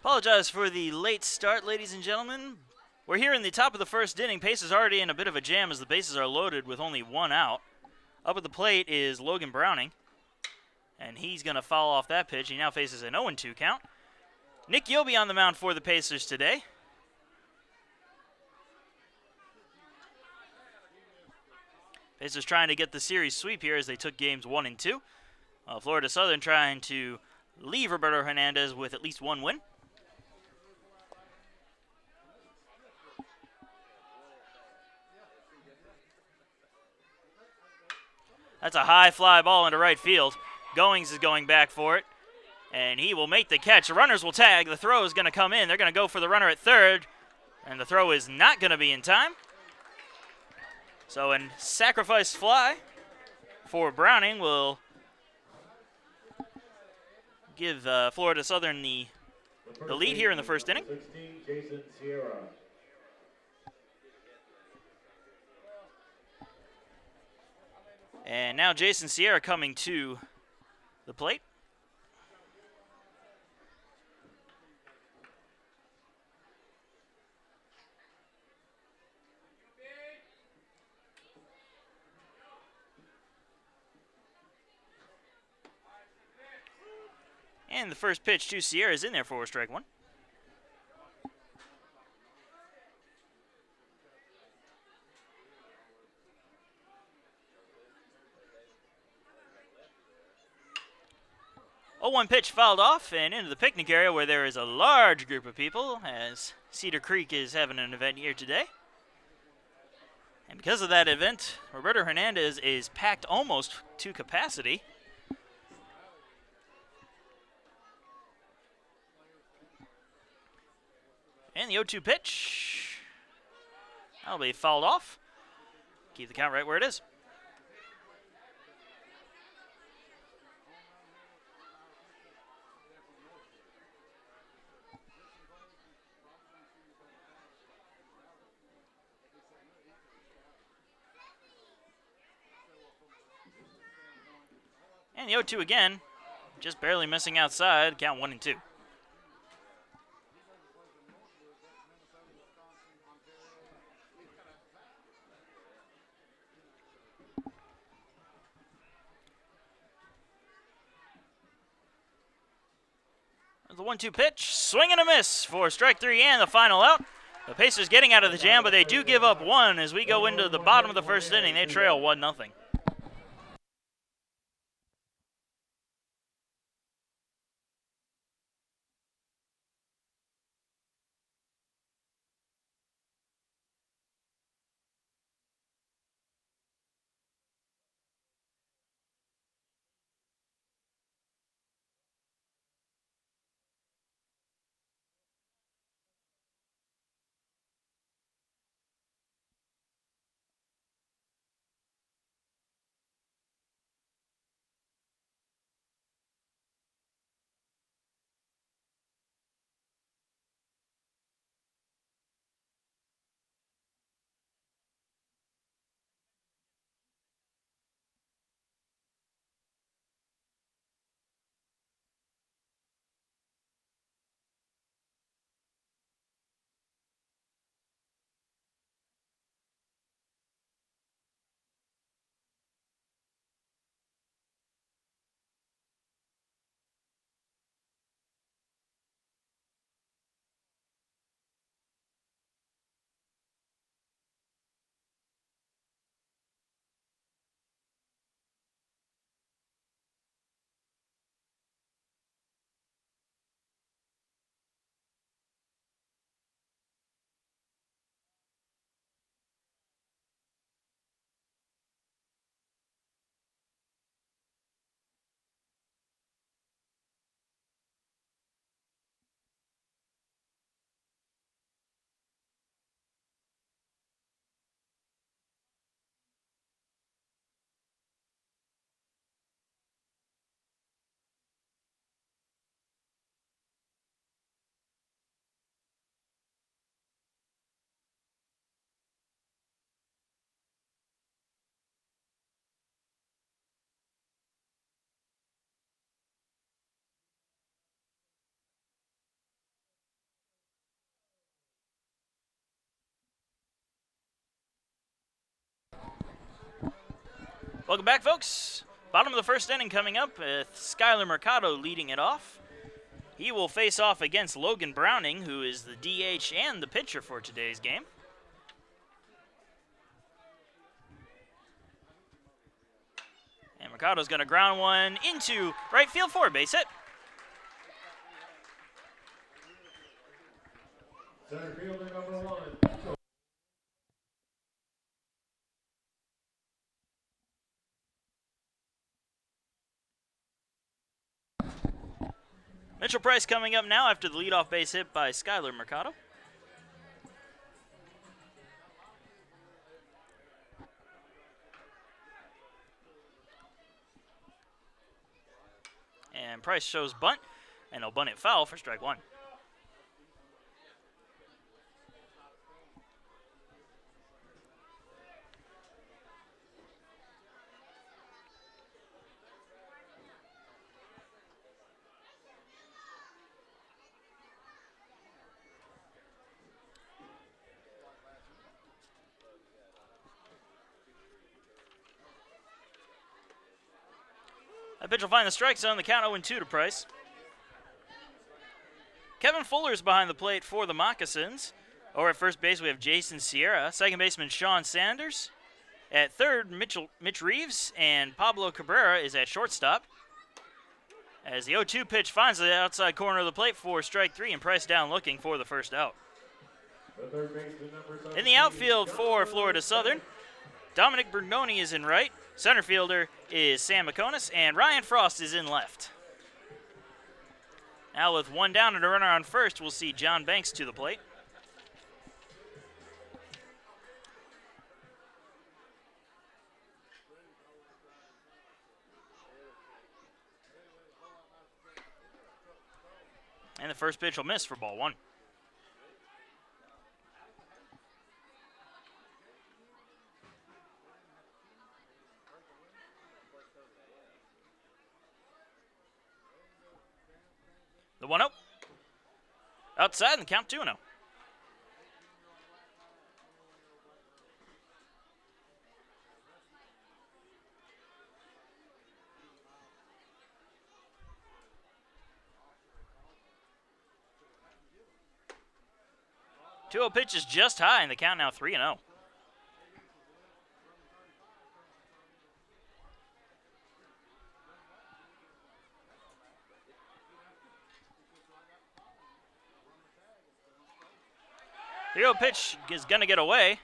Apologize for the late start, ladies and gentlemen. We're here in the top of the first inning. Pace is already in a bit of a jam as the bases are loaded with only one out. Up at the plate is Logan Browning, and he's going to foul off that pitch. He now faces an 0-2 count. Nick Yobi on the mound for the Pacers today. Pacers trying to get the series sweep here as they took games 1 and 2. Florida Southern trying to leave Roberto Hernandez with at least one win. That's a high fly ball into right field. Goings is going back for it, and he will make the catch. The runners will tag. The throw is going to come in. They're going to go for the runner at third, and the throw is not going to be in time. So a sacrifice fly for Browning will give Florida Southern the lead here in the first inning. 16, Jason Sierra. And now Jason Sierra coming to the plate. And the first pitch to Sierra is in there for strike one. A 0-1 pitch fouled off and into the picnic area where there is a large group of people as Cedar Creek is having an event here today. And because of that event, Roberto Hernandez is packed almost to capacity. And the 0-2 pitch. That'll be fouled off. Keep the count right where it is. And the 0-2 again, just barely missing outside, count 1-2. The 1-2 pitch, swing and a miss for strike three and the final out. The Pacers getting out of the jam, but they do give up one as we go into the bottom of the first inning. They trail 1-0. Welcome back, folks. Bottom of the first inning coming up with Skylar Mercado leading it off. He will face off against Logan Browning, who is the DH and the pitcher for today's game. And Mercado's going to ground one into right field for a base hit. Center fielder number 1. Mitchell Price coming up now after the leadoff base hit by Skylar Mercado. And Price shows bunt, and he'll bunt it foul for strike one. That pitch will find the strike zone. The count 0-2 to Price. Kevin Fuller's behind the plate for the Moccasins. Over at first base, we have Jason Sierra. Second baseman, Sean Sanders. At third, Mitch Reeves. And Pablo Cabrera is at shortstop. As the 0-2 pitch finds the outside corner of the plate for strike three, and Price down looking for the first out. In the outfield for Florida Southern, Dominic Bergnoni is in right. Center fielder is Sam McConis, and Ryan Frost is in left. Now with one down and a runner on first, we'll see John Banks to the plate. And the first pitch will miss for ball one. The 1-0. Outside and the count 2-0. The 2-0 pitch is just high, and the count now 3-0. The 3-0 pitch is going to get away,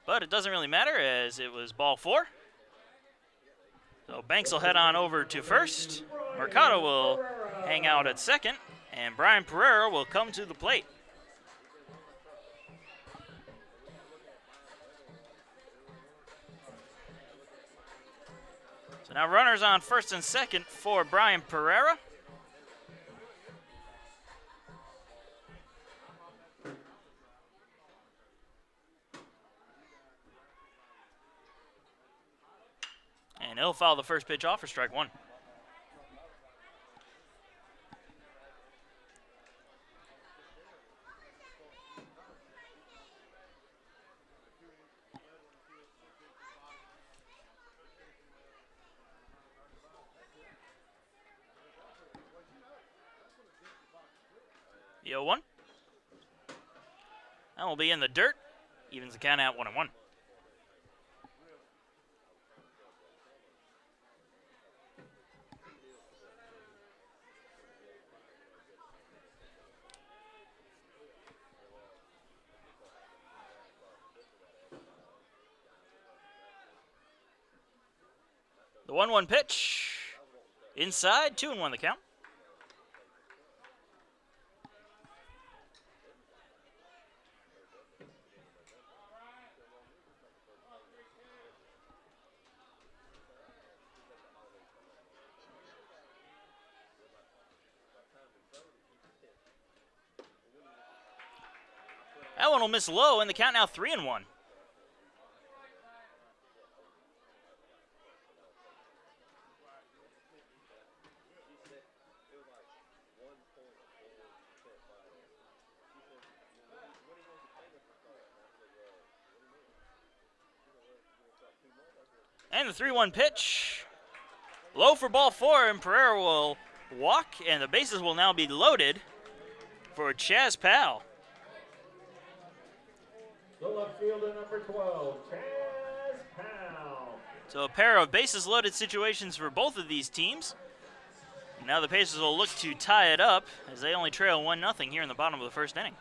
but it doesn't really matter as it was ball four. So Banks will head on over to first. Mercado will hang out at second, and Brian Pereira will come to the plate. So now runners on first and second for Brian Pereira. And he'll foul the first pitch off for strike one. The 0-1. That will be in the dirt. Evens the count out 1-1. The 1-1 pitch. Inside, 2-1 the count. That one will miss low, and the count now 3-1. And the 3-1 pitch. Low for ball 4, and Pereira will walk, and the bases will now be loaded for Chaz Powell. The left fielder, number 12, Chaz Powell. So a pair of bases loaded situations for both of these teams. Now the Pacers will look to tie it up as they only trail 1-0 here in the bottom of the first inning.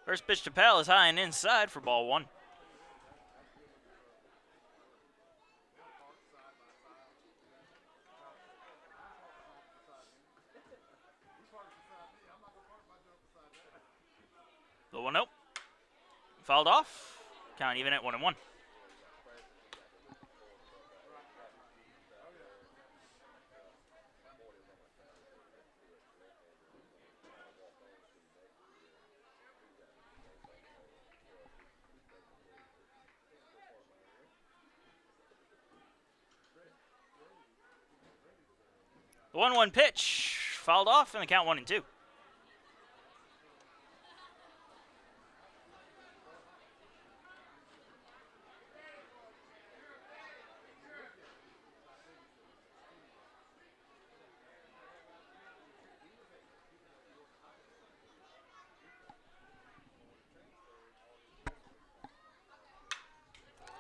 First pitch to Powell is high and inside for ball 1. The 1-0. Fouled off. Count even at 1-1. The 1-1 pitch fouled off, and the count 1-2.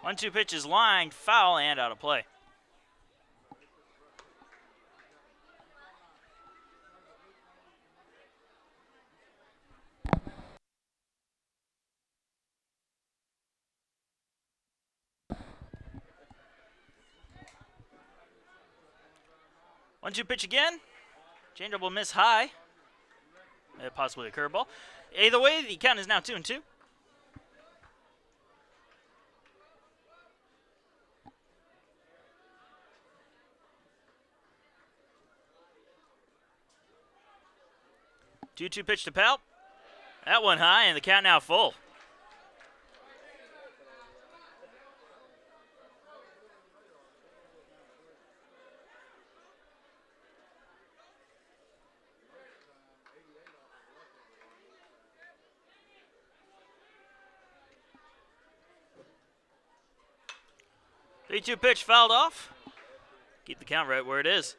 One-two pitch is lined, foul, and out of play. One-two pitch again. Changeup will miss high. Possibly a curveball. Either way, the count is now 2-2. Two-two pitch to Powell. That one high, and the count now full. Three-two pitch fouled off. Keep the count right where it is.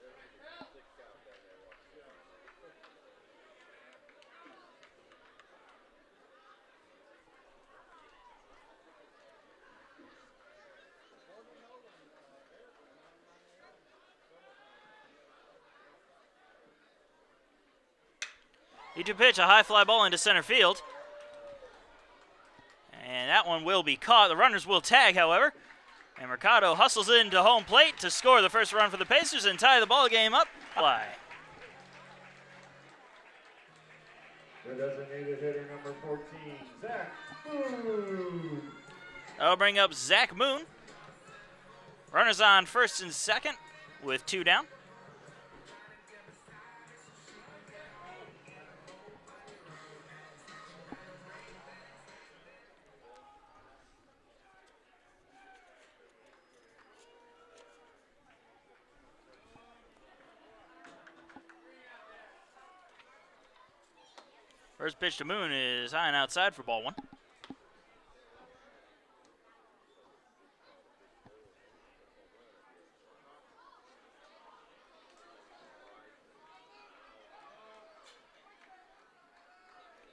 Three-two pitch, a high fly ball into center field. And that one will be caught. The runners will tag, however. And Mercado hustles into home plate to score the first run for the Pacers and tie the ball game up. Fly. The designated hitter, number 14, Zach Moon. That'll bring up Zach Moon. Runners on first and second with 2 down. First pitch to Moon is high and outside for ball 1.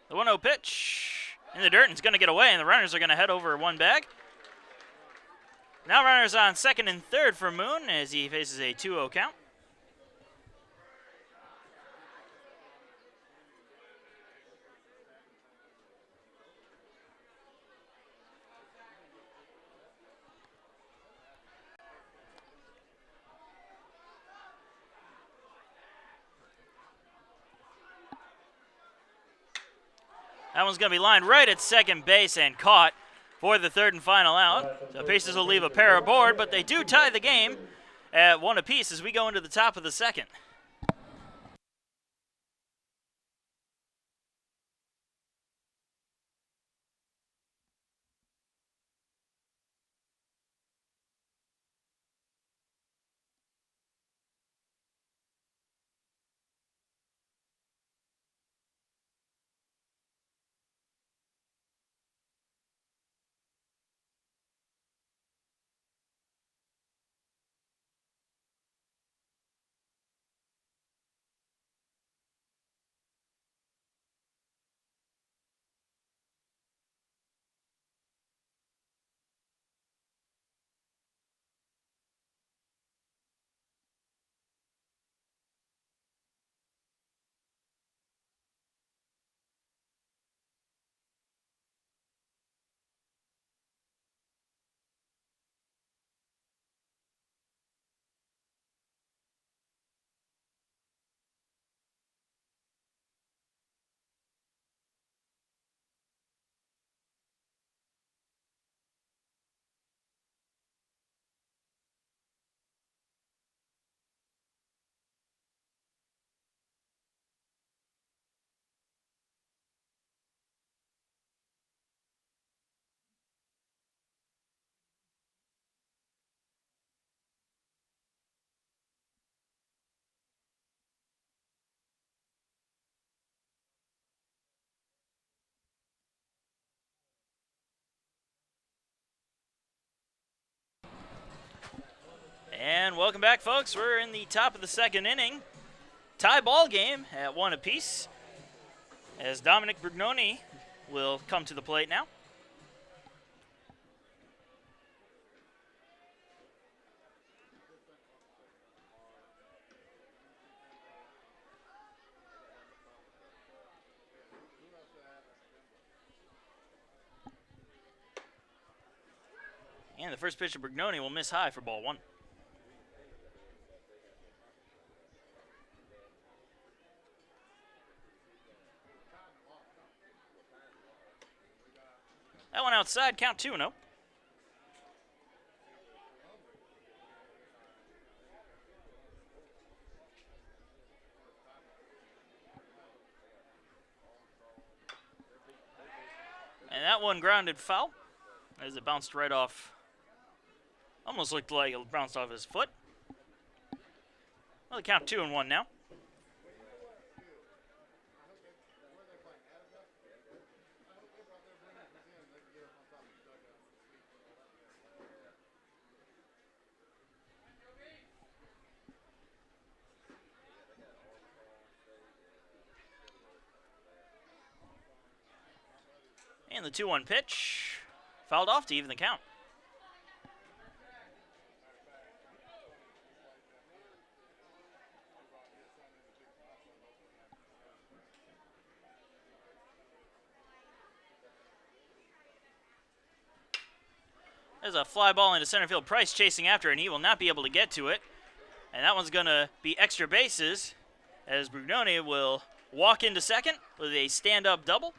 The 1-0 pitch in the dirt, and it's going to get away, and the runners are going to head over one bag. Now runners on second and third for Moon as he faces a 2-0 count. That one's going to be lined right at second base and caught for the third and final out. The Pacers will leave a pair aboard, but they do tie the game at 1 apiece as we go into the top of the second. And welcome back, folks. We're in the top of the second inning. Tie ball game at 1 apiece, as Dominic Brignoni will come to the plate now. And the first pitch of Brignoni will miss high for ball 1. That one outside, count 2-0. And that one grounded foul as it bounced right off. Almost looked like it bounced off his foot. Well, the count 2-1 now. And the 2-1 pitch fouled off to even the count. There's a fly ball into center field. Price chasing after it, and he will not be able to get to it. And that one's going to be extra bases, as Brignoni will walk into second with a stand-up double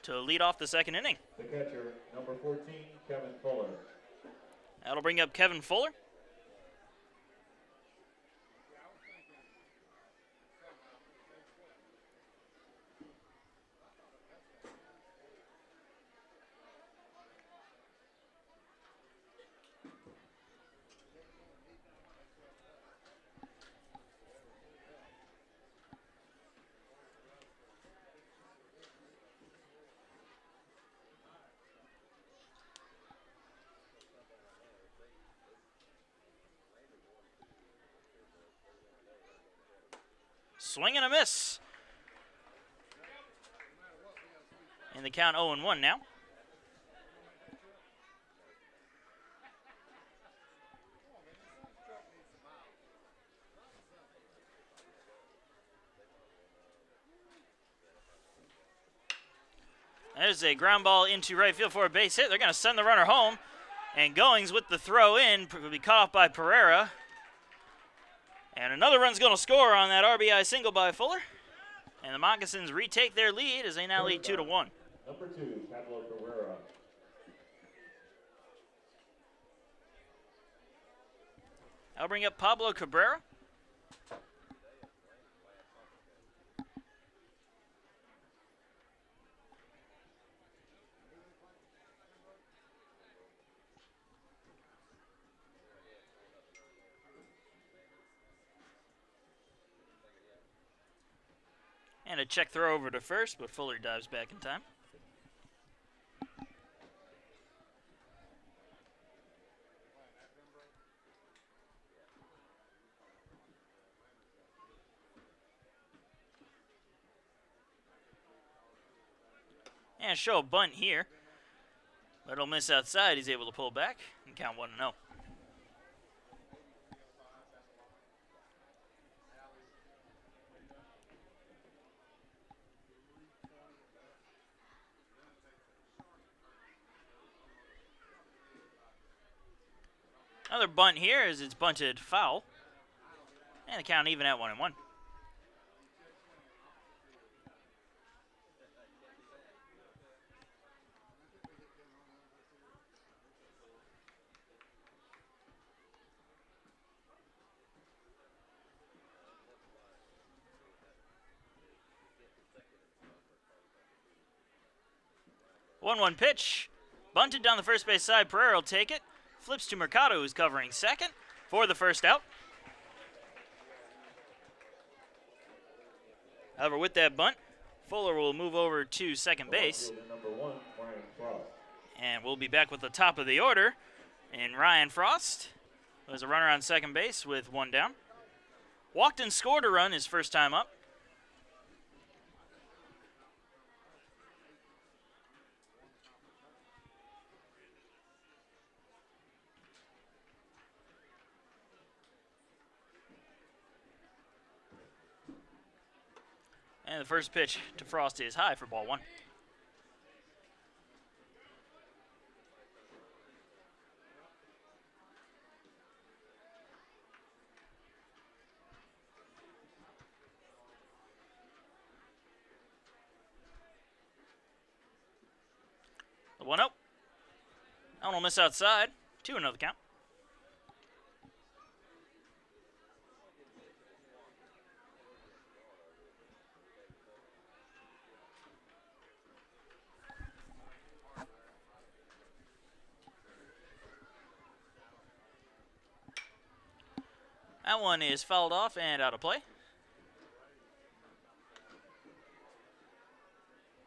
to lead off the second inning. The catcher, number 14, Kevin Fuller. That'll bring up Kevin Fuller. Swing and a miss. And the count 0-1 now. There's a ground ball into right field for a base hit. They're going to send the runner home. And Goings with the throw in will be cut off by Pereira. And another run's going to score on that RBI single by Fuller. And the Moccasins retake their lead as they now lead 2-1. Number 2, Pablo Cabrera. I'll bring up Pablo Cabrera. And a check throw over to first, but Fuller dives back in time. And show a bunt here. But it'll miss outside. He's able to pull back and count 1-0. Another bunt here as it's bunted foul. And the count even at 1-1. One pitch. Bunted down the first base side. Pereira will take it. Flips to Mercado, who's covering second for the first out. However, with that bunt, Fuller will move over to second base. Number 1, Ryan Frost. And we'll be back with the top of the order in Ryan Frost There's a runner on second base with one down. Walked and scored a run his first time up. And the first pitch to Frost is high for ball one. The 1-0. That one will miss outside. 2-0 the count. That one is fouled off and out of play.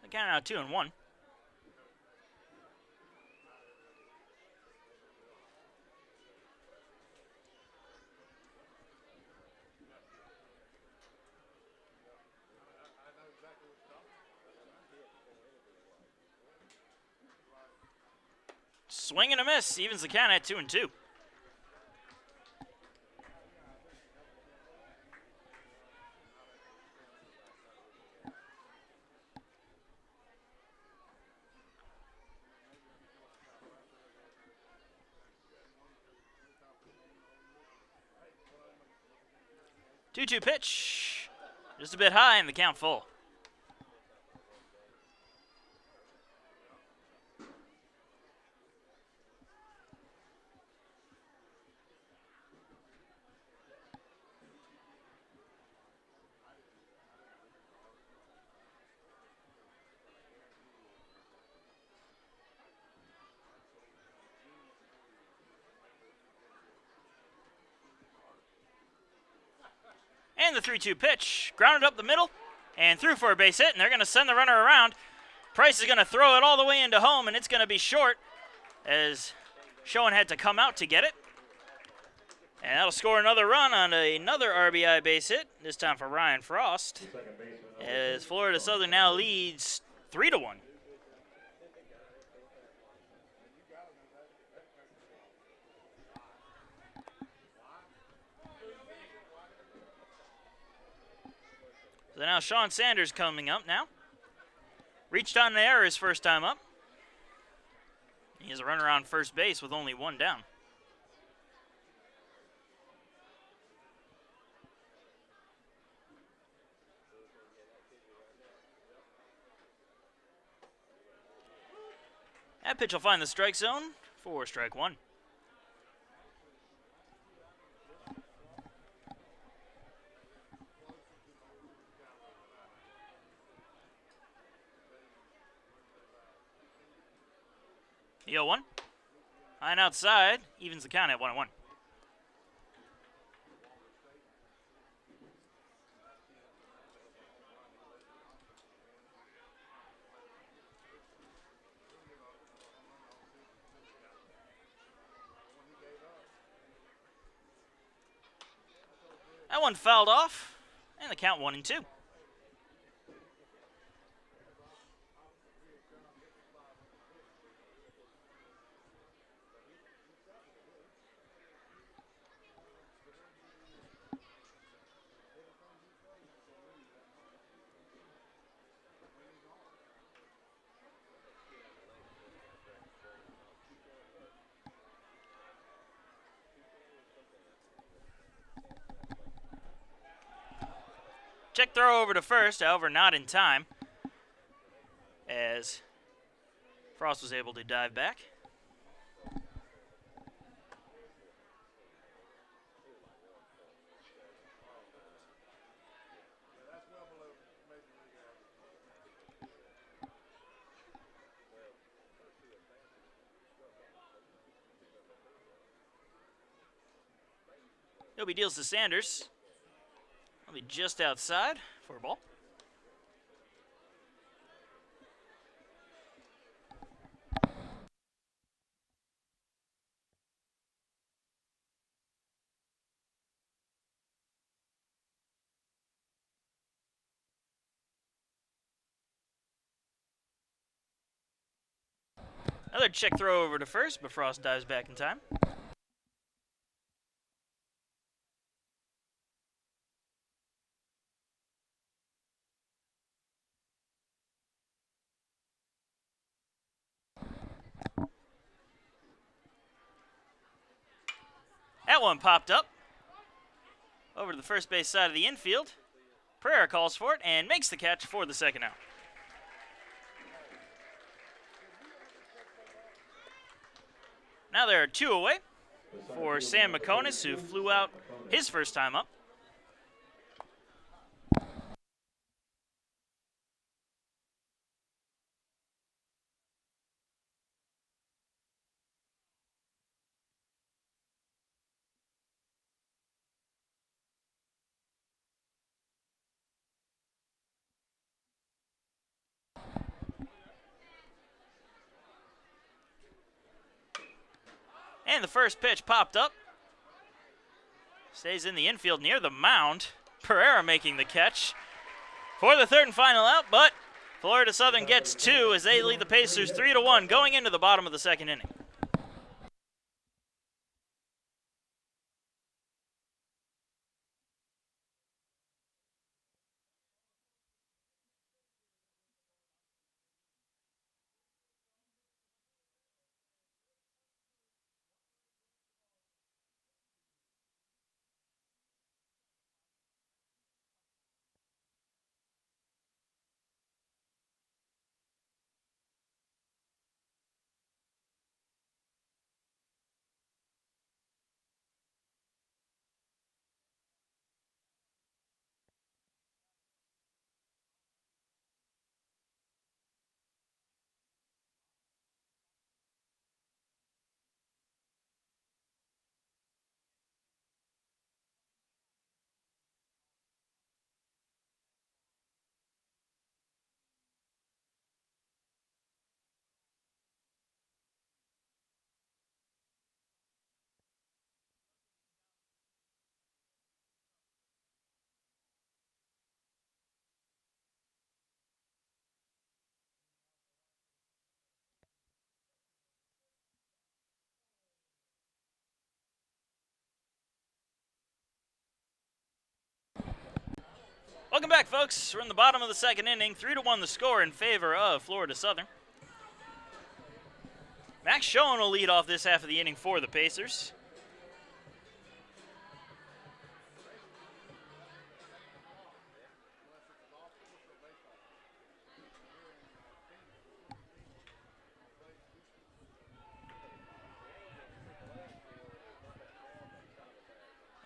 The count now 2-1. Swing and a miss, evens the count at 2-2. Two-two pitch, just a bit high and the count full. And the 3-2 pitch, grounded up the middle and through for a base hit, and they're going to send the runner around. Price is going to throw it all the way into home, and it's going to be short as Schoen had to come out to get it. And that'll score another run on another RBI base hit, this time for Ryan Frost, as Florida Southern now leads 3-1. So now Sean Sanders coming up now. Reached on an error his first time up. He has a runner on first base with only one down. That pitch will find the strike zone for strike one. The 0-1. High and outside, evens the count at 1-1. That one fouled off, and the count 1-2. Check throw over to first, however, not in time, as Frost was able to dive back. Nobody deals to Sanders. I'll be just outside for a ball. Another check throw over to first, but Frost dives back in time. That one popped up over to the first base side of the infield. Pereira calls for it and makes the catch for the second out. Now there are two away for Sam Moccasins, who flew out his first time up. And the first pitch popped up. Stays in the infield near the mound. Pereira making the catch for the third and final out, but Florida Southern gets two as they lead the Pacers 3-1 going into the bottom of the second inning. Welcome back, folks. We're in the bottom of the second inning. 3-1 the score in favor of Florida Southern. Max Schoen will lead off this half of the inning for the Pacers.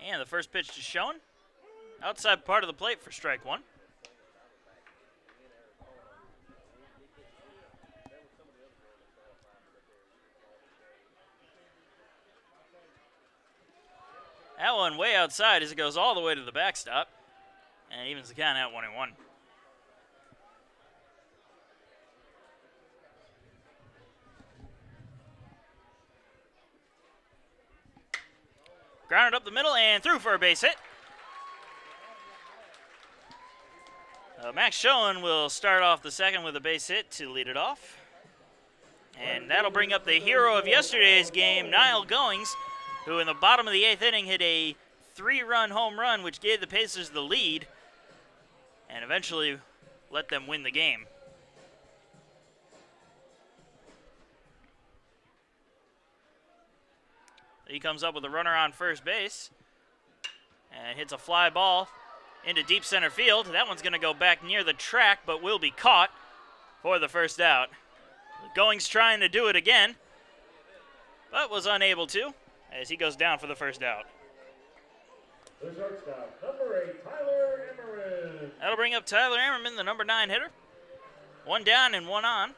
And the first pitch to Schoen. Outside part of the plate for strike one. That one way outside as it goes all the way to the backstop. And evens the count at 1-1. Grounded up the middle and through for a base hit. Max Schoen will start off the second with a base hit to lead it off. And that'll bring up the hero of yesterday's game, Niall Goings, who in the bottom of the eighth inning hit a 3-run home run, which gave the Pacers the lead and eventually let them win the game. He comes up with a runner on first base and hits a fly ball into deep center field. That one's going to go back near the track, but will be caught for the first out. Goings trying to do it again, but was unable to as he goes down for the first out. The shortstop, number 8, Tyler Emmerman. That'll bring up Tyler Emmerman, the number 9 hitter. One down and one on.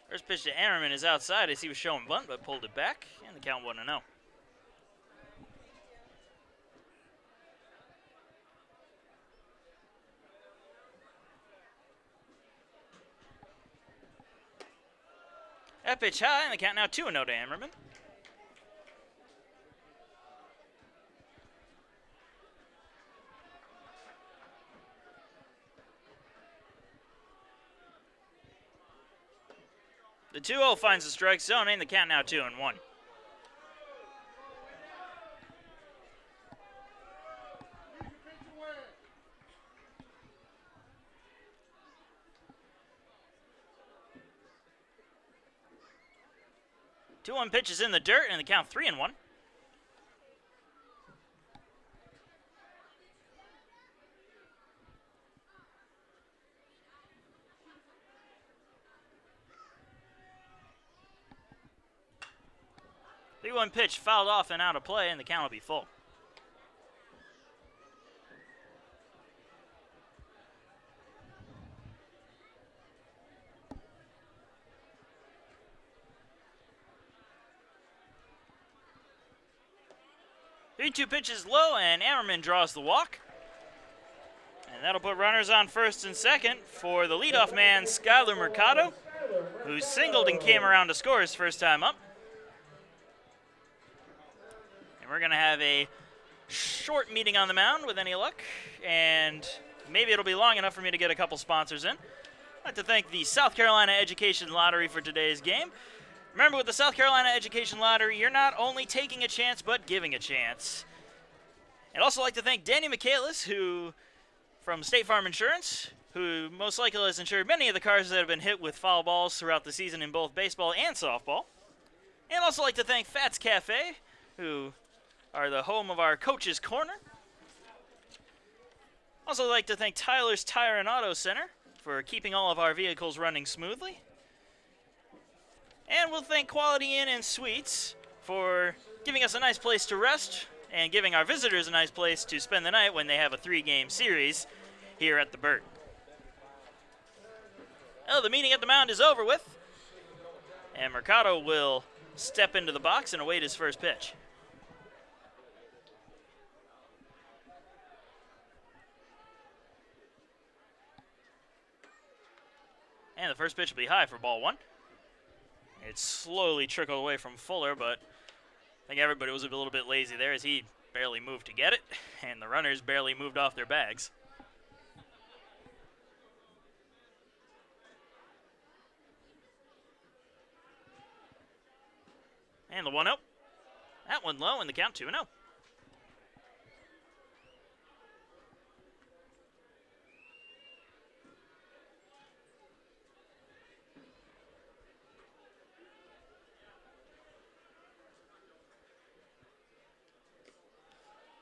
First pitch to Emmerman is outside as he was showing bunt, but pulled it back, and the count 1-0. That pitch high, and the count now 2-0 to Emmerman. The 2-0 finds the strike zone, and the count now 2-1. 2-1 pitch is in the dirt, and the count 3-1. The 3-1 pitch fouled off and out of play, and the count will be full. The 3-2 pitch is low, and Ammerman draws the walk. And that'll put runners on first and second for the leadoff man, Skyler Mercado, who singled and came around to score his first time up. And we're going to have a short meeting on the mound with any luck, and maybe it'll be long enough for me to get a couple sponsors in. I'd like to thank the South Carolina Education Lottery for today's game. Remember, with the South Carolina Education Lottery, you're not only taking a chance, but giving a chance. I'd also like to thank Danny Michaelis, who, from State Farm Insurance, who most likely has insured many of the cars that have been hit with foul balls throughout the season in both baseball and softball. And also like to thank Fats Cafe, who are the home of our Coach's Corner. Also like to thank Tyler's Tire and Auto Center for keeping all of our vehicles running smoothly. And we'll thank Quality Inn and Suites for giving us a nice place to rest and giving our visitors a nice place to spend the night when they have a 3-game series here at the Burt. Well, the meeting at the mound is over with, and Mercado will step into the box and await his first pitch. And the first pitch will be high for ball 1. It slowly trickled away from Fuller, but I think everybody was a little bit lazy there as he barely moved to get it, and the runners barely moved off their bags. And the 1-0. That one low, and the count 2-0.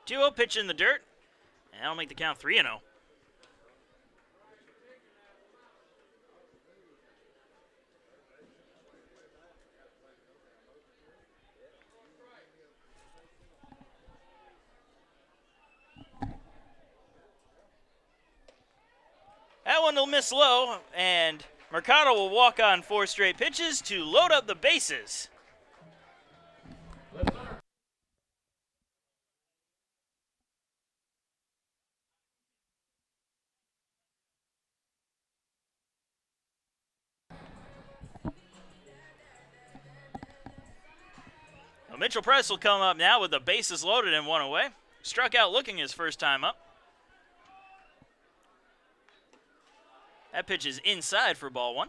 Duo pitch in the dirt, and that'll make the count 3-0. That one will miss low, and Mercado will walk on 4 straight pitches to load up the bases. Well, Mitchell Press will come up now with the bases loaded and 1 away. Struck out looking his first time up. That pitch is inside for ball 1.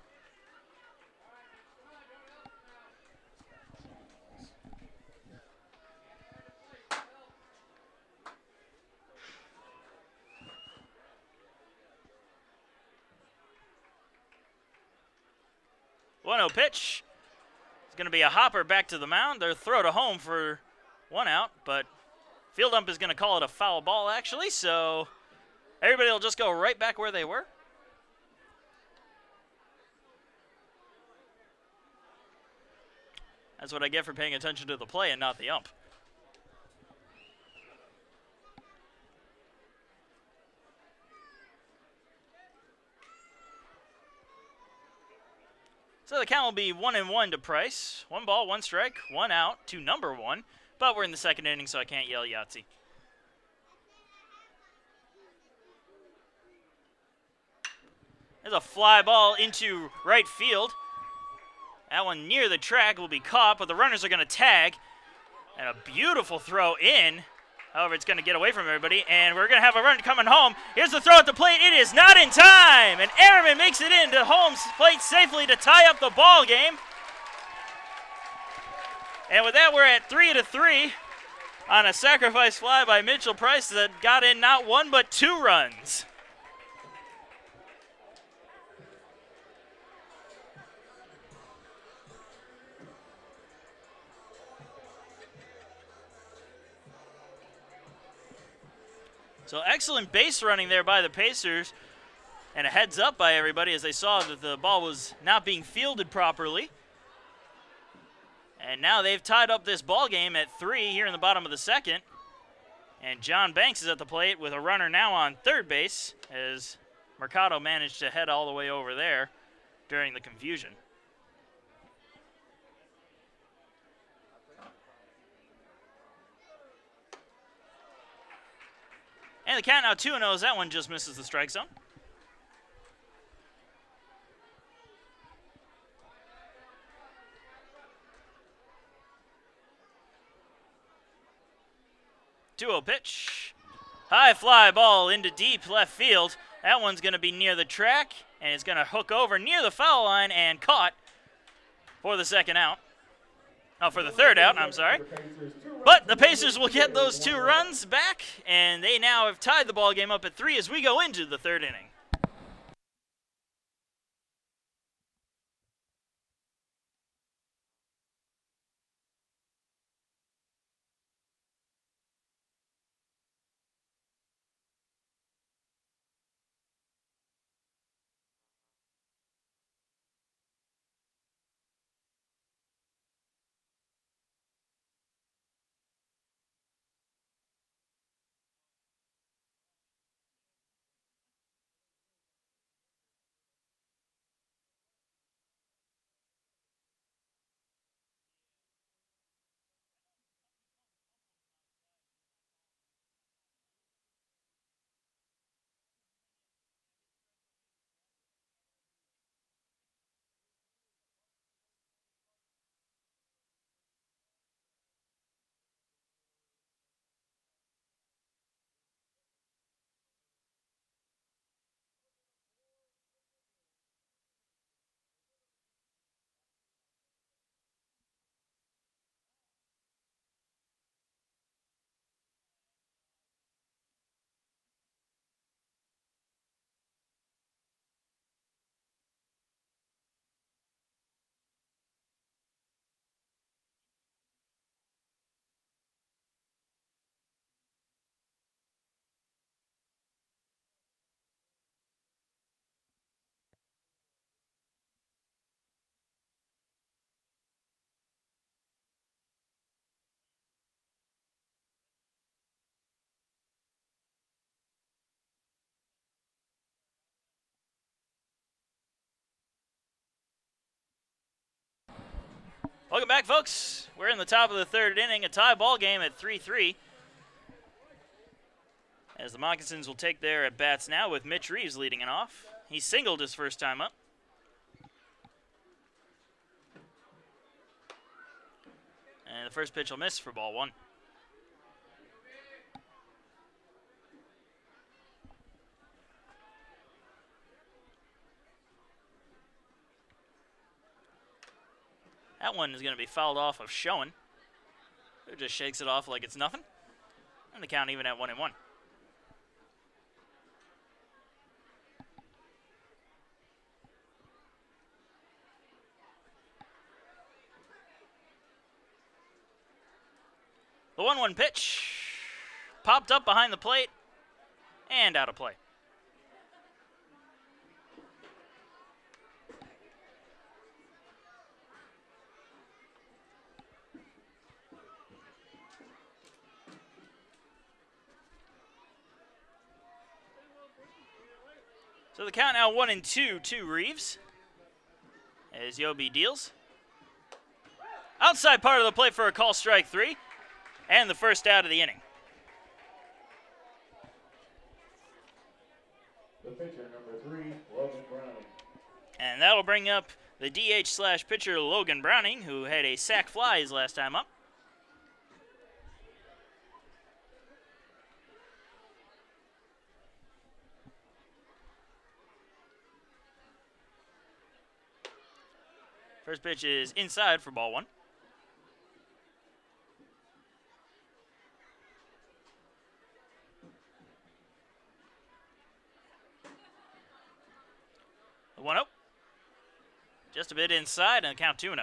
One-0 pitch. It's going to be a hopper back to the mound. They'll throw to home for 1 out, but field ump is going to call it a foul ball, actually, so everybody will just go right back where they were. That's what I get for paying attention to the play and not the ump. So the count will be 1-1 to Price. 1 ball, 1 strike, 1 out to number 1. But we're in the second inning, so I can't yell Yahtzee. There's a fly ball into right field. That one near the track will be caught, but the runners are going to tag. And a beautiful throw in. However, it's going to get away from everybody, and we're going to have a run coming home. Here's the throw at the plate. It is not in time, and Airman makes it into home plate safely to tie up the ball game. And with that, we're at 3-3 on a sacrifice fly by Mitchell Price that got in not one but 2 runs. So excellent base running there by the Pacers, and a heads up by everybody as they saw that the ball was not being fielded properly. And now they've tied up this ball game at 3 here in the bottom of the second. And John Banks is at the plate with a runner now on third base as Mercado managed to head all the way over there during the confusion. And the count now 2-0 as that one just misses the strike zone. Two-0 pitch. High fly ball into deep left field. That one's going to be near the track, and it's going to hook over near the foul line and caught for the second out. Oh, for the third out, I'm sorry. But the Pacers will get those 2 runs back, and they now have tied the ball game up at 3 as we go into the third inning. Welcome back, folks. We're in the top of the third inning, a tie ball game at 3-3. As the Moccasins will take their at-bats now with Mitch Reeves leading it off. He singled his first time up. And the first pitch will miss for ball 1. That one is going to be fouled off of Schoen, who just shakes it off like it's nothing. And the count even at 1-1. The 1-1 pitch popped up behind the plate and out of play. So the count now 1-2 to Reeves as Yobi deals. Outside part of the plate for a call strike 3 and the first out of the inning. The pitcher, number 3, Logan Browning. And that'll bring up the DH/pitcher Logan Browning, who had a sac fly his last time up. First pitch is inside for ball 1. just a bit inside, and the count 2-0.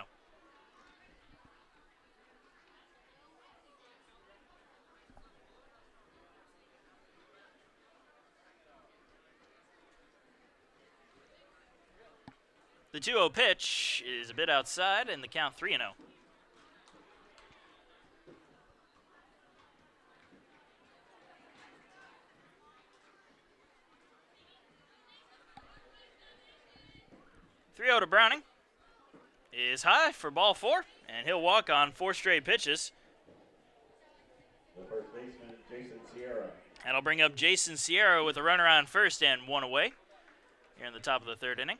The 2-0 pitch is a bit outside, and the count 3-0. Three-0 to Browning is high for ball 4, and he'll walk on 4 straight pitches. The first baseman, Jason Sierra. That'll bring up Jason Sierra with a runner on first and 1 away here in the top of the 3rd inning.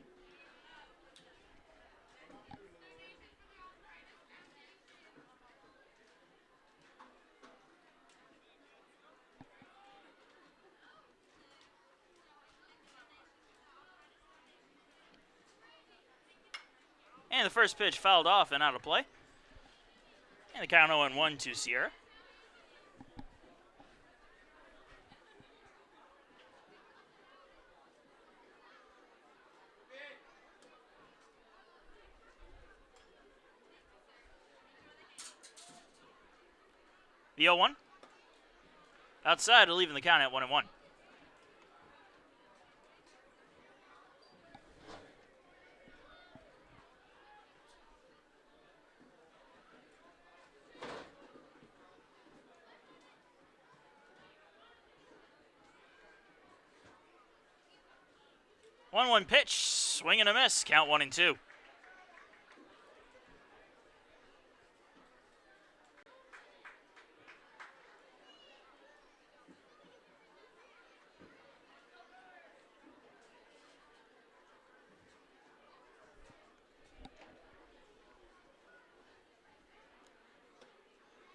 And the first pitch fouled off and out of play. And the count 0-1 to Sierra. The 0-1. Outside, leaving the count at 1-1. 1-1 pitch, swing and a miss, count 1-2.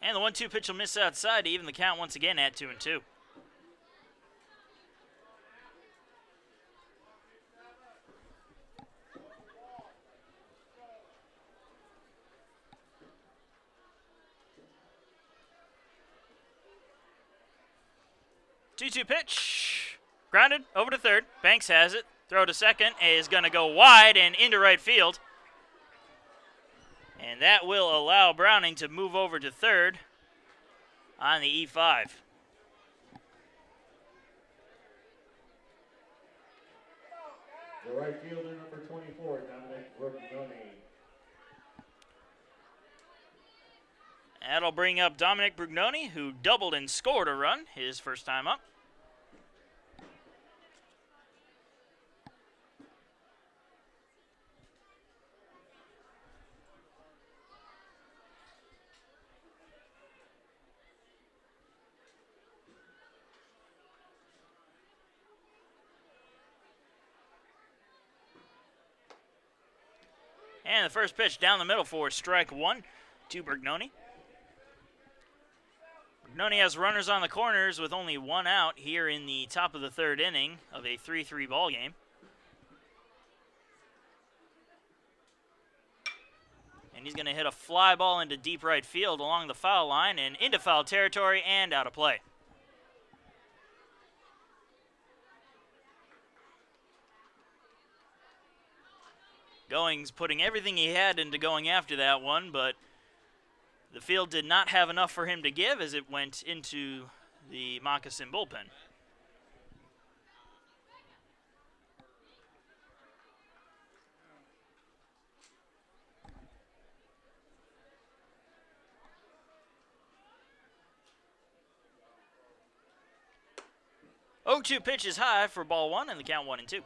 And the 1-2 pitch will miss outside to even the count once again at 2-2. Two-two pitch, grounded over to third. Banks has it. Throw to second is going to go wide and into right field. And that will allow Browning to move over to third on the E5. The right fielder, number 24, Dominic Brugnoni. That'll bring up Dominic Brugnoni, who doubled and scored a run his first time up. And the first pitch down the middle for strike 1 to Brugnoni. Brugnoni has runners on the corners with only 1 out here in the top of the 3rd inning of a 3-3 ball game. And he's going to hit a fly ball into deep right field along the foul line and into foul territory and out of play. Goings putting everything he had into going after that one, but the field did not have enough for him to give as it went into the Moccasin bullpen. Oh, 2 pitches high for ball 1 and the count 1-2.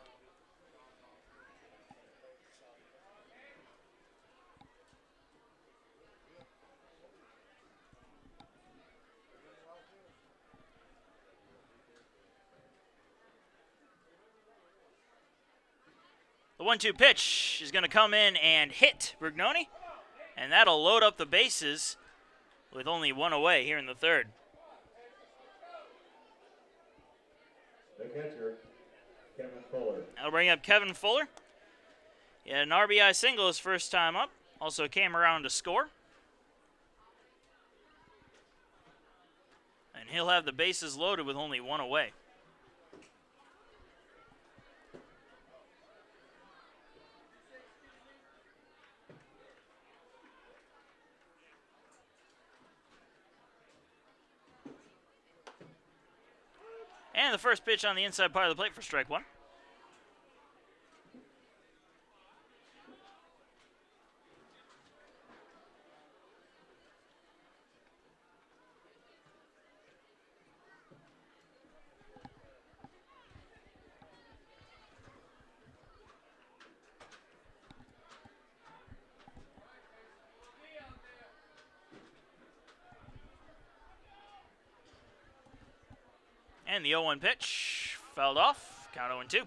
The 1-2 pitch is going to come in and hit Brugnoni, and that'll load up the bases with only 1 away here in the 3rd. The catcher, Kevin Fuller. That'll bring up Kevin Fuller. He had an RBI single his first time up, also came around to score. And he'll have the bases loaded with only 1 away. And the first pitch on the inside part of the plate for strike one. And the 0-1 pitch fouled off. Count 0-2.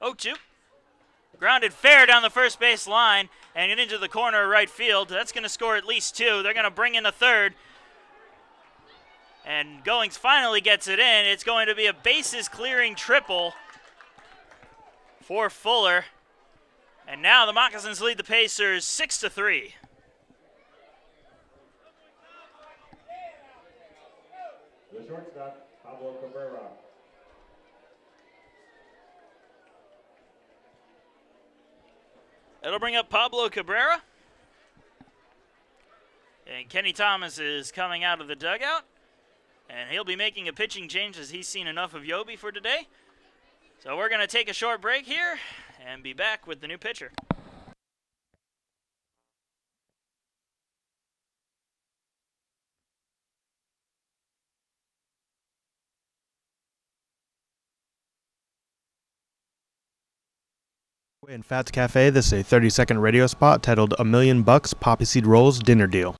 Oh, 2. Grounded fair down the first base line and into the corner of right field. That's going to score at least 2. They're going to bring in a third. And Goings finally gets it in. It's going to be a bases clearing triple for Fuller. And now the Moccasins lead the Pacers 6-3. The shortstop, Pablo Cabrera. It'll bring up Pablo Cabrera. And Kenny Thomas is coming out of the dugout. And he'll be making a pitching change as he's seen enough of Yobi for today. So we're going to take a short break here and be back with the new pitcher. In Fats Cafe, this is a 30-second radio spot titled $1 Million Poppy Seed Rolls Dinner Deal.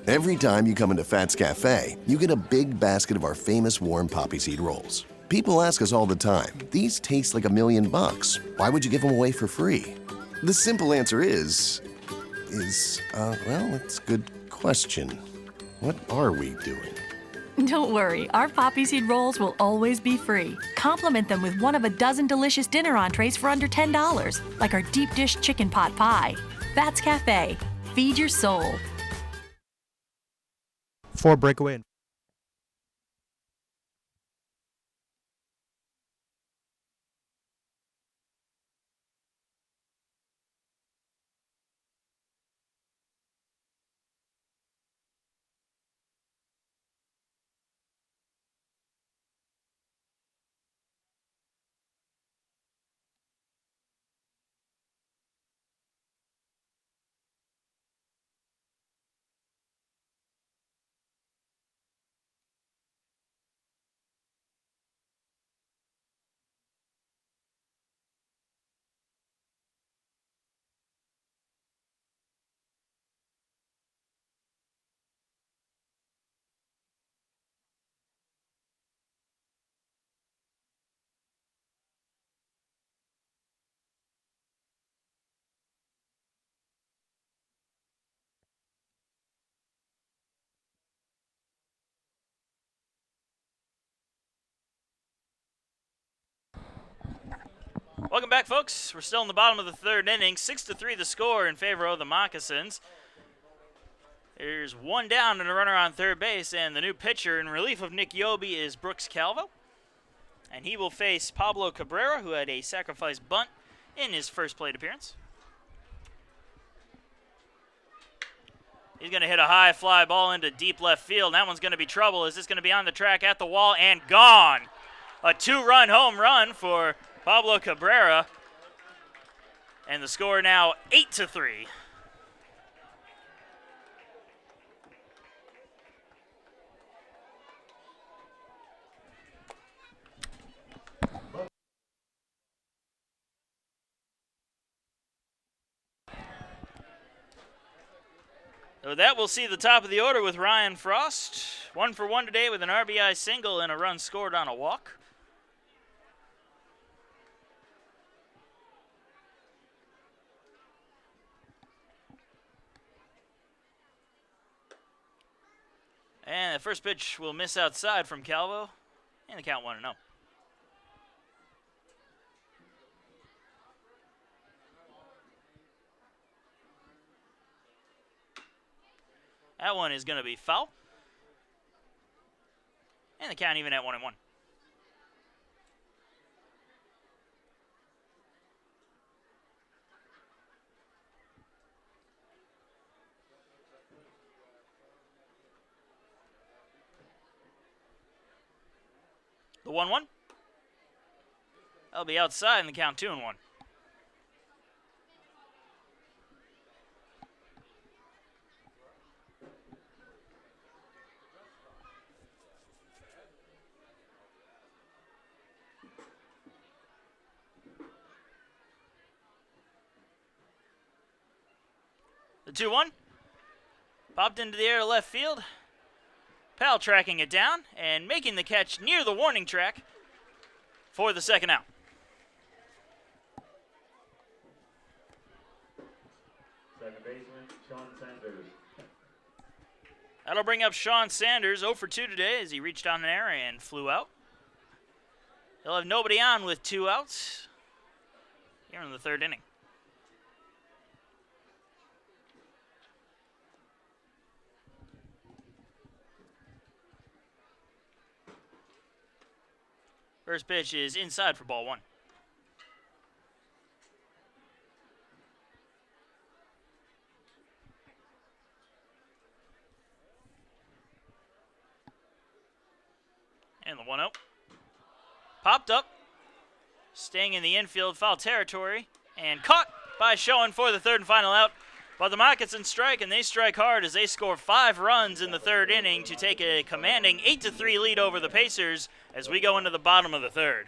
Every time you come into Fats Cafe, you get a big basket of our famous warm poppy seed rolls. People ask us all the time, these taste like $1 million. Why would you give them away for free? The simple answer is, well, it's a good question. What are we doing? Don't worry, our poppy seed rolls will always be free. Complement them with one of a dozen delicious dinner entrees for under $10, like our deep dish chicken pot pie. Fats Cafe. Feed your soul. 4 breakaway. Welcome back, folks. We're still in the bottom of the third inning. 6-3 the score in favor of the Moccasins. There's one down and a runner on third base, and the new pitcher in relief of Nick Yobi is Brooks Calvo. And he will face Pablo Cabrera, who had a sacrifice bunt in his first plate appearance. He's going to hit a high fly ball into deep left field. That one's going to be trouble. Is this going to be on the track at the wall and gone? A 2-run home run for Pablo Cabrera. And the score now 8-3. So that will see the top of the order with Ryan Frost. 1 for 1 today with an RBI single and a run scored on a walk. And the first pitch will miss outside from Calvo, and the count 1-0. That one is going to be foul. And the count even at 1-1. The 1-1. That'll be outside in the count 2-1. The 2-1. Popped into the air to left field. Powell tracking it down and making the catch near the warning track for the second out. Second baseman, Sean Sanders. That'll bring up Sean Sanders, 0 for 2 today as he reached on an error and flew out. He'll have nobody on with 2 outs here in the third inning. First pitch is inside for ball 1. And the 1-0. Popped up. Staying in the infield, foul territory. And caught by Schoen for the third and final out. But the Moccasins strike, and they strike hard as they score 5 runs in the third inning to take a commanding 8-3 lead over the Pacers as we go into the bottom of the third.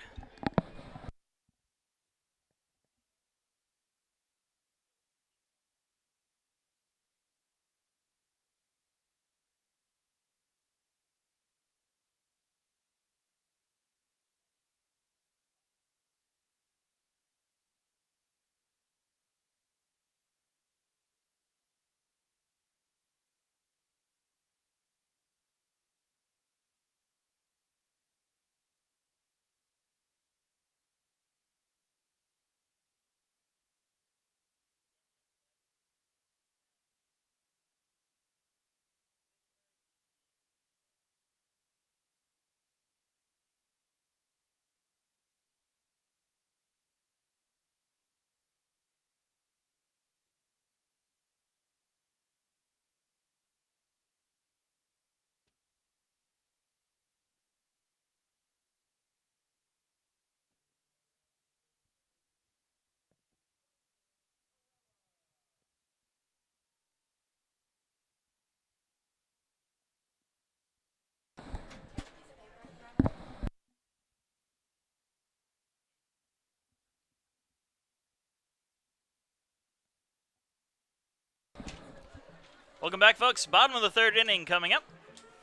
Welcome back, folks. Bottom of the third inning coming up.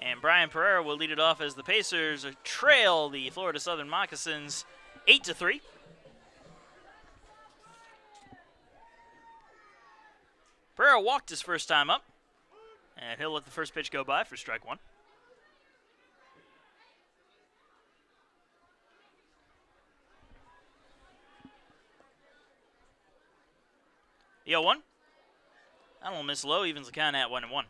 And Brian Pereira will lead it off as the Pacers trail the Florida Southern Moccasins 8-3. Pereira walked his first time up. And he'll let the first pitch go by for strike 1. The 0-1. That will miss low, evens the count at 1-1.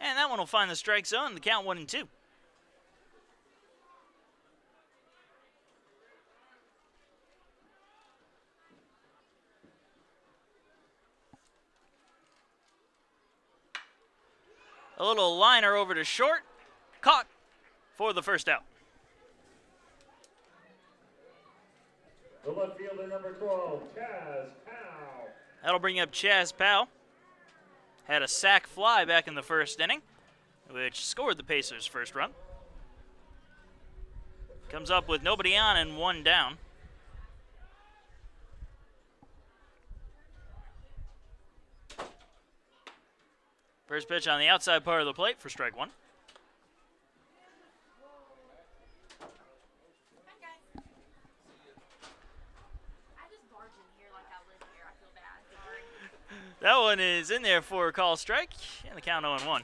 And that one will find the strike zone, the count 1-2. A little liner over to short. Caught for the first out. The left fielder, number 12, Chaz Powell. That'll bring up Chaz Powell. Had a sac fly back in the first inning, which scored the Pacers' first run. Comes up with nobody on and 1 down. First pitch on the outside part of the plate for strike 1. That one is in there for a call strike, and the count 0-1.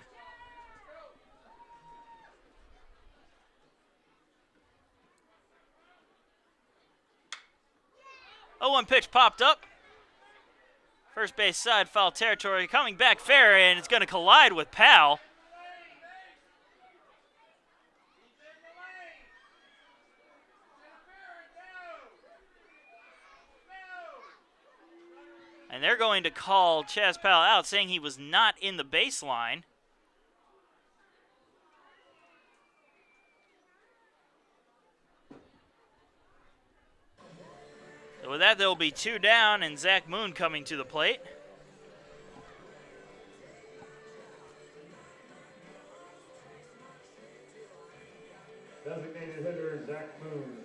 0-1 pitch popped up. First base side, foul territory, coming back fair, and it's going to collide with Powell. And they're going to call Chaz Powell out, saying he was not in the baseline. So with that, there will be 2 down, and Zach Moon coming to the plate. Designated hitter, Zach Moon.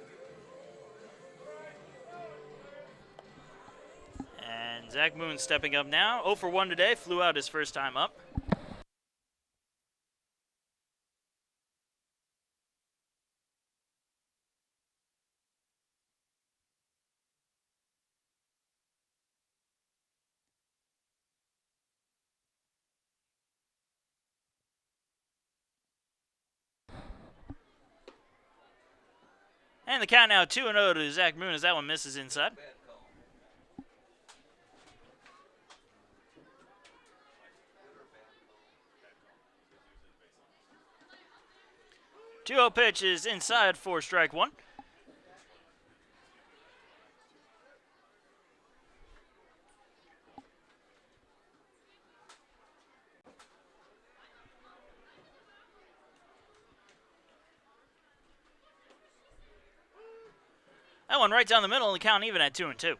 And Zach Moon stepping up now. 0 for 1 today, flew out his first time up. And the count now 2-0 to Zach Moon as that one misses inside. Two-0 pitch is inside for strike one. That one right down the middle, and the count even at 2-2.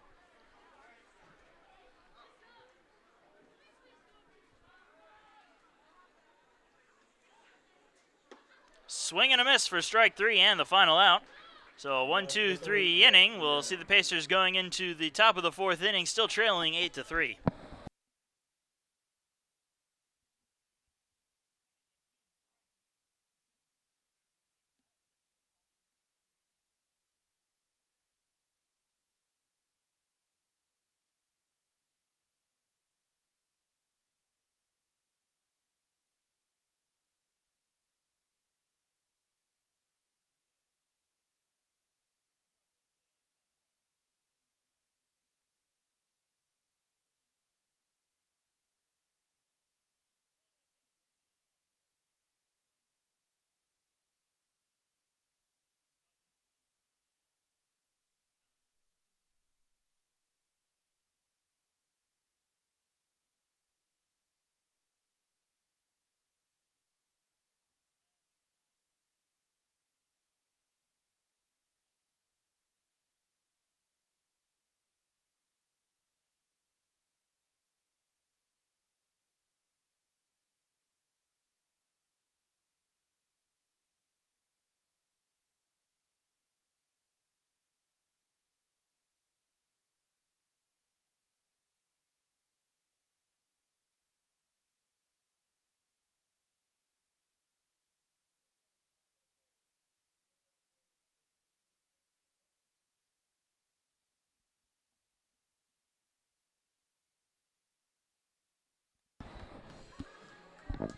Swing and a miss for strike three and the final out. So a 1-2-3 inning. We'll see the Pacers going into the top of the fourth inning, still trailing 8-3.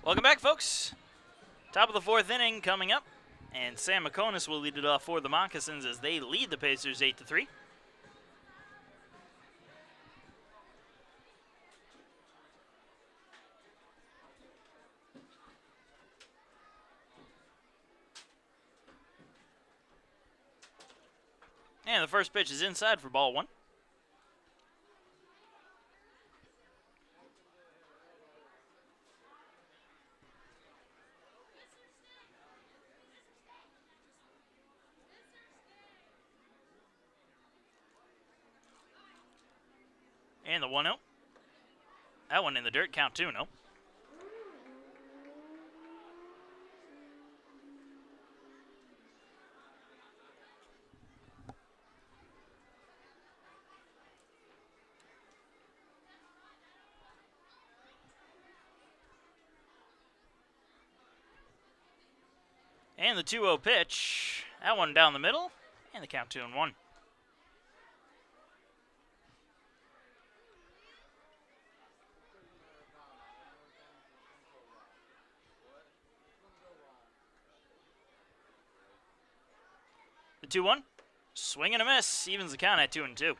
Welcome back, folks. Top of the fourth inning coming up, and Sam McConis will lead it off for the Moccasins as they lead the Pacers 8-3. And the first pitch is inside for ball one. And the 1-0. That one in the dirt, count 2-0. And the 2-0 pitch. That one down the middle. And the count 2-1. The 2-1. Swing and a miss. Evens the count at 2-2.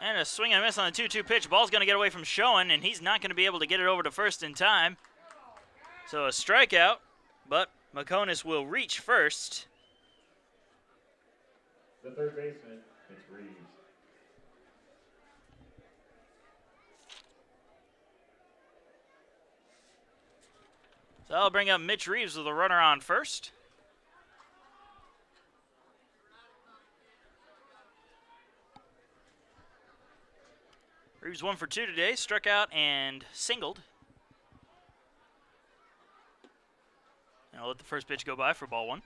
And a swing and a miss on the 2-2 pitch. Ball's going to get away from Schoen, and he's not going to be able to get it over to first in time. So a strikeout, but Moccasins will reach first. The third baseman, Mitch Reeves. So I'll bring up Mitch Reeves with a runner on first. Reeves 1 for 2 today, struck out and singled. And I'll let the first pitch go by for ball 1.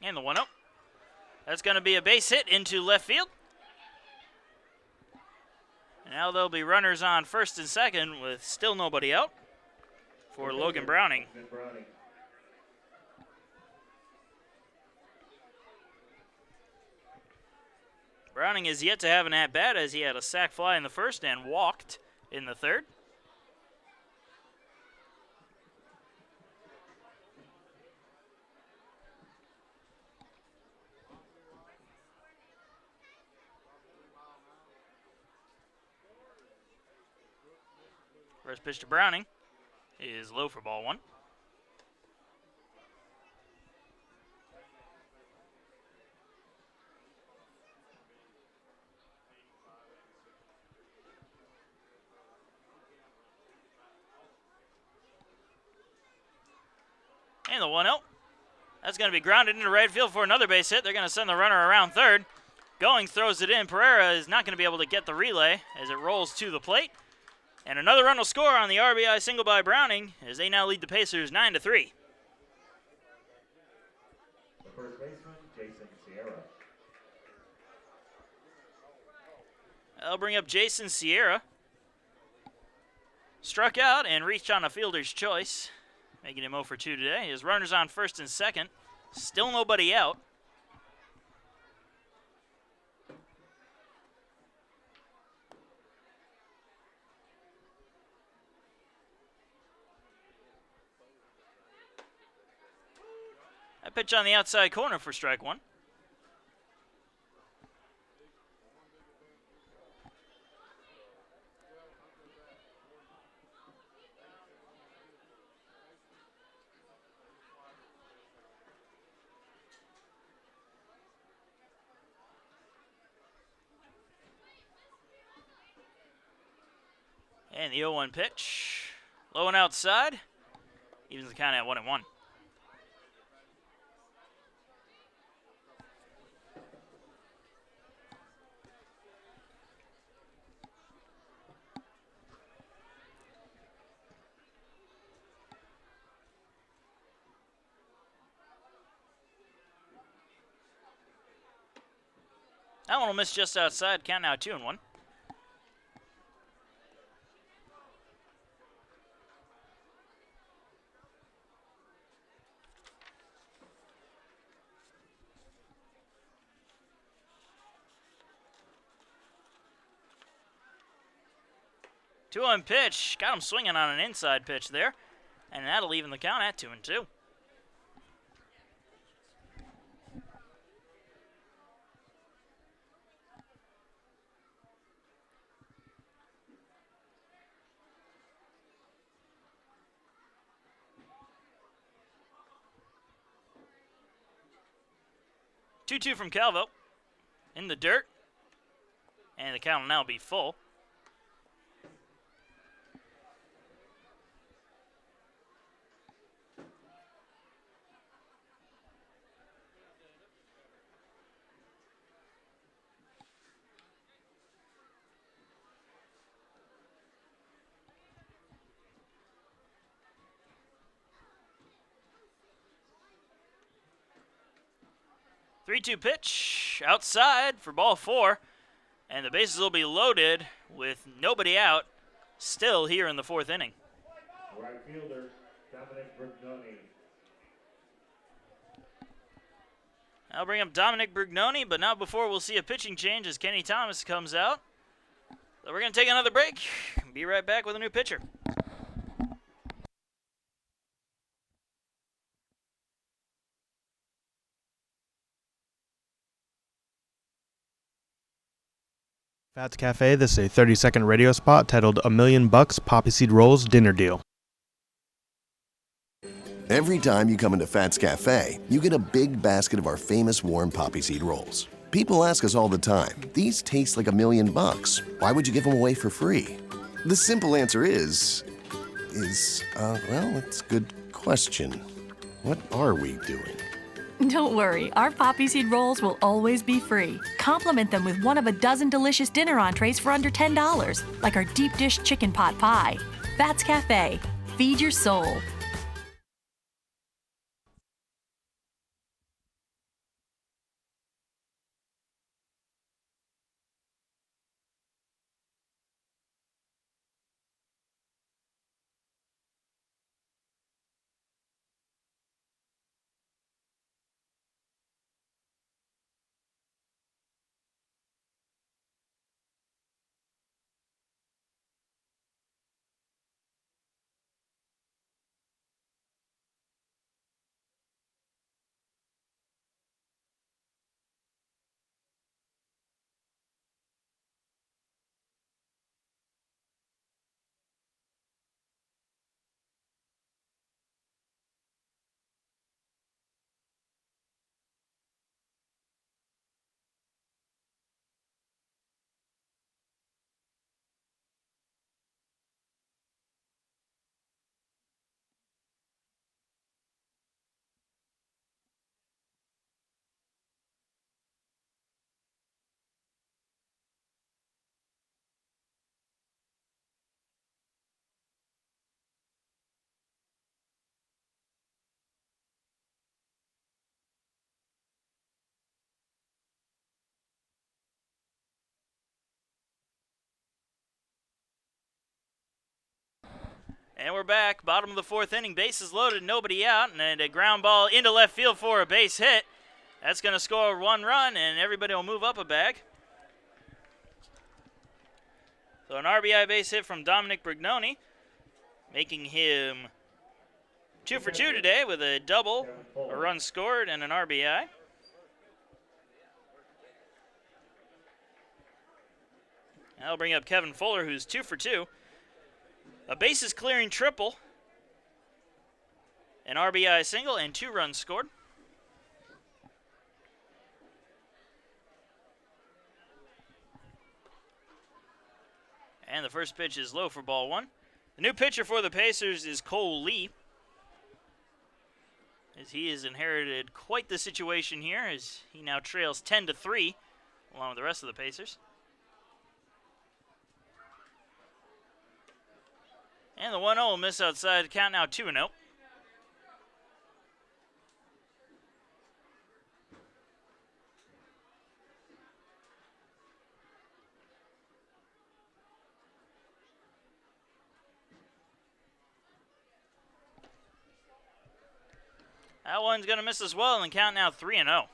And the 1-0. That's going to be a base hit into left field. And now there'll be runners on first and second with still nobody out for Logan Browning. Browning is yet to have an at-bat as he had a sac fly in the first and walked in the third. First pitch to Browning is low for ball 1. And the 1-0. That's going to be grounded into right field for another base hit. They're going to send the runner around third. Goings throws it in. Pereira is not going to be able to get the relay as it rolls to the plate. And another run will score on the RBI single by Browning as they now lead the Pacers 9-3. The first baseman, Jason Sierra. I'll bring up Jason Sierra. Struck out and reached on a fielder's choice, making him 0 for 2 today. His runners on first and second. Still nobody out. A pitch on the outside corner for strike 1. And the 0-1 pitch. Low and outside. Evens the count at 1-1. That one will miss just outside. Count now 2-1. Two-on pitch. Got him swinging on an inside pitch there. And that'll even the count at 2-2. Two-two from Calvo. In the dirt. And the count will now be full. Three-two pitch outside for ball 4. And the bases will be loaded with nobody out still here in the 4th inning. Right fielder, Dominic Brignoni. I'll bring up Dominic Brignoni, but not before we'll see a pitching change as Kenny Thomas comes out. So we're going to take another break. Be right back with a new pitcher. Fats Cafe, this is a 30-second radio spot titled $1 Million Poppy Seed Rolls Dinner Deal. Every time you come into Fats Cafe, you get a big basket of our famous warm poppy seed rolls. People ask us all the time, these taste like $1 million. Why would you give them away for free? The simple answer is, well, it's a good question. What are we doing? Don't worry, our poppy seed rolls will always be free. Complement them with one of a dozen delicious dinner entrees for under $10, like our deep dish chicken pot pie. Fats Cafe. Feed your soul. And we're back. Bottom of the fourth inning. Bases loaded, nobody out. And a ground ball into left field for a base hit. That's going to score 1 run, and everybody will move up a bag. So an RBI base hit from Dominic Brignoni, making him 2 for 2 today with a double, a run scored, and an RBI. That'll bring up Kevin Fuller, who's 2 for 2. A bases clearing triple, an RBI single, and 2 runs scored. And the first pitch is low for ball 1. The new pitcher for the Pacers is Cole Lee, as he has inherited quite the situation here, as he now trails 10-3 along with the rest of the Pacers. And the 1-0 will miss outside. Count now 2-0. That one's going to miss as well, and count now 3-0.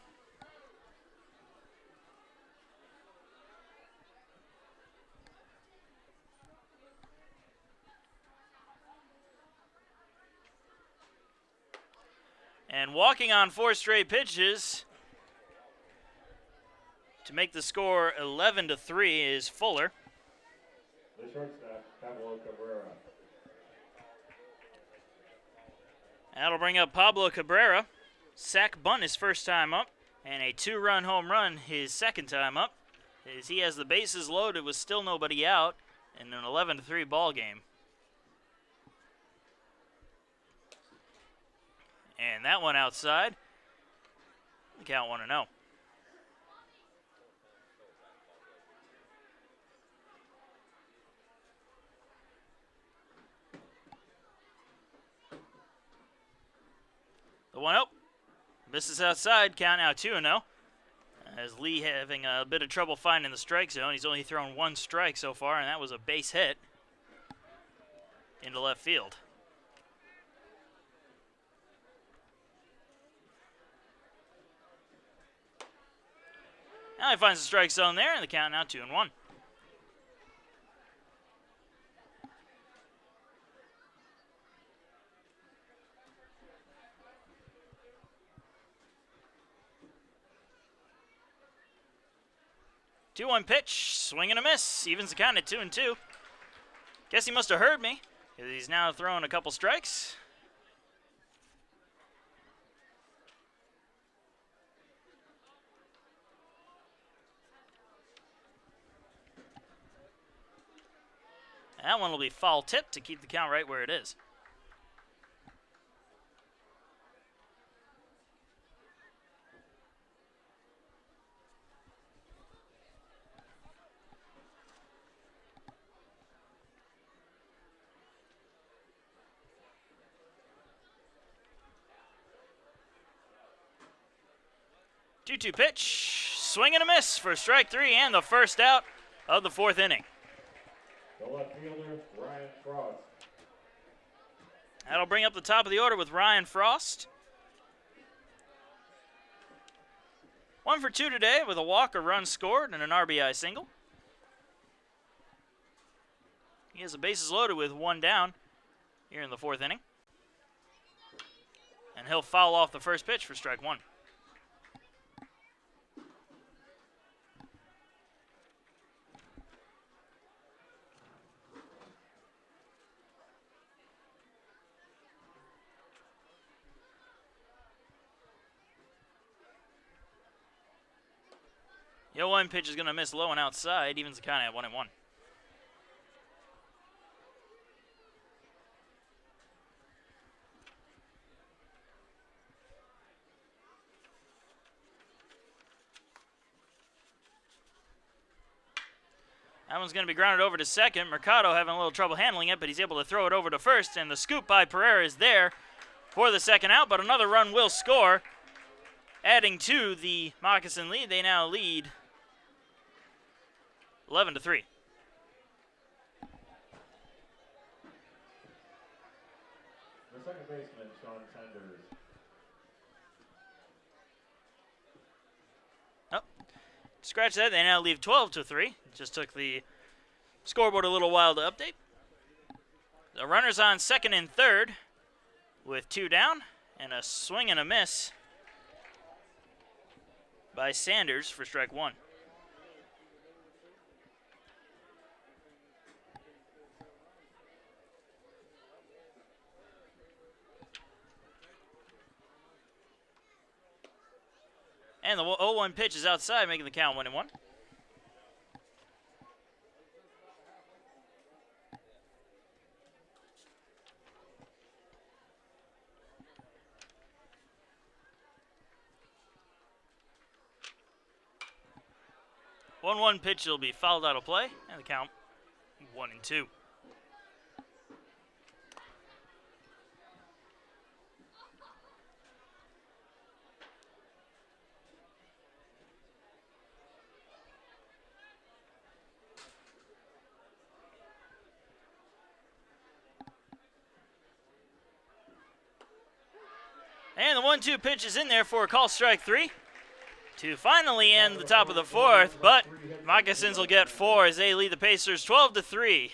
And walking on 4 straight pitches to make the score 11-3 is Fuller. The shortstop, Pablo Cabrera. That'll bring up Pablo Cabrera. Sack bunt his first time up, and a 2-run home run his second time up. As he has the bases loaded with still nobody out in an 11-3 ball game. And that one outside. The count 1-0. The 1-0 misses outside. Count now 2-0. As Lee having a bit of trouble finding the strike zone. He's only thrown 1 strike so far, and that was a base hit into left field. Now he finds the strike zone there, and the count now 2-1. 2-1 pitch, swing and a miss. Evens the count at 2-2. Guess he must have heard me, because he's now throwing a couple strikes. That one will be foul tipped to keep the count right where it is. Two-two pitch, swing and a miss for strike 3 and the first out of the 4th inning. The left fielder, Ryan Frost. That'll bring up the top of the order with Ryan Frost. 1 for 2 today with a walk, a run scored, and an RBI single. He has the bases loaded with 1 down here in the 4th inning. And he'll foul off the first pitch for strike 1. The 0-1 pitch is going to miss low and outside, evens the count at 1-1. That one's going to be grounded over to second. Mercado having a little trouble handling it, but he's able to throw it over to first, and the scoop by Pereira is there for the second out, but another run will score, adding to the Moccasin lead. They now lead 11-3. The second baseman, Sean Sanders. Oh, scratch that. They now leave 12-3. Just took the scoreboard a little while to update. The runners on second and third with 2 down, and a swing and a miss by Sanders for strike 1. And the 0-1 pitch is outside, making the count 1-1. One pitch will be fouled out of play, and the count 1-2. And the 1-2 pitch is in there for a call strike 3 to finally end the top of the 4th, but Moccasins will get 4 as they lead the Pacers 12-3.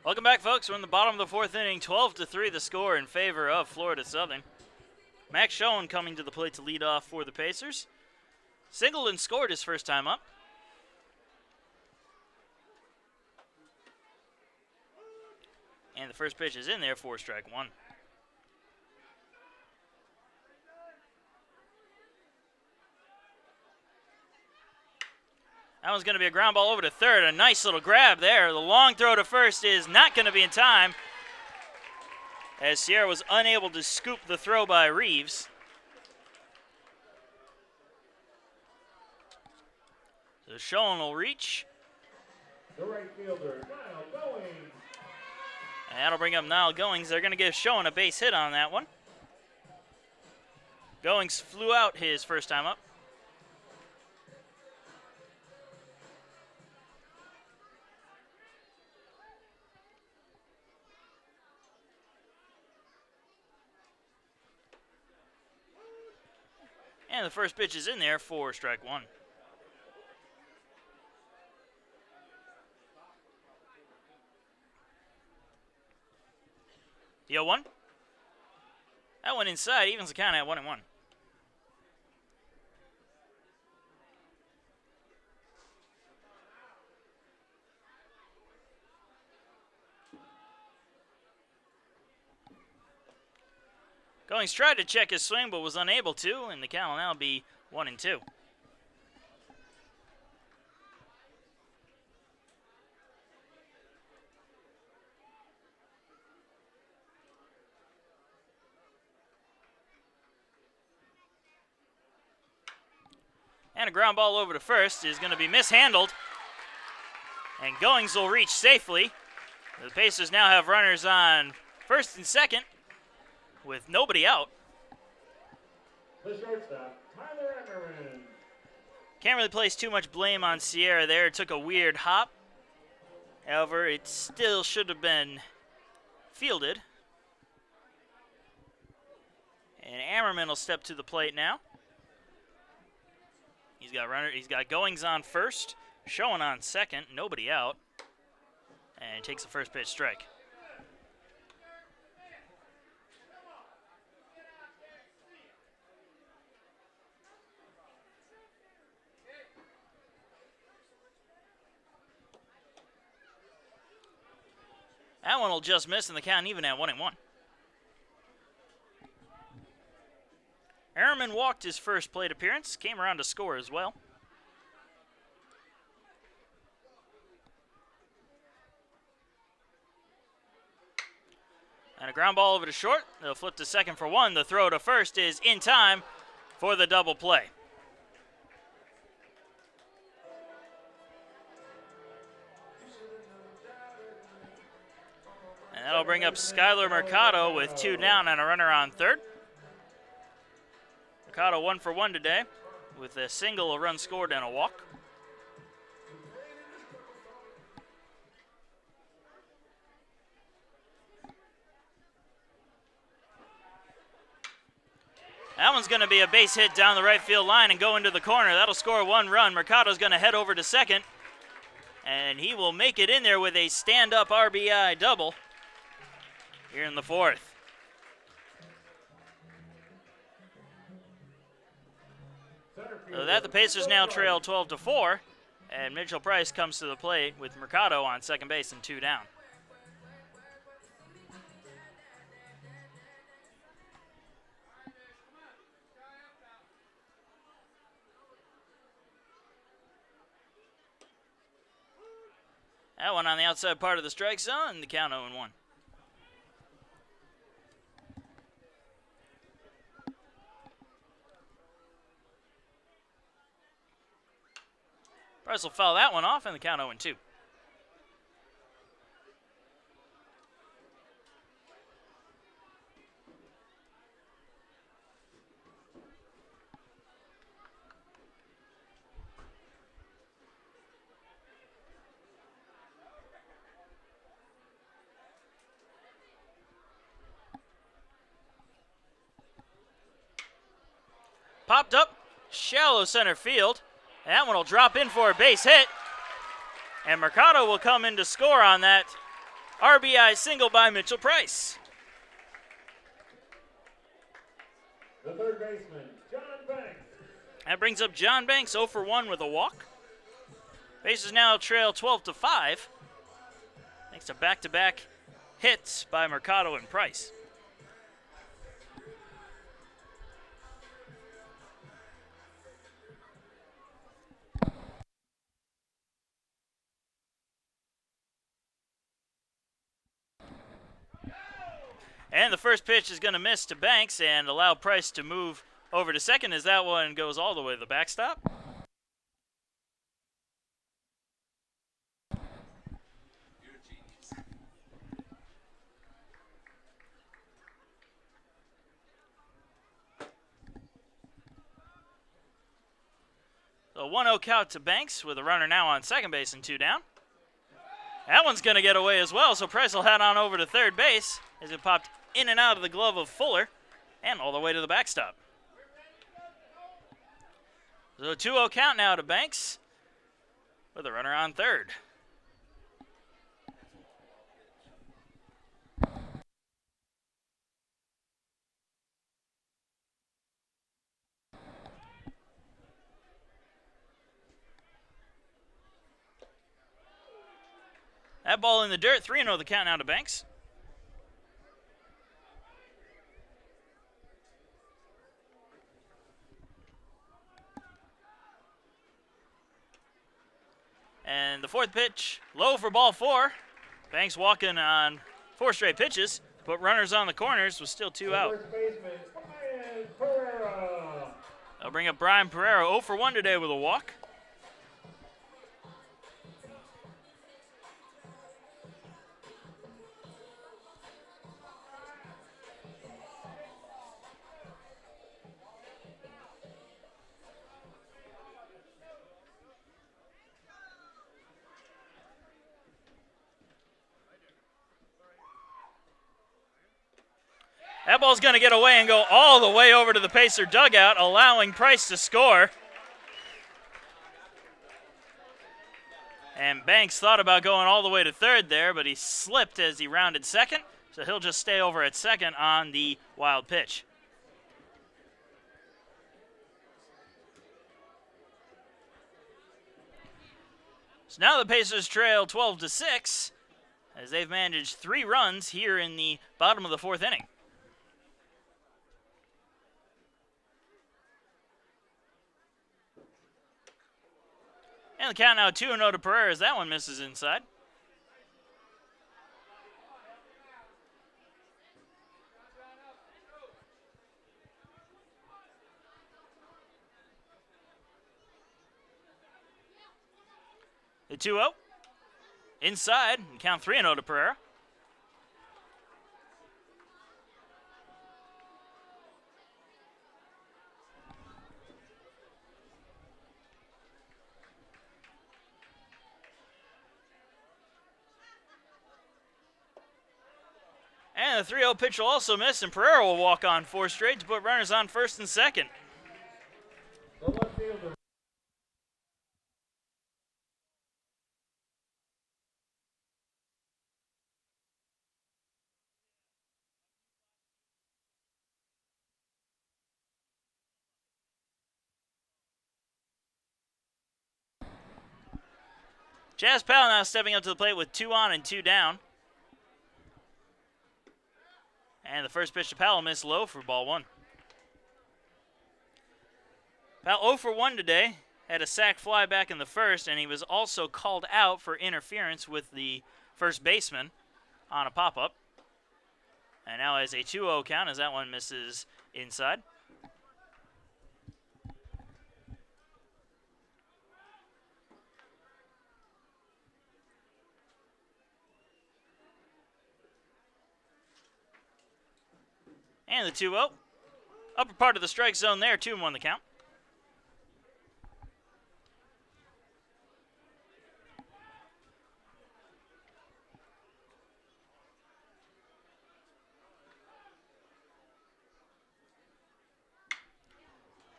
Welcome back, folks. We're in the bottom of the fourth inning. 12-3 the score in favor of Florida Southern. Max Schoen coming to the plate to lead off for the Pacers. Singleton scored his first time up. And the first pitch is in there for strike one. That one's going to be a ground ball over to third. A nice little grab there. The long throw to first is not going to be in time, as Sierra was unable to scoop the throw by Reeves. So Schoen will reach. The right fielder, Niall Goings. And that'll bring up Niall Goings. They're going to give Schoen a base hit on that one. Goings flew out his first time up. And the first pitch is in there for strike one. The 0-1. That one inside, evens the count at 1-1. Goings tried to check his swing, but was unable to, and the count will now be 1-2. And a ground ball over to first is going to be mishandled. And Goings will reach safely. The Pacers now have runners on first and second with nobody out. The shortstop, Tyler Emmerman. Can't really place too much blame on Sierra there. It took a weird hop. However, it still should have been fielded. And Ammerman will step to the plate now. He's got Goings on first, Schoen on second, nobody out, and takes the first pitch strike. That one will just miss, and the count even at 1-1. Ehrman walked his first plate appearance, came around to score as well. And a ground ball over to short. They'll flip to second for one. The throw to first is in time for the double play. And that'll bring up Skylar Mercado with two down and a runner on third. Mercado 1 for 1 today with a single, a run scored, and a walk. That one's going to be a base hit down the right field line and go into the corner. That'll score 1 run. Mercado's going to head over to second, and he will make it in there with a stand-up RBI double here in the fourth. So that the Pacers now trail 12-4, and Mitchell Price comes to the plate with Mercado on second base and two down. That one on the outside part of the strike zone, and the count 0-1. Price will foul that one off, and the count 0-2. Popped up, shallow center field. And that one will drop in for a base hit. And Mercado will come in to score on that RBI single by Mitchell Price. The third baseman, John Banks. That brings up John Banks 0 for 1 with a walk. Bases now trail 12-5. Thanks to back-to-back hits by Mercado and Price. And the first pitch is going to miss to Banks and allow Price to move over to second as that one goes all the way to the backstop. So 1-0 count to Banks with a runner now on second base and 2 down. That one's going to get away as well, so Price will head on over to third base as it popped in and out of the glove of Fuller and all the way to the backstop. So 2-0 count now to Banks with a runner on third. That ball in the dirt, 3-0 the count now to Banks. And the fourth pitch, low for ball 4. Banks walking on 4 straight pitches, put runners on the corners with still 2 out. First baseman, Brian Pereira. They'll bring up Brian Pereira 0 for 1 today with a walk. That ball's going to get away and go all the way over to the Pacer dugout, allowing Price to score. And Banks thought about going all the way to third there, but he slipped as he rounded second, so he'll just stay over at second on the wild pitch. So now the Pacers trail 12-6 as they've managed 3 runs here in the bottom of the 4th inning. And the count now 2-0 to Pereira as that one misses inside. The 2-0. Inside, and count 3-0 to Pereira. And the 3-0 pitch will also miss, and Pereira will walk on 4 straight to put runners on first and second. The left fielder. Jazz Powell now stepping up to the plate with 2 on and 2 down. And the first pitch to Powell missed low for ball 1. Powell 0 for 1 today. Had a sac fly back in the first, and he was also called out for interference with the first baseman on a pop-up. And now has a 2-0 count as that one misses inside. And the 2-0. Upper part of the strike zone there, 2-1 the count.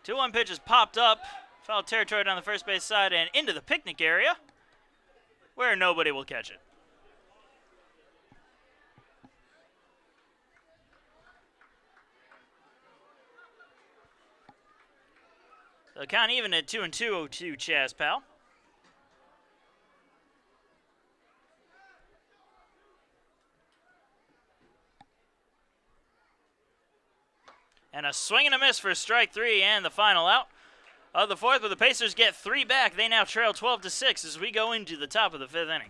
Two-one pitch has popped up, foul territory down the first base side and into the picnic area, where nobody will catch it. So count even at 2-2 to Chaz Powell. And a swing and a miss for strike 3 and the final out of the 4th, but the Pacers get 3 back. They now trail 12-6 as we go into the top of the 5th inning.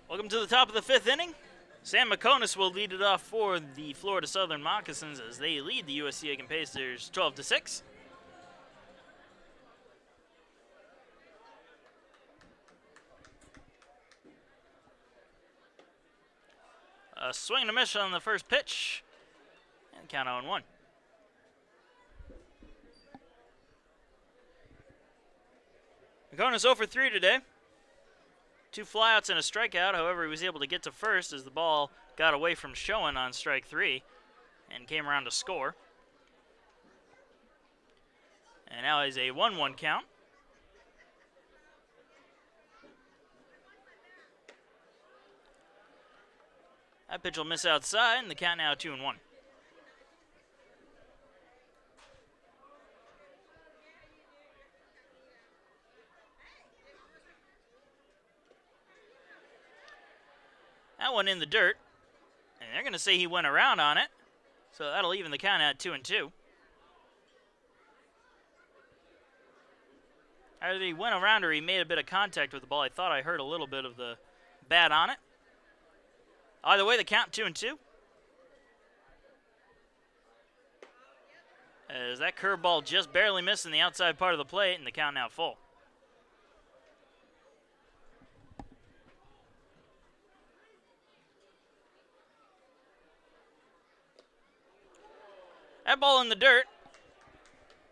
Welcome to the top of the 5th inning. Sam Moccasins will lead it off for the Florida Southern Moccasins as they lead the USC Aiken Pacers 12-6. A swing and a miss on the first pitch, and count 0-1. Moccasins 0 for 3 today. 2 flyouts and a strikeout. However, he was able to get to first as the ball got away from Schoen on strike 3 and came around to score. And now is a 1-1 count. That pitch will miss outside, and the count now 2-1. That one in the dirt, and they're going to say he went around on it, so that'll even the count at 2-2. Either he went around or he made a bit of contact with the ball. I thought I heard a little bit of the bat on it. Either way, the count 2-2. As that curveball just barely missed in the outside part of the plate, and the count now full. That ball in the dirt,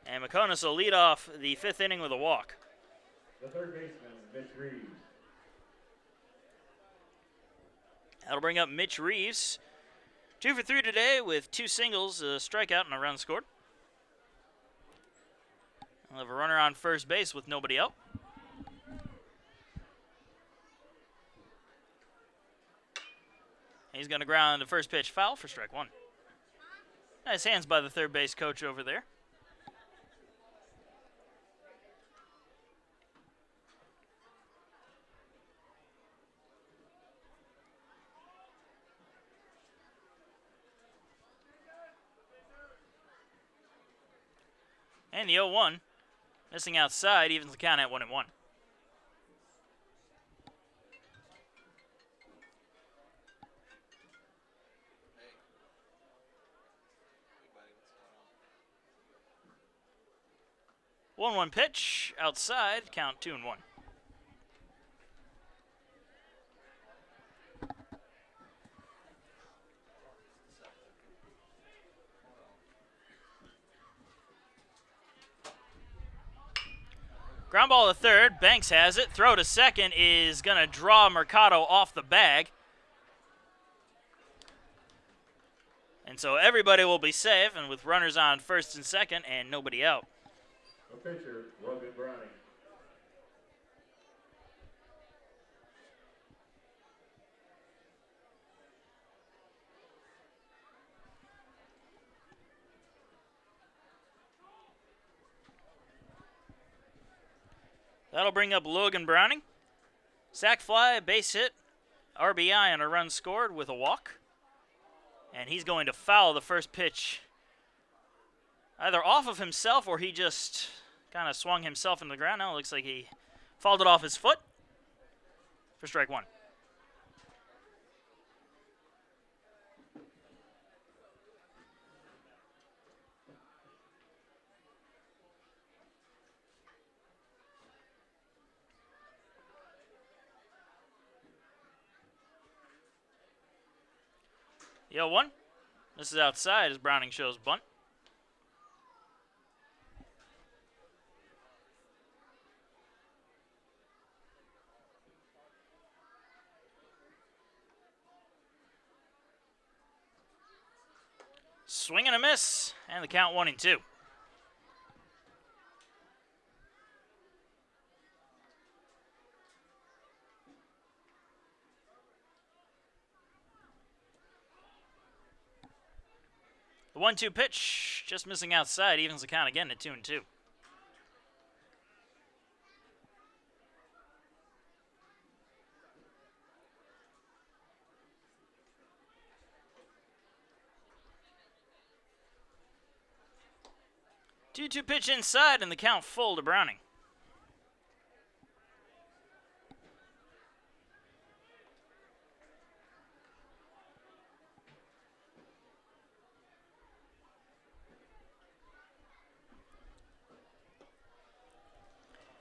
and Moccasins will lead off the 5th inning with a walk. The third baseman, Mitch Reeves. That'll bring up Mitch Reeves. 2 for 3 today with 2 singles, a strikeout, and a run scored. We'll have a runner on first base with nobody out. He's going to ground the first pitch foul for strike 1. Nice hands by the third base coach over there. And the 0-1, missing outside, evens the count at 1-1. One pitch outside, count 2-1. Ground ball to third. Banks has it. Throw to second is going to draw Mercado off the bag. And so everybody will be safe, and with runners on first and second and nobody out. The pitcher, Logan Browning. That'll bring up Logan Browning. Sac fly, base hit, RBI, and a run scored with a walk. And he's going to foul the first pitch. Either off of himself or he just kind of swung himself into the ground. Now it looks like he fouled it off his foot for strike one. The 0-1. This is outside as Browning shows bunt. Swing and a miss, and the count 1-2. The 1-2 pitch, just missing outside, evens the count again at 2-2. Two pitch inside, and the count full to Browning.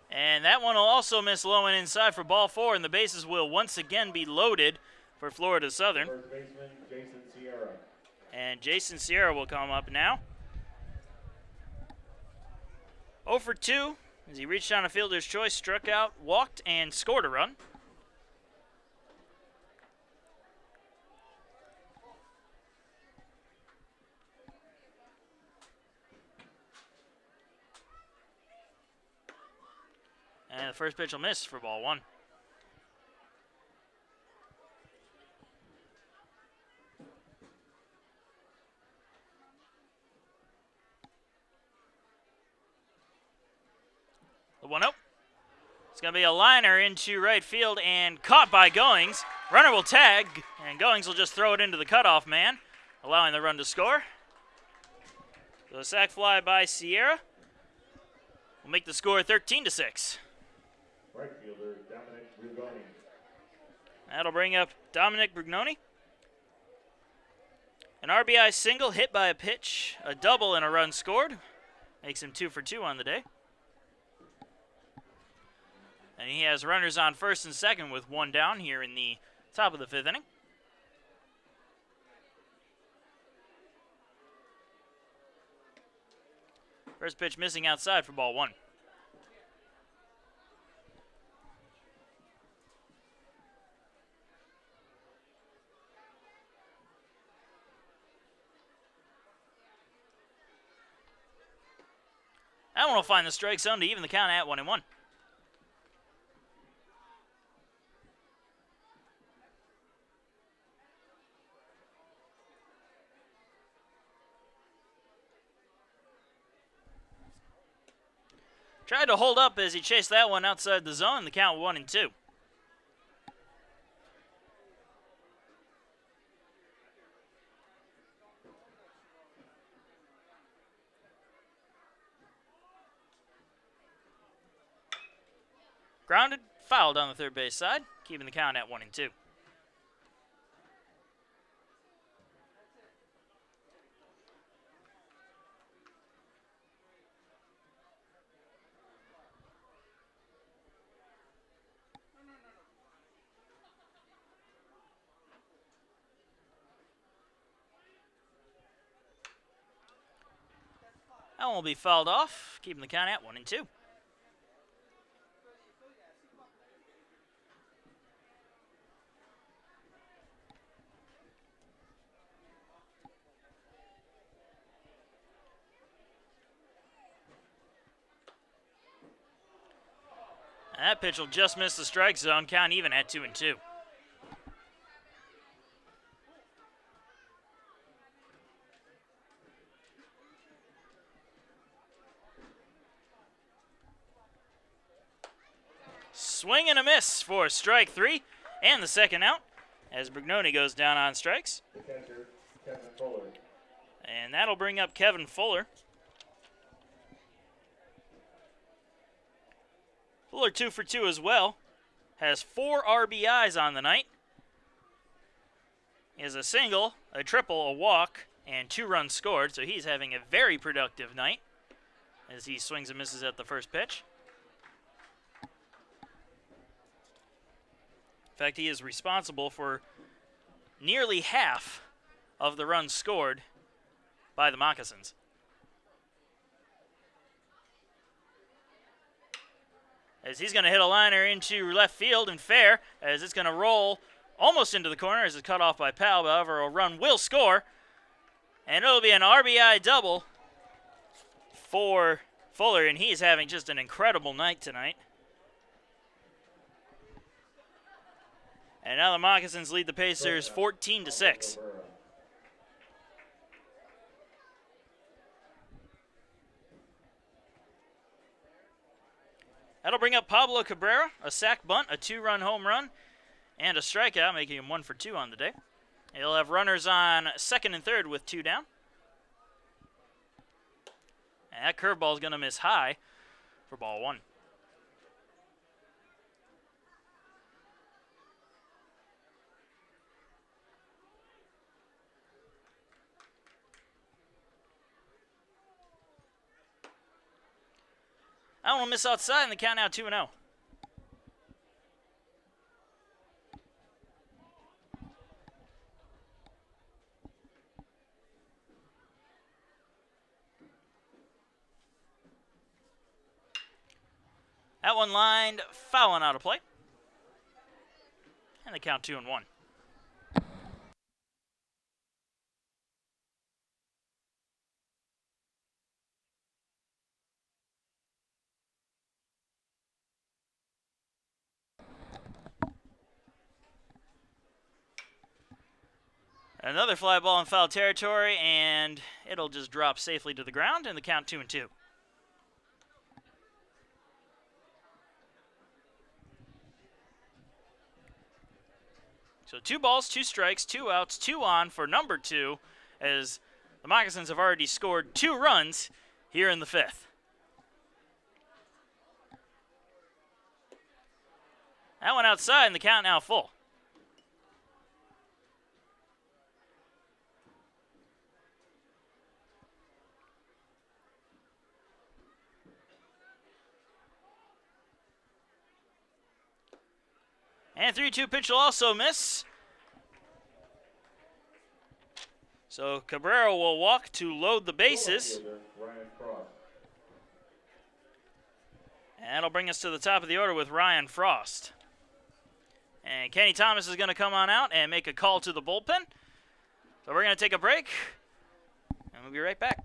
And that one will also miss low and inside for ball 4, and the bases will once again be loaded for Florida Southern. First baseman, Jason Sierra. And Jason Sierra will come up now. 0 for 2 as he reached on a fielder's choice, struck out, walked, and scored a run. And the first pitch will miss for ball 1. The 1-0. It's going to be a liner into right field and caught by Goings. Runner will tag, and Goings will just throw it into the cutoff man, allowing the run to score. So a sac fly by Sierra will make the score 13-6. Right fielder, Dominic Rugoni. That'll bring up Dominic Brugnoni. An RBI single hit by a pitch, a double, and a run scored. Makes him 2 for 2 on the day. And he has runners on first and second with one down here in the top of the 5th inning. First pitch missing outside for ball 1. That one will find the strike zone to even the count at 1-1. Tried to hold up as he chased that one outside the zone. The count 1-2. Grounded, fouled on the third base side, keeping the count at 1-2. That one will be fouled off, keeping the count at 1-2. That pitch will just miss the strike zone, count even at 2-2. Swing and a miss for strike 3 and the second out as Brignoni goes down on strikes. The catcher, Kevin Fuller. And that'll bring up Kevin Fuller. Fuller 2 for 2 as well. Has 4 RBIs on the night. He has a single, a triple, a walk, and 2 runs scored. So he's having a very productive night as he swings and misses at the first pitch. In fact, he is responsible for nearly half of the runs scored by the Moccasins. As he's going to hit a liner into left field and fair, as it's going to roll almost into the corner as it's cut off by Powell. However, a run will score, and it'll be an RBI double for Fuller, and he's having just an incredible night tonight. And now the Moccasins lead the Pacers 14-6. That'll bring up Pablo Cabrera, a sac bunt, a 2-run home run, and a strikeout, making him 1 for 2 on the day. He'll have runners on second and third with 2 down. And that curveball is going to miss high for ball 1. That one will miss outside, and the count now 2-0. That one lined foul and out of play. And the count 2-1. Another fly ball in foul territory, and it'll just drop safely to the ground, and the count 2-2. So 2 balls, 2 strikes, 2 outs, 2 on for number 2, as the Moccasins have already scored 2 runs here in the 5th. That one outside, and the count now full. And 3-2 pitch will also miss. So Cabrera will walk to load the bases. And that'll bring us to the top of the order with Ryan Frost. And Kenny Thomas is going to come on out and make a call to the bullpen. So we're going to take a break, and we'll be right back.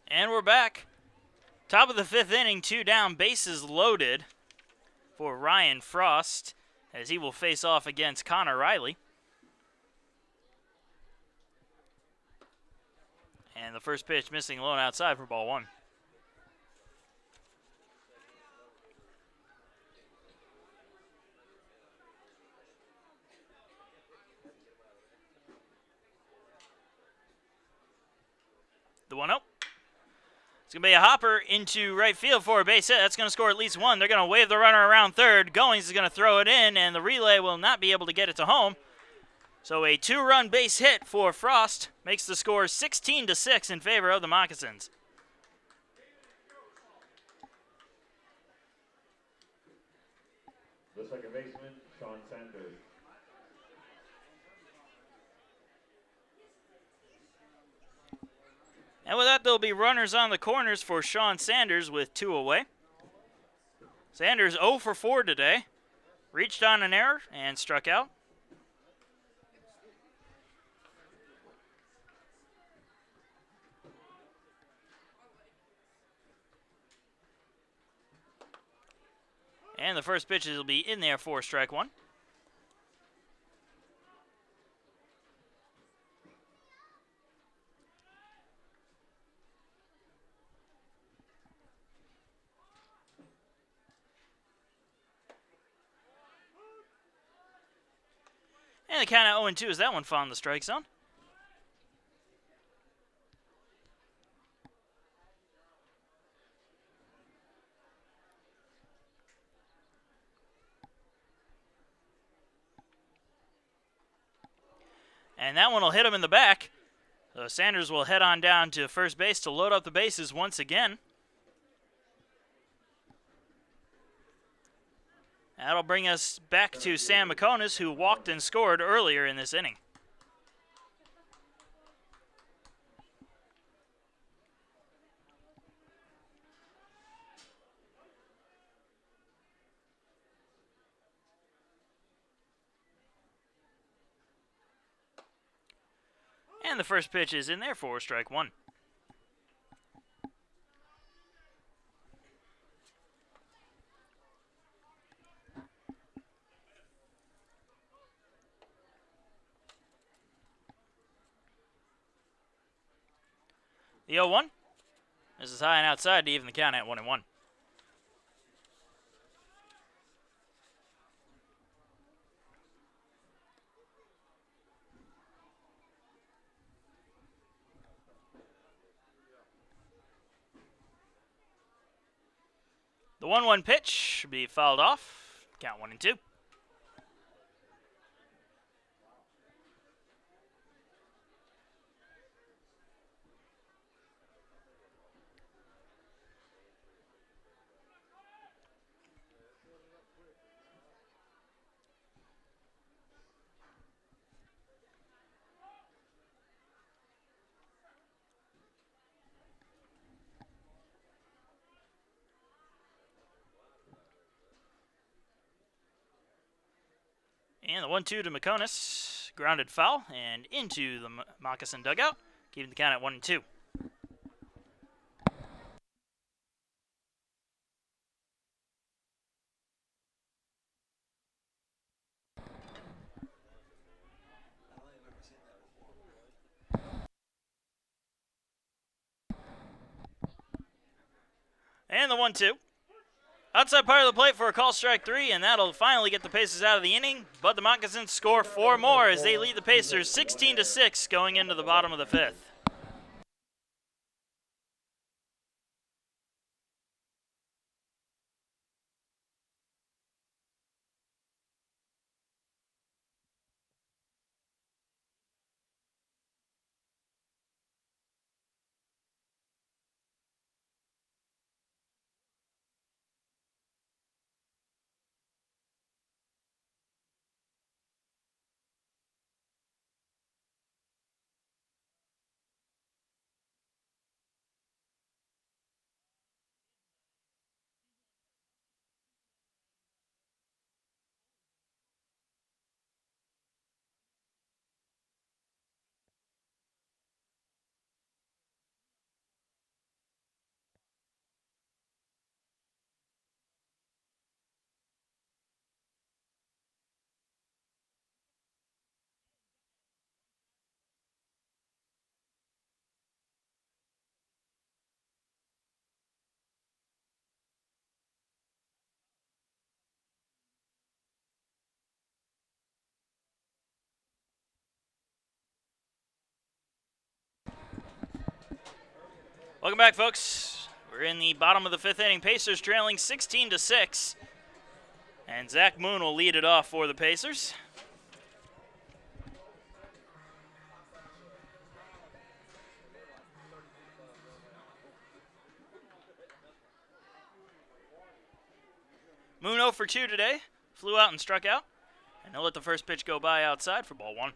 And we're back. Top of the 5th inning, 2 down, bases loaded for Ryan Frost as he will face off against Connor Riley. And the first pitch missing low and outside for ball 1. The 1-0. It's going to be a hopper into right field for a base hit. That's going to score at least 1. They're going to wave the runner around third. Goings is going to throw it in, and the relay will not be able to get it to home. So a 2-run base hit for Frost makes the score 16-6 in favor of the Moccasins. The second baseman, Sean Sanders. And with that, there'll be runners on the corners for Sean Sanders with 2 away. Sanders 0 for 4 today. Reached on an error and struck out. And the first pitch will be in there for strike 1. And the count at 0-2 as that one found the strike zone. And that one will hit him in the back. So Sanders will head on down to first base to load up the bases once again. That'll bring us back to Sam Moccasins, who walked and scored earlier in this inning. And the first pitch is in there for strike 1. The 0-1. This is high and outside to even the count at 1-1. The 1-1 pitch should be fouled off. Count 1-2. And the 1-2 to Moccasins, grounded foul and into the Moccasin dugout, keeping the count at 1-2. And the 1-2. Outside part of the plate for a call strike 3, and that'll finally get the Pacers out of the inning. But the Moccasins score 4 more as they lead the Pacers 16-6 going into the bottom of the 5th. Welcome back, folks. We're in the bottom of the fifth inning. Pacers trailing 16-6. And Zach Moon will lead it off for the Pacers. Moon 0 for 2 today. Flew out and struck out. And he'll let the first pitch go by outside for ball one.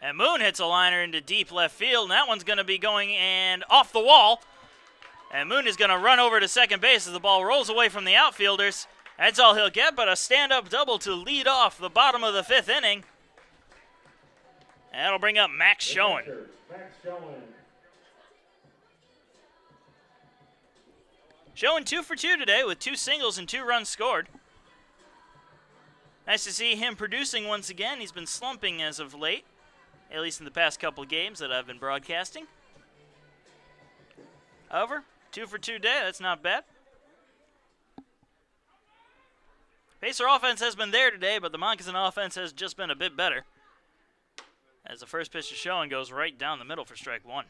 And Moon hits a liner into deep left field, and that one's going to be going and off the wall. And Moon is going to run over to second base as the ball rolls away from the outfielders. That's all he'll get, but a stand-up double to lead off the bottom of the fifth inning. And that'll bring up Max Schoen. Schoen 2 for 2 today with 2 singles and 2 runs scored. Nice to see him producing once again. He's been slumping as of late, at least in the past couple of games that I've been broadcasting. However, 2 for 2 day, that's not bad. Pacer offense has been there today, but the Moccasin offense has just been a bit better, as the first pitch to Schoen goes right down the middle for strike one.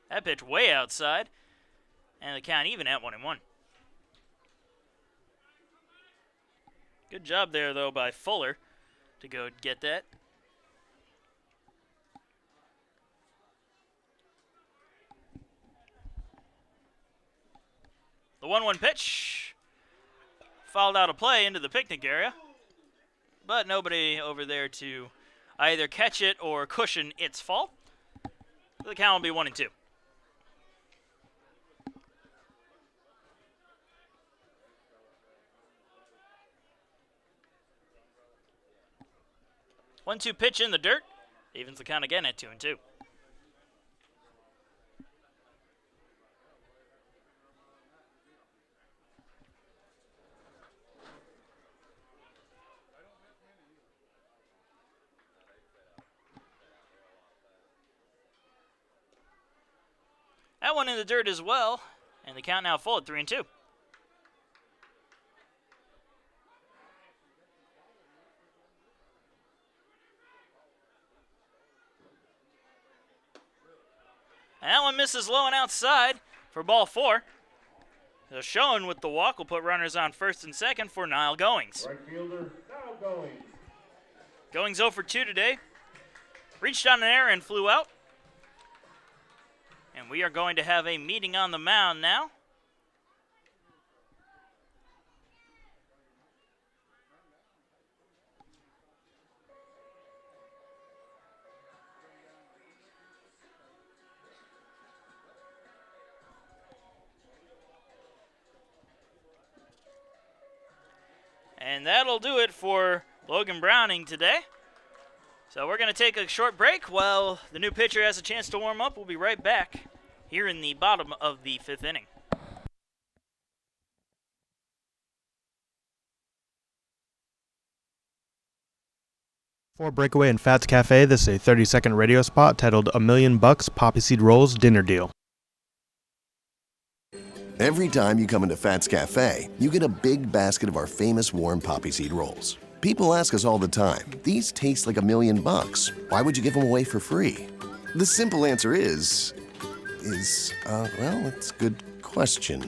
That pitch way outside, and the count even at 1-1. Good job there, though, by Fuller to go get that. The 1-1 pitch fouled out of play into the picnic area, but nobody over there to either catch it or cushion its fall. The count will be 1-2. One-two pitch in the dirt. Evens the count again at 2-2. That one in the dirt as well, and the count now full at 3-2. And that one misses low and outside for ball 4. So Schoen with the walk will put runners on first and second for Niall Goings. Right fielder, now Goings. Goings 0 for 2 today. Reached on an error and flew out. And we are going to have a meeting on the mound now. And that'll do it for Logan Browning today. So we're going to take a short break while the new pitcher has a chance to warm up. We'll be right back here in the bottom of the fifth inning. For Breakaway and Fats Cafe, this is a 30-second radio spot titled $1 Million Poppy Seed Rolls Dinner Deal. Every time you come into Fats Cafe, you get a big basket of our famous warm poppy seed rolls. People ask us all the time, these taste like $1 million. Why would you give them away for free? The simple answer is, well, it's a good question.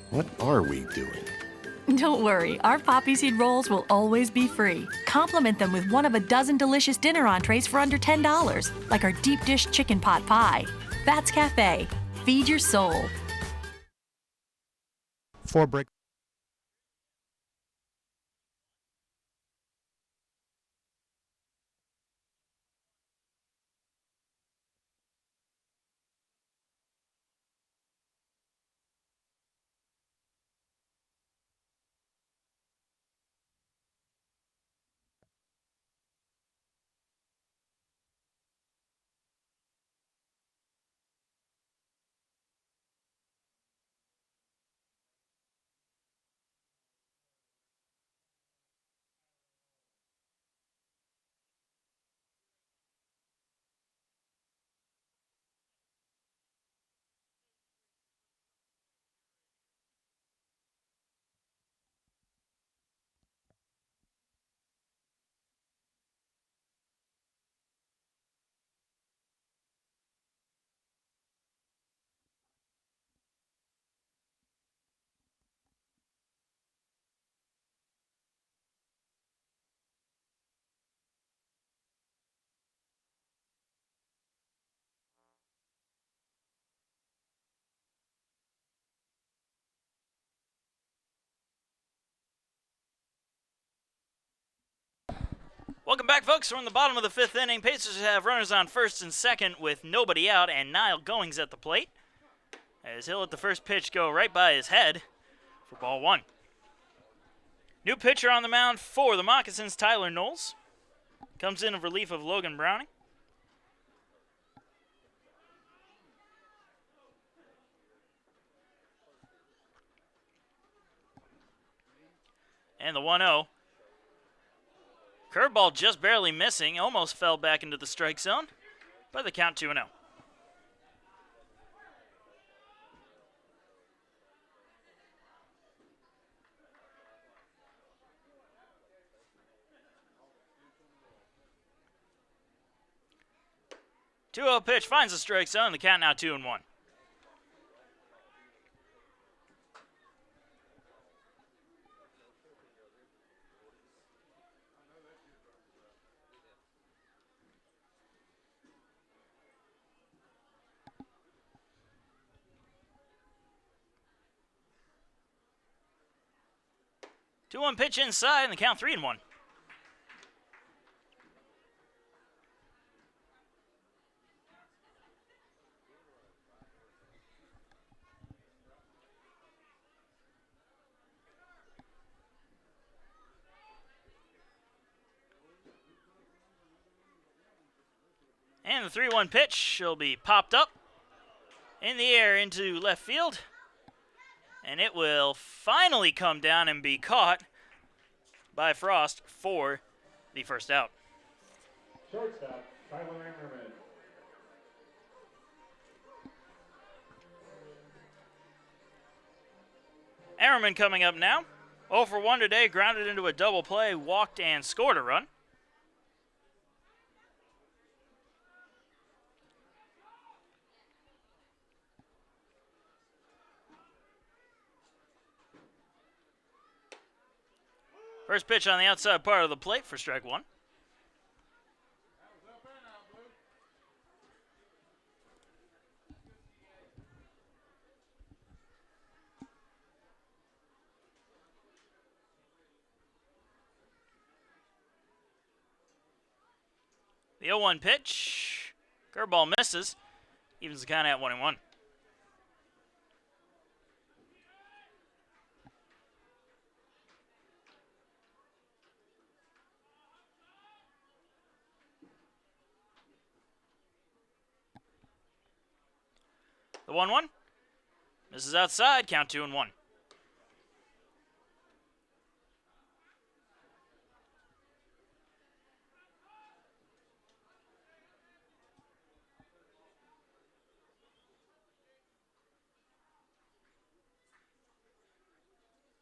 What are we doing? Don't worry, our poppy seed rolls will always be free. Complement them with one of a dozen delicious dinner entrees for under $10, like our deep dish chicken pot pie. Fats Cafe. Feed your soul. For break. Welcome back, folks. We're in the bottom of the 5th inning. Pacers have runners on first and second with nobody out, and Niall Goings at the plate, as he'll let the first pitch go right by his head for ball 1. New pitcher on the mound for the Moccasins, Tyler Knowles. Comes in relief of Logan Browning. And the 1-0. Curveball just barely missing, almost fell back into the strike zone, but the count 2-0. Two-0 pitch finds the strike zone, the count now 2-1. Two-one pitch inside, and the count 3-1. And the 3-1 pitch will be popped up in the air into left field. And it will finally come down and be caught by Frost for the first out. Shortstop, Tyler Ammerman. Ammerman coming up now. 0 for 1 today, grounded into a double play, walked and scored a run. First pitch on the outside part of the plate for strike 1. The 0-1 pitch. Curveball misses. Evens the count at 1-1. The 1-1. Misses outside, count 2-1.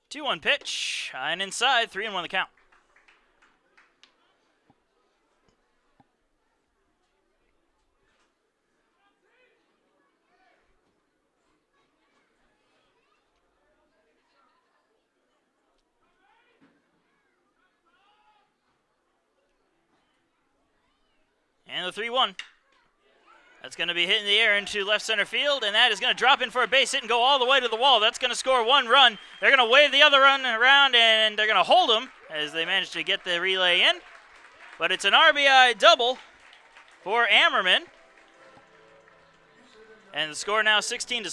Two-one pitch, and inside, 3-1 the count. And the 3-1. That's going to be hit in the air into left center field, and that is going to drop in for a base hit and go all the way to the wall. That's going to score 1 run. They're going to wave the other run around, and they're going to hold him as they manage to get the relay in. But it's an RBI double for Ammerman. And the score now 16-7. The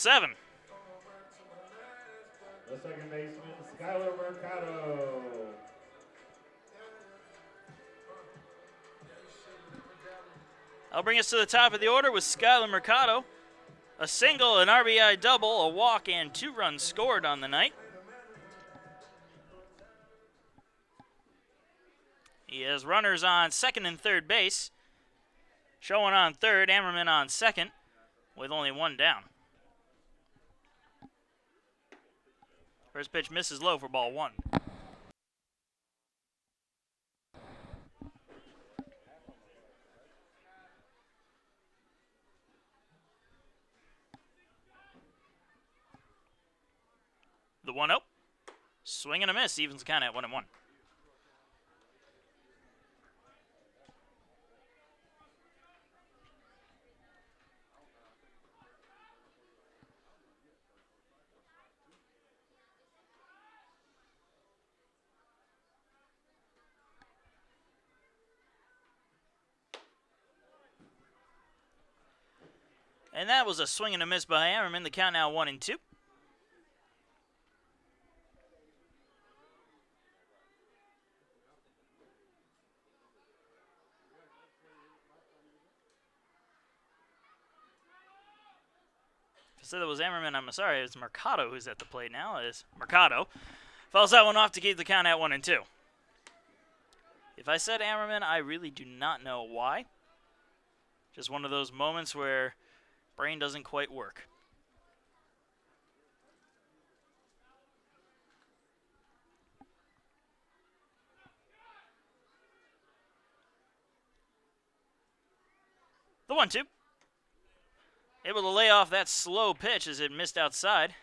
second baseman, Skylar Mercado. That'll bring us to the top of the order with Skylar Mercado. A single, an RBI double, a walk, and 2 runs scored on the night. He has runners on second and third base. Showing on third, Ammerman on second, with only 1 down. First pitch misses low for ball 1. The 1-0. Swing and a miss, evens the count at 1-1. And that was a swing and a miss by Ammerman. The count now 1-2. If I said that was Ammerman, I'm sorry. It's Mercado who's at the plate now. It is Mercado. Fouls that one off to keep the count at 1-2. If I said Ammerman, I really do not know why. Just one of those moments where brain doesn't quite work. The 1-2. Able to lay off that slow pitch as it missed outside.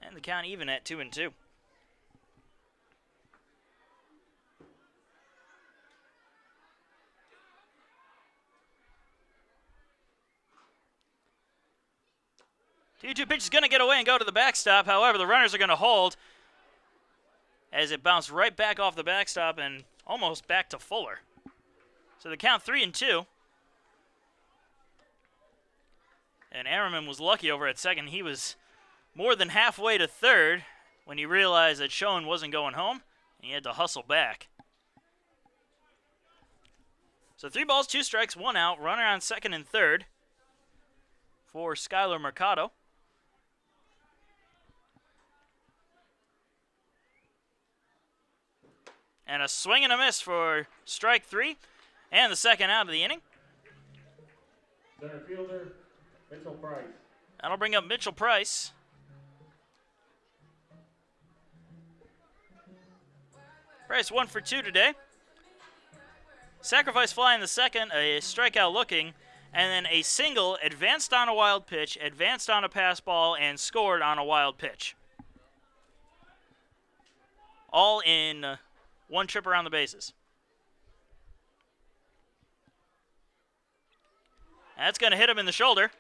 And the count even at 2-2. The 2-2 pitch is going to get away and go to the backstop. However, the runners are going to hold as it bounced right back off the backstop and almost back to Fuller. So the count 3-2. And Ammerman was lucky over at second. He was more than halfway to third when he realized that Schoen wasn't going home, and he had to hustle back. So 3 balls, 2 strikes, 1 out. Runner on second and third for Skylar Mercado. And a swing and a miss for strike 3 and the second out of the inning. Center fielder, Mitchell Price. That'll bring up Mitchell Price. Price 1 for 2 today. Sacrifice fly in the second, a strikeout looking, and then a single, advanced on a wild pitch, advanced on a pass ball, and scored on a wild pitch. All in one trip around the bases. That's going to hit him in the shoulder.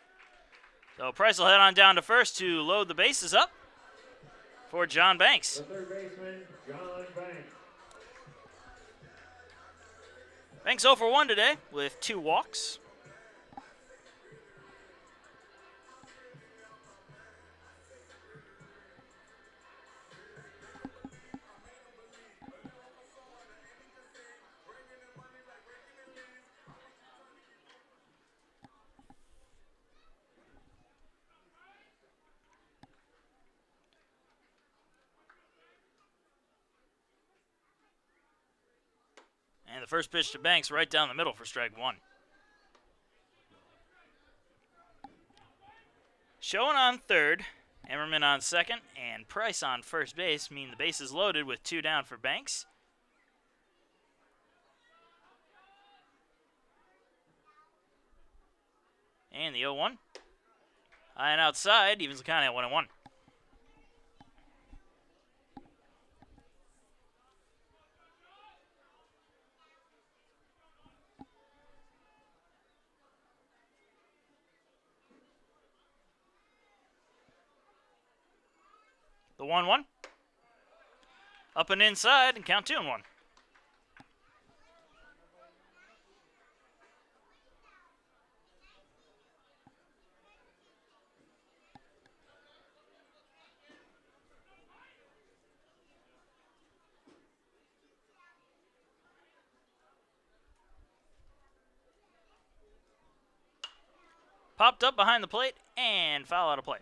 So Price will head on down to first to load the bases up for John Banks. The third baseman, John Banks. Banks 0 for 1 today with 2 walks. And the first pitch to Banks right down the middle for strike 1. Schoen on third, Ammerman on second, and Price on first base mean the base is loaded with 2 down for Banks. And the 0-1. High and outside, evens the count at 1-1. The 1-1. Up and inside and count 2-1. Popped up behind the plate and foul out of play.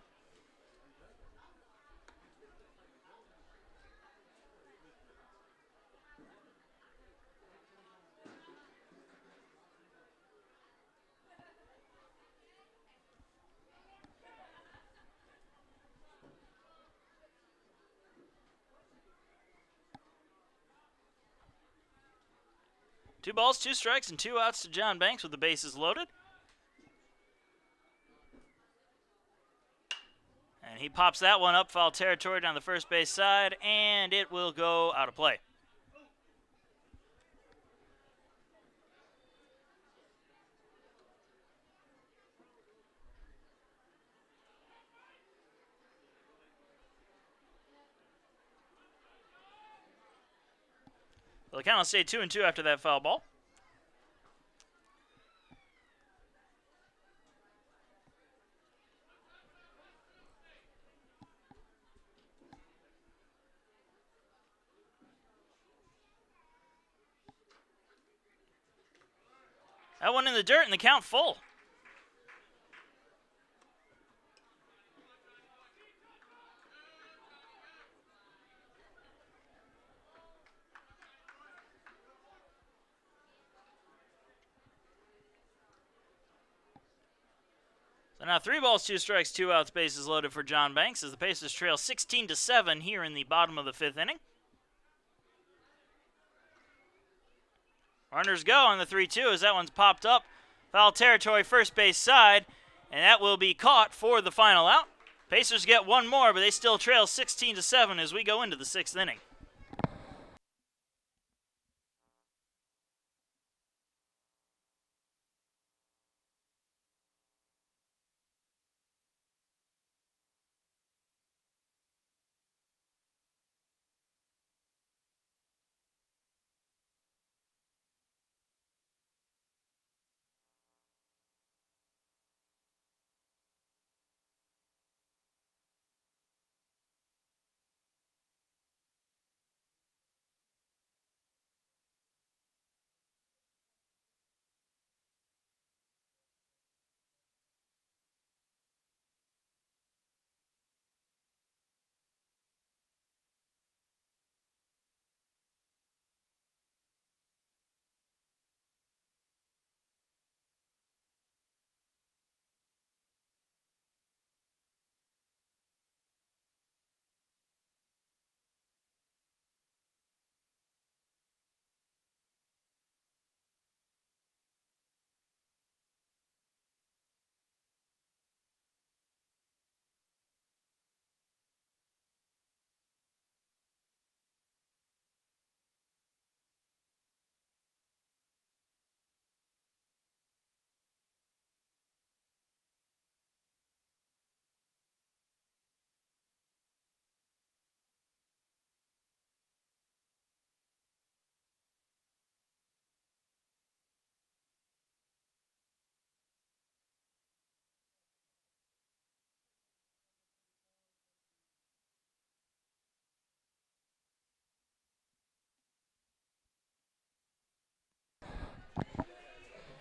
Two balls, 2 strikes, and 2 outs to John Banks with the bases loaded. And he pops that one up, foul territory down the first base side, and it will go out of play. Well, the count will stay 2-2 after that foul ball. That one in the dirt and the count full. So now 3 balls, 2 strikes, 2 outs, bases loaded for John Banks as the Pacers trail 16-7 here in the bottom of the 5th inning. Runners go on the 3-2 as that one's popped up. Foul territory, first base side, and that will be caught for the final out. Pacers get one more, but they still trail 16-7 as we go into the 6th inning.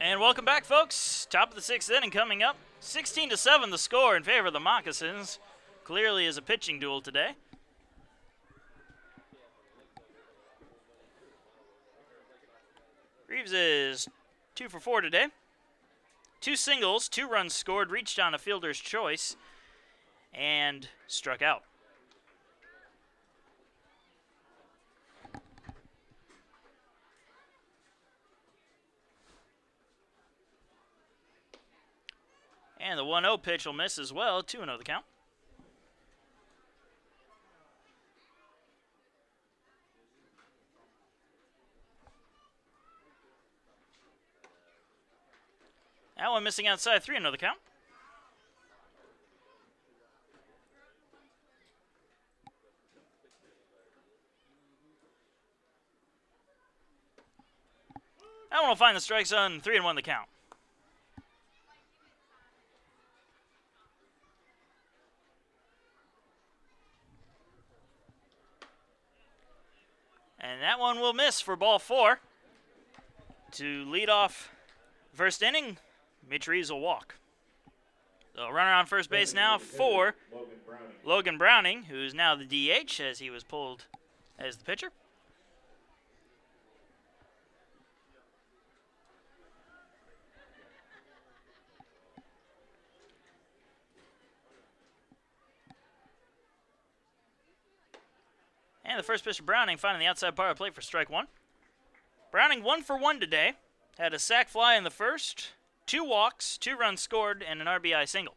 And welcome back, folks. Top of the 6th inning coming up. 16-7 the score in favor of the Moccasins. Clearly is a pitching duel today. Reeves is 2 for 4 today. 2 singles, 2 runs scored, reached on a fielder's choice, and struck out. And the 1-0 pitch will miss as well, 2-0 the count. That one missing outside, 3-0 the count. That one will find the strike zone, 3-1 the count. And that one will miss for ball 4. To lead off first inning, Mitch Reeves will walk. So runner on first base now for Logan Browning, who's now the DH as he was pulled as the pitcher. And the first pitcher, Browning, finding the outside part of the plate for strike 1. Browning 1 for 1 today. Had a sac fly in the first, 2 walks, 2 runs scored, and an RBI single.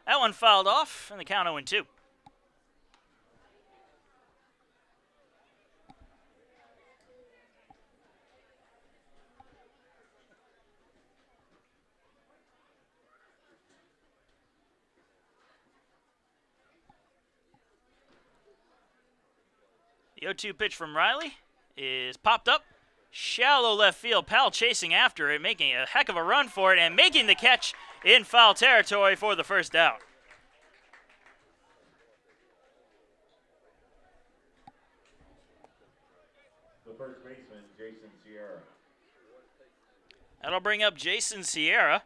That one fouled off, and the count 0-2. The 0-2 pitch from Riley is popped up. Shallow left field. Powell chasing after it, making a heck of a run for it, and making the catch in foul territory for the first out. first baseman, Jason Sierra. That'll bring up Jason Sierra.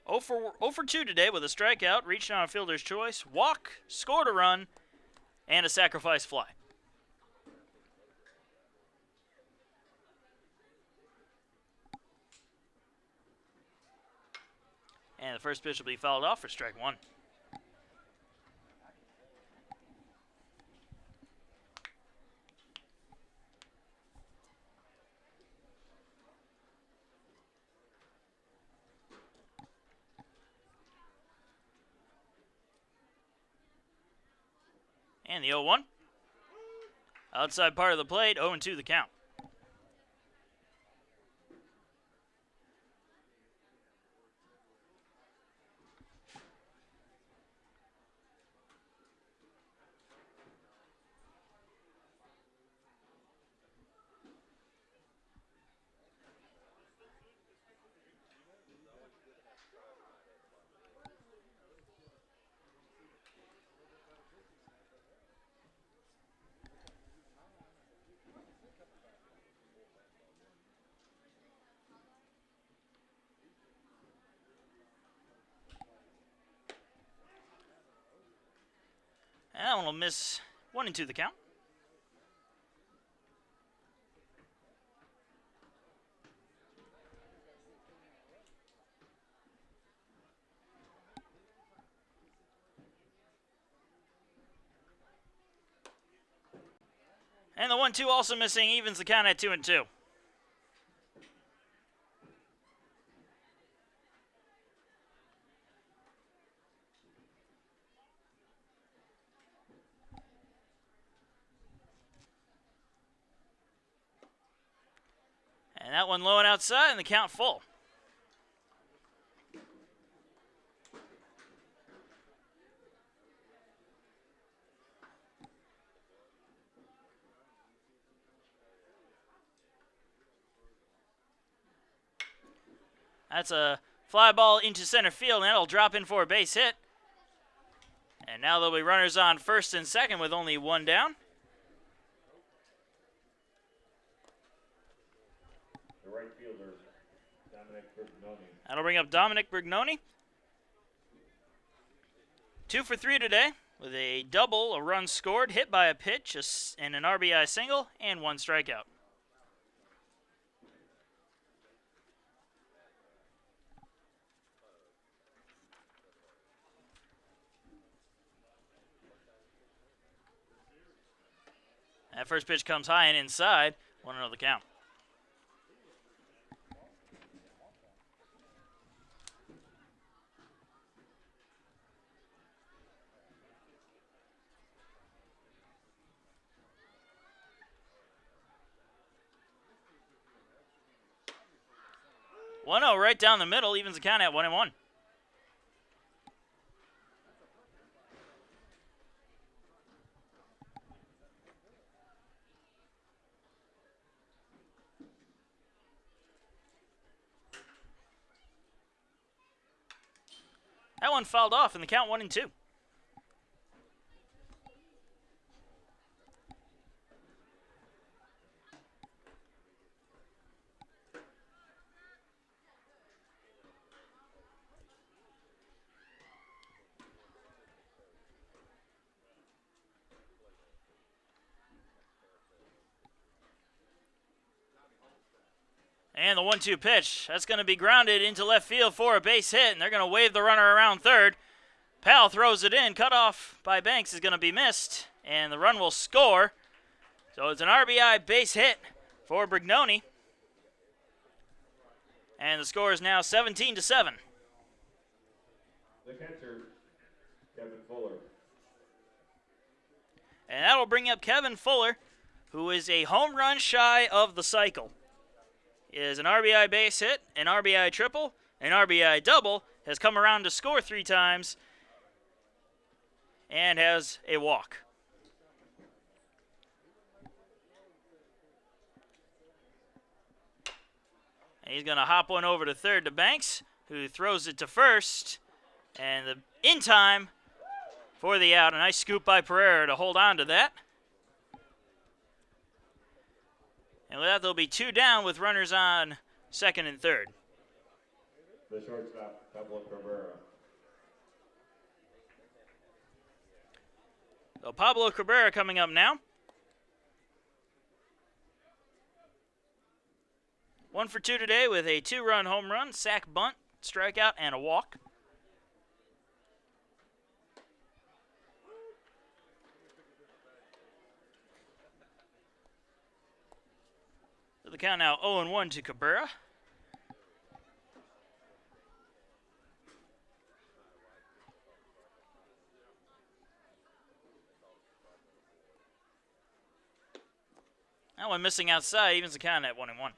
0 for 2 today with a strikeout, reached on a fielder's choice, walk, scored a run, and a sacrifice fly. And the first pitch will be fouled off for strike one. And the 0-1. Outside part of the plate, 0-2 the count. And that one will miss 1-2 the count. And the 1-2 also missing, evens the count at 2-2. And that one low and outside, and the count full. That's a fly ball into center field, and that'll drop in for a base hit. And now there'll be runners on first and second with only one down. The right fielder, Dominic Brignoni. That'll bring up Dominic Brignoni. 2 for 3 today with a double, a run scored, hit by a pitch, and an RBI single, and 1 strikeout. That first pitch comes high and inside. 1-0 the count. One 0 right down the middle, evens the count at 1-1. That one fouled off, and the count 1-2. And the 1-2 pitch, that's going to be grounded into left field for a base hit, and they're going to wave the runner around third. Powell throws it in, cut off by Banks is going to be missed, and the run will score. So it's an RBI base hit for Brignoni. And the score is now 17-7. The catcher, Kevin Fuller. And that'll bring up Kevin Fuller, who is a home run shy of the cycle. Is an RBI base hit, an RBI triple, an RBI double, has come around to score 3 times, and has a walk. And he's going to hop one over to third to Banks, who throws it to first, and in time for the out. A nice scoop by Pereira to hold on to that. And with that, there'll be 2 down with runners on second and third. The shortstop, Pablo Cabrera. So Pablo Cabrera coming up now. 1 for 2 today with a 2-run home run, sac bunt, strikeout, and a walk. So the count now 0-1 to Cabrera. That one missing outside, evens the count at 1-1.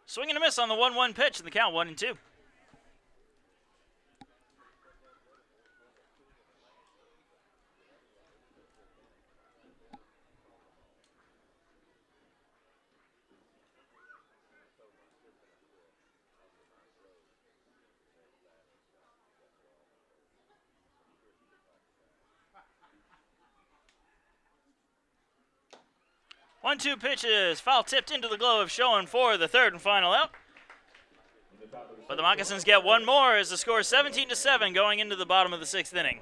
Swing and a miss on the 1-1 pitch, and the count 1-2. One-two pitches, foul tipped into the glove, showing for the third and final out. But the Moccasins get one more as the score is 17-7 going into the bottom of the 6th inning.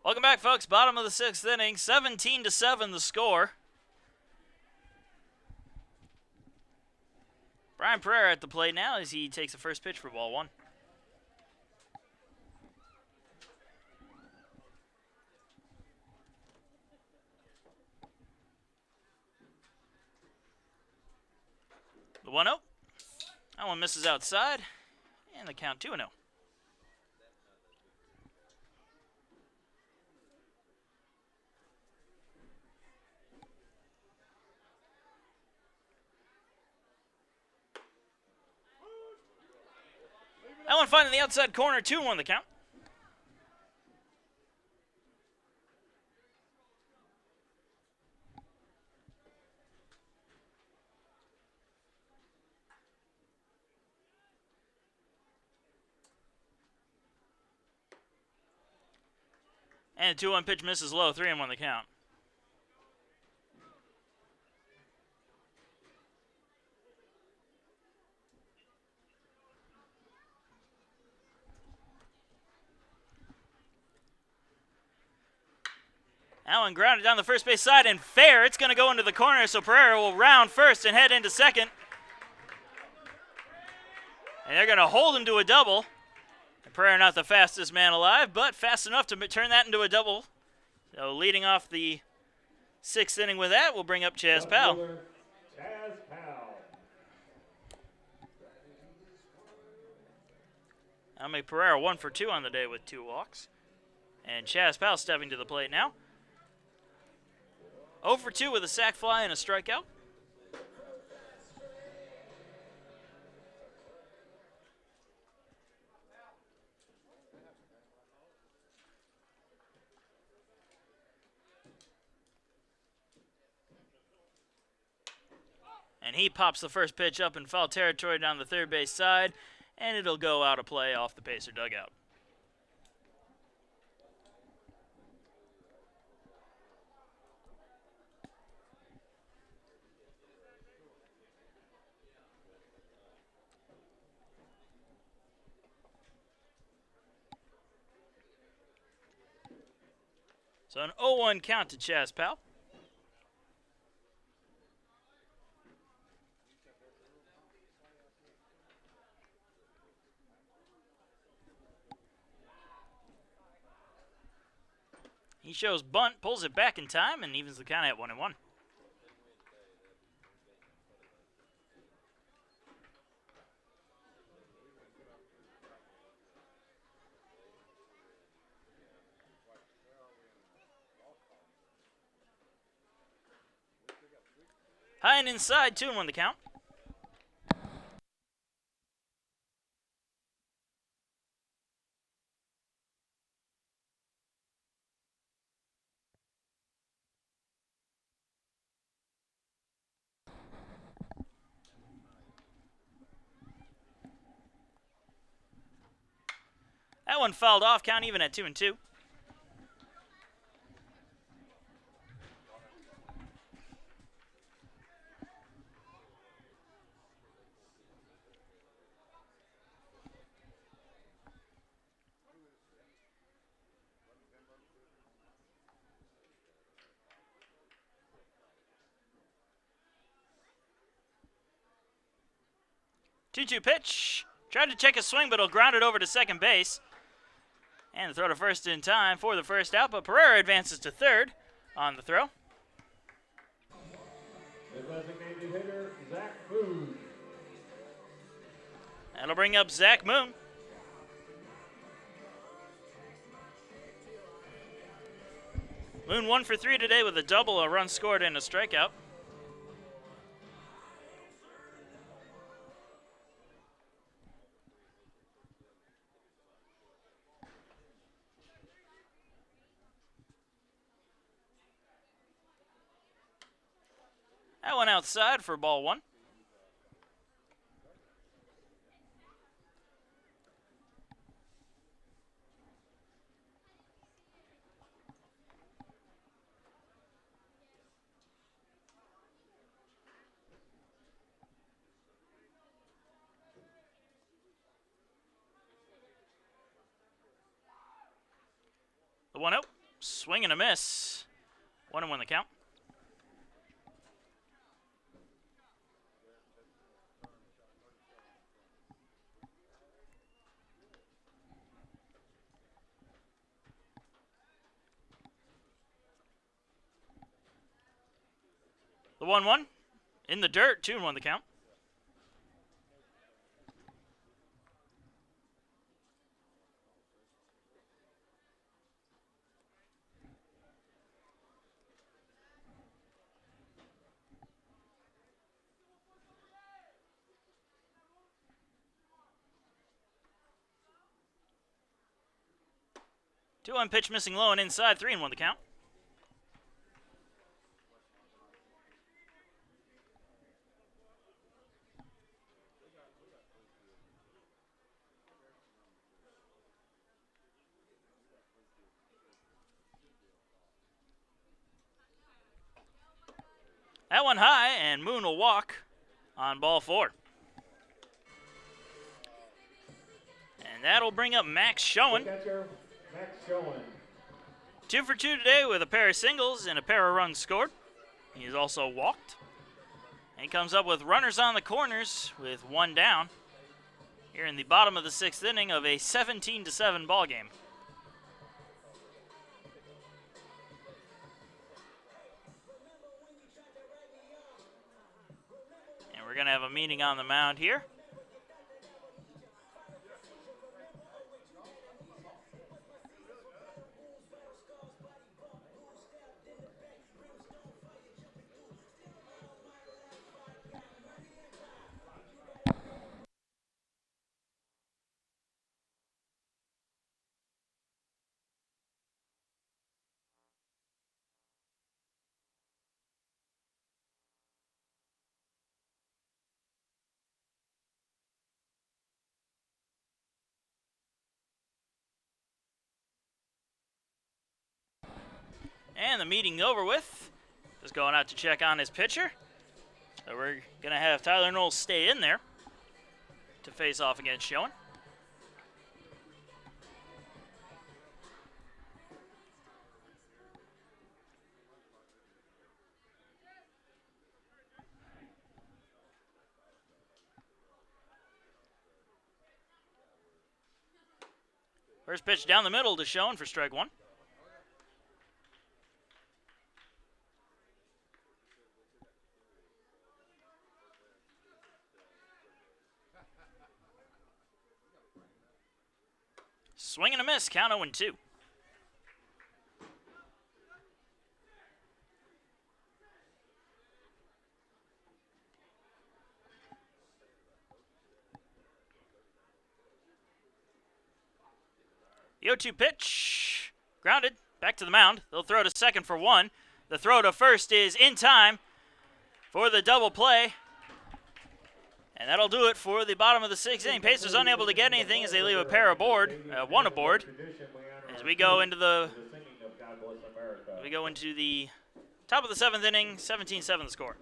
Welcome back, folks. Bottom of the 6th inning, 17-7 the score. Brian Pereira at the plate now as he takes the first pitch for ball 1. The 1-0. That one misses outside, and the count 2-0. That one finding the outside corner, 2-1 the count. And the 2-1 pitch misses low, 3-1 the count. That one grounded down the first base side and fair. It's going to go into the corner, so Pereira will round first and head into second. And they're going to hold him to a double. Pereira not the fastest man alive, but fast enough to turn that into a double. So leading off the Sixth inning with that will bring up Chaz Powell. Chaz Powell. Alme Pereira 1 for 2 on the day with 2 walks. And Chaz Powell stepping to the plate now. 0 for 2 with a sac fly and a strikeout. And he pops the first pitch up in foul territory down the third base side, and it'll go out of play off the Pacer dugout. So an 0-1 count to Chaz Powell. He shows bunt, pulls it back in time, and evens the count at 1-1. High and inside, 2-1 the count. That one fouled off, count even at 2-2. Two-two pitch. Tried to check a swing, but he'll ground it over to second base. And the throw to first in time for the first out, but Pereira advances to third on the throw. The designated hitter, Zach Moon. That'll bring up Zach Moon. Moon 1 for 3 today with a double, a run scored, and a strikeout. That one outside for ball 1. The 1-0, swing and a miss. 1-1 the count. The 1-1 in the dirt, 2-1 the count. Two on pitch missing low and inside, 3-1 the count. That one high, and Moon will walk on ball 4. And that'll bring up Max Schoen. Catcher, Max Schoen. 2 for 2 today with a pair of singles and a pair of runs scored. He's also walked. And he comes up with runners on the corners with 1 down here in the bottom of the 6th inning of a 17-7 ball game. going to have a meeting on the mound here. And the meeting over with. Just going out to check on his pitcher. So we're going to have Tyler Knowles stay in there to face off against Schoen. First pitch down the middle to Schoen for strike one. Swing and a miss, count 0-2. The 0-2 pitch, grounded, back to the mound. They'll throw to second for one. The throw to first is in time for the double play. And that'll do it for the bottom of the sixth inning. Pacers unable to get anything as they leave a pair aboard, one aboard. As we go into the top of the seventh inning, 17-7 the score.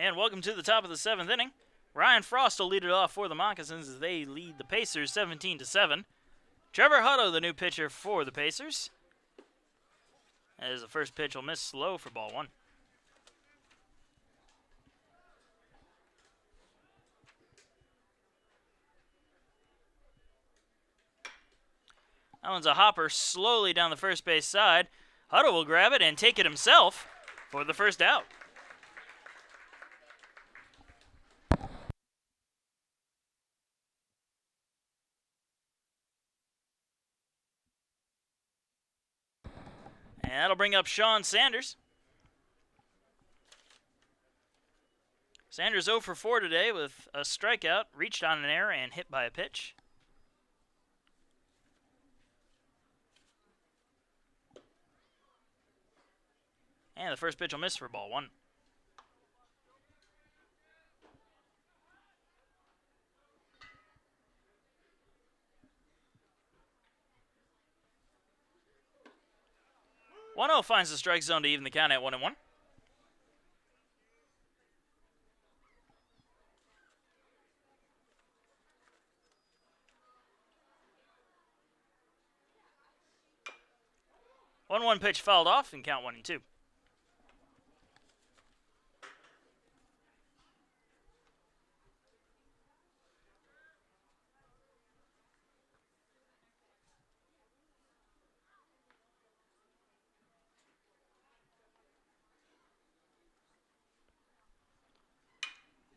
And welcome to the top of the 7th inning. Ryan Frost will lead it off for the Moccasins as they lead the Pacers 17-7. Trevor Hutto, the new pitcher for the Pacers. As the first pitch will miss slow for ball 1. That one's a hopper slowly down the first base side. Hutto will grab it and take it himself for the first out. And that'll bring up Sean Sanders. Sanders 0 for 4 today with a strikeout, reached on an error, and hit by a pitch. And the first pitch will miss for ball 1. One 0 finds the strike zone to even the count at 1-1. 1-1 pitch fouled off and count 1-2.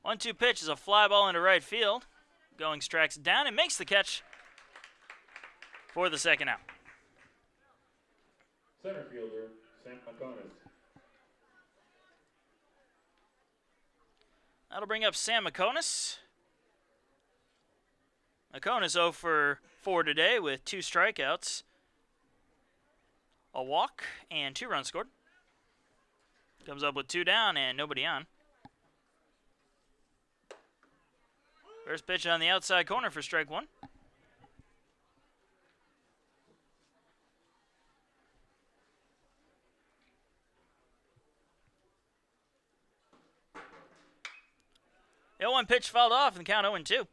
One-two pitch is a fly ball into right field. Goings tracks it down and makes the catch for the second out. Center fielder, Sam Moccasins. That'll bring up Sam Moccasins. Moccasins 0 for 4 today with 2 strikeouts, a walk, and 2 runs scored. Comes up with 2 down and nobody on. First pitch on the outside corner for strike 1. The 0-1 pitch fouled off and count 0-2.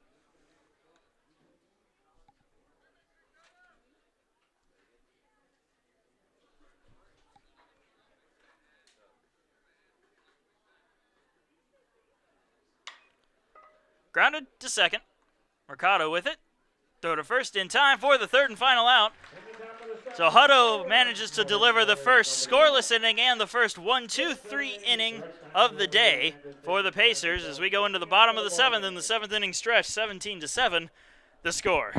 Grounded to second. Mercado with it. Throw to first in time for the third and final out. So Hutto manages to deliver the first scoreless inning and the first 1-2-3 inning of the day for the Pacers as we go into the bottom of the 7th in the 7th inning stretch, 17-7, the score.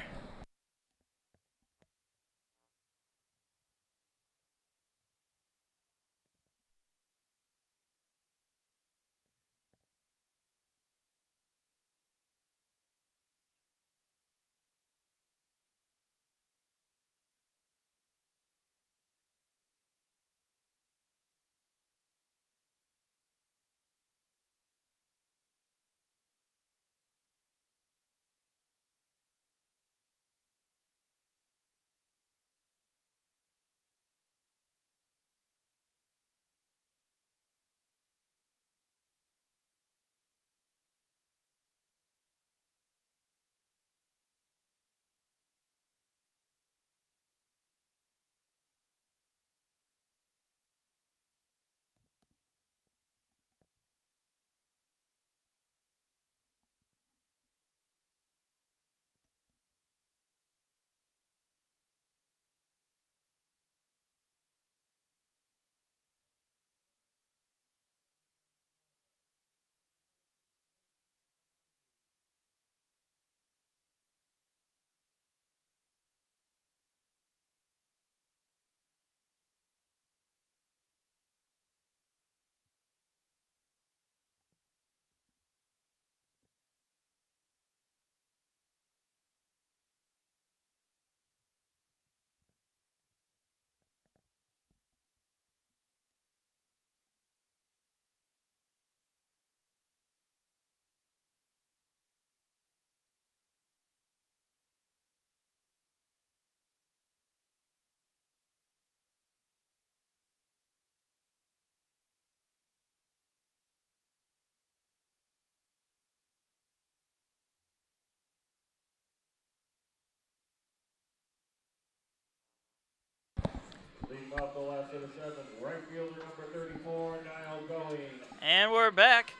toss to the seventh. Right fielder number 34, Niall Going. And we're back.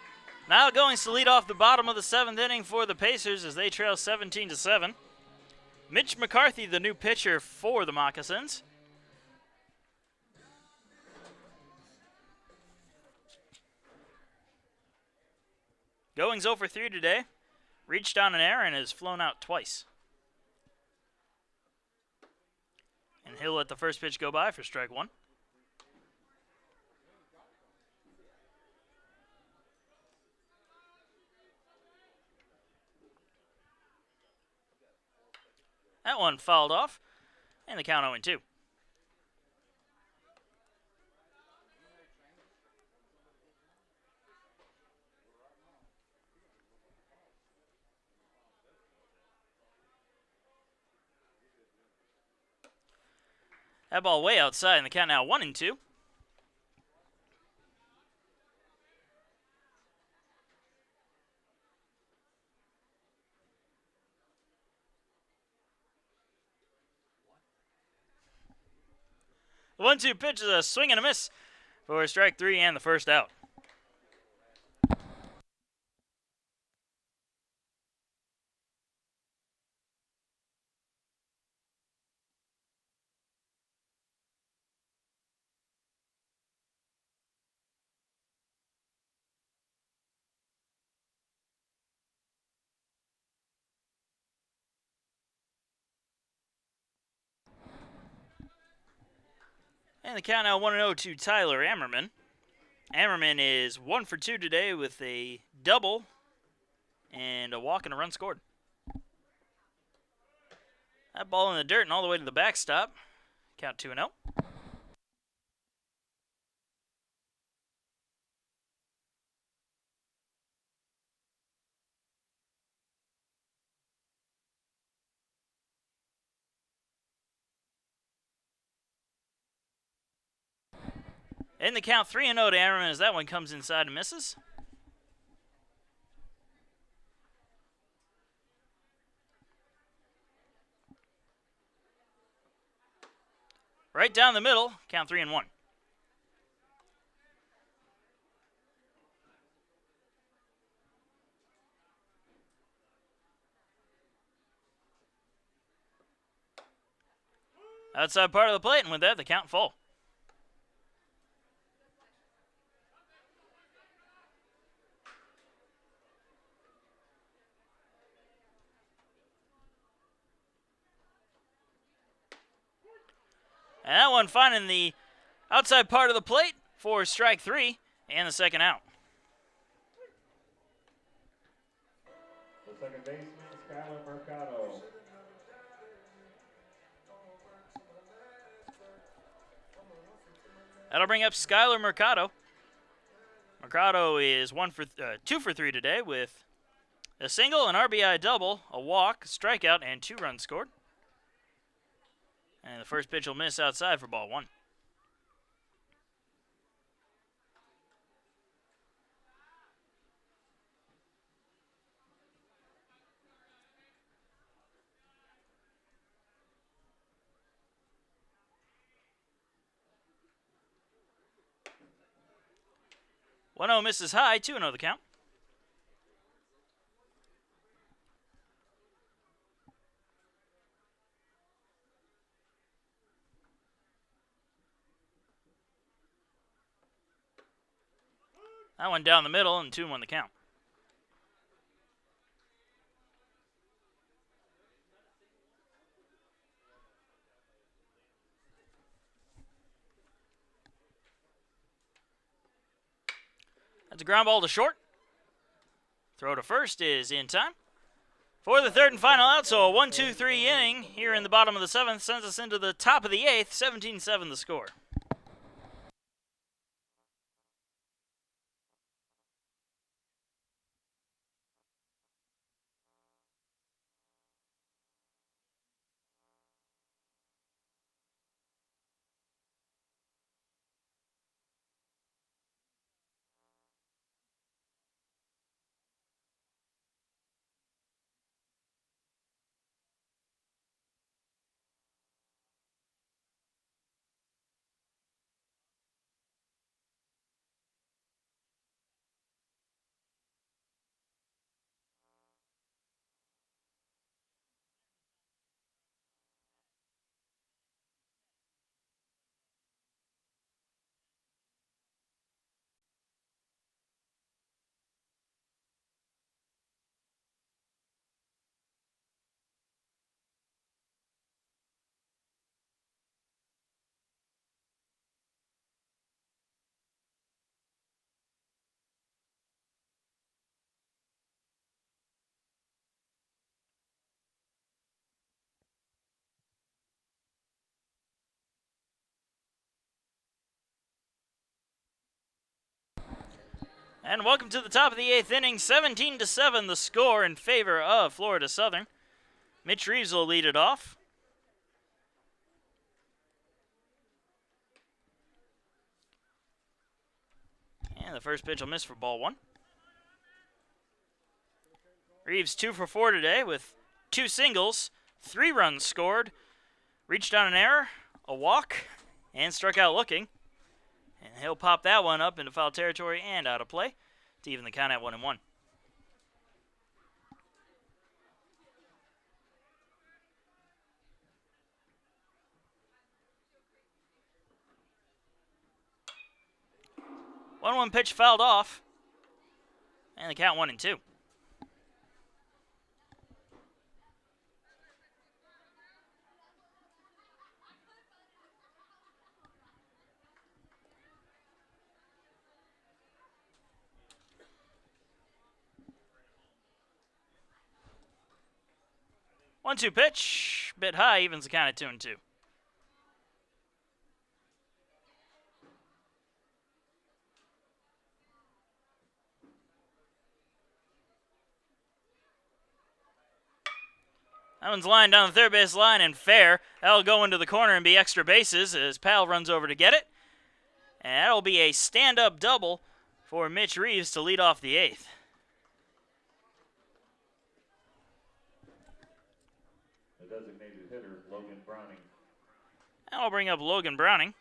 Now Goings to lead off the bottom of the seventh inning for the Pacers as they trail 17-7. Mitch McCarthy, the new pitcher for the Moccasins. Goings 0 for 3 today. Reached on an error and has flown out twice. And he'll let the first pitch go by for strike one. That one fouled off, and the count 0-2. That ball way outside, and the count now 1-2. The 1-2 pitch is a swing and a miss for strike three and the first out. And the count now 1-0 to Tyler Ammerman. Ammerman is 1 for 2 today with a double and a walk and a run scored. That ball in the dirt and all the way to the backstop. Count 2-0. In the count 3-0 to Ammerman as that one comes inside and misses. Right down the middle, count 3-1. Outside part of the plate, and with that, the count full. And that one finding the outside part of the plate for strike three and the second out. The second baseman, Skylar Mercado. That'll bring up Skylar Mercado. Mercado is 2 for 3 today with a single, an RBI double, a walk, a strikeout, and 2 runs scored. And the first pitch will miss outside for ball one. One 0 misses high, 2-0 the count. That one down the middle and 2-1 the count. That's a ground ball to short. Throw to first is in time. For the third and final out, so a 1-2-3 inning here in the bottom of the seventh sends us into the top of the eighth, 17-7 the score. And welcome to the top of the 8th inning. 17-7 the score in favor of Florida Southern. Mitch Reeves will lead it off. And the first pitch will miss for ball 1. Reeves 2 for 4 today with 2 singles, 3 runs scored, reached on an error, a walk, and struck out looking. And he'll pop that one up into foul territory and out of play to even the count at 1-1. One pitch fouled off, and the count 1-2. One-two pitch, bit high, evens the count at 2-2. That one's lined down the third base line and fair. That'll go into the corner and be extra bases as Powell runs over to get it. And that'll be a stand-up double for Mitch Reeves to lead off the 8th. The designated hitter, Logan Browning. And I'll bring up Logan Browning.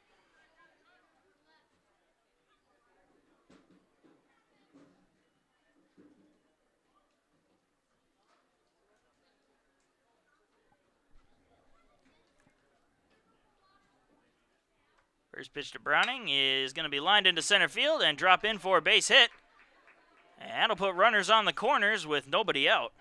First pitch to Browning is going to be lined into center field and drop in for a base hit. And that'll put runners on the corners with nobody out.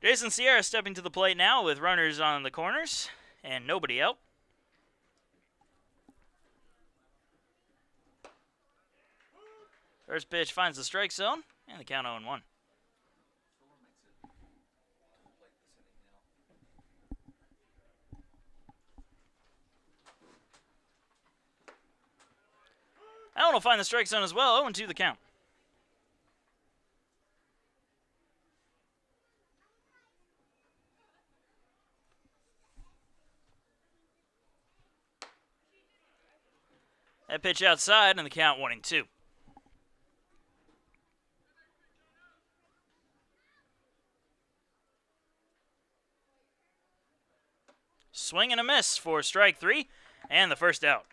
Jason Sierra stepping to the plate now with runners on the corners and nobody out. First pitch finds the strike zone and the count 0-1. That one will find the strike zone as well. 0-2 the count. That pitch outside and the count 1-2. Swing and a miss for strike 3 and the first out.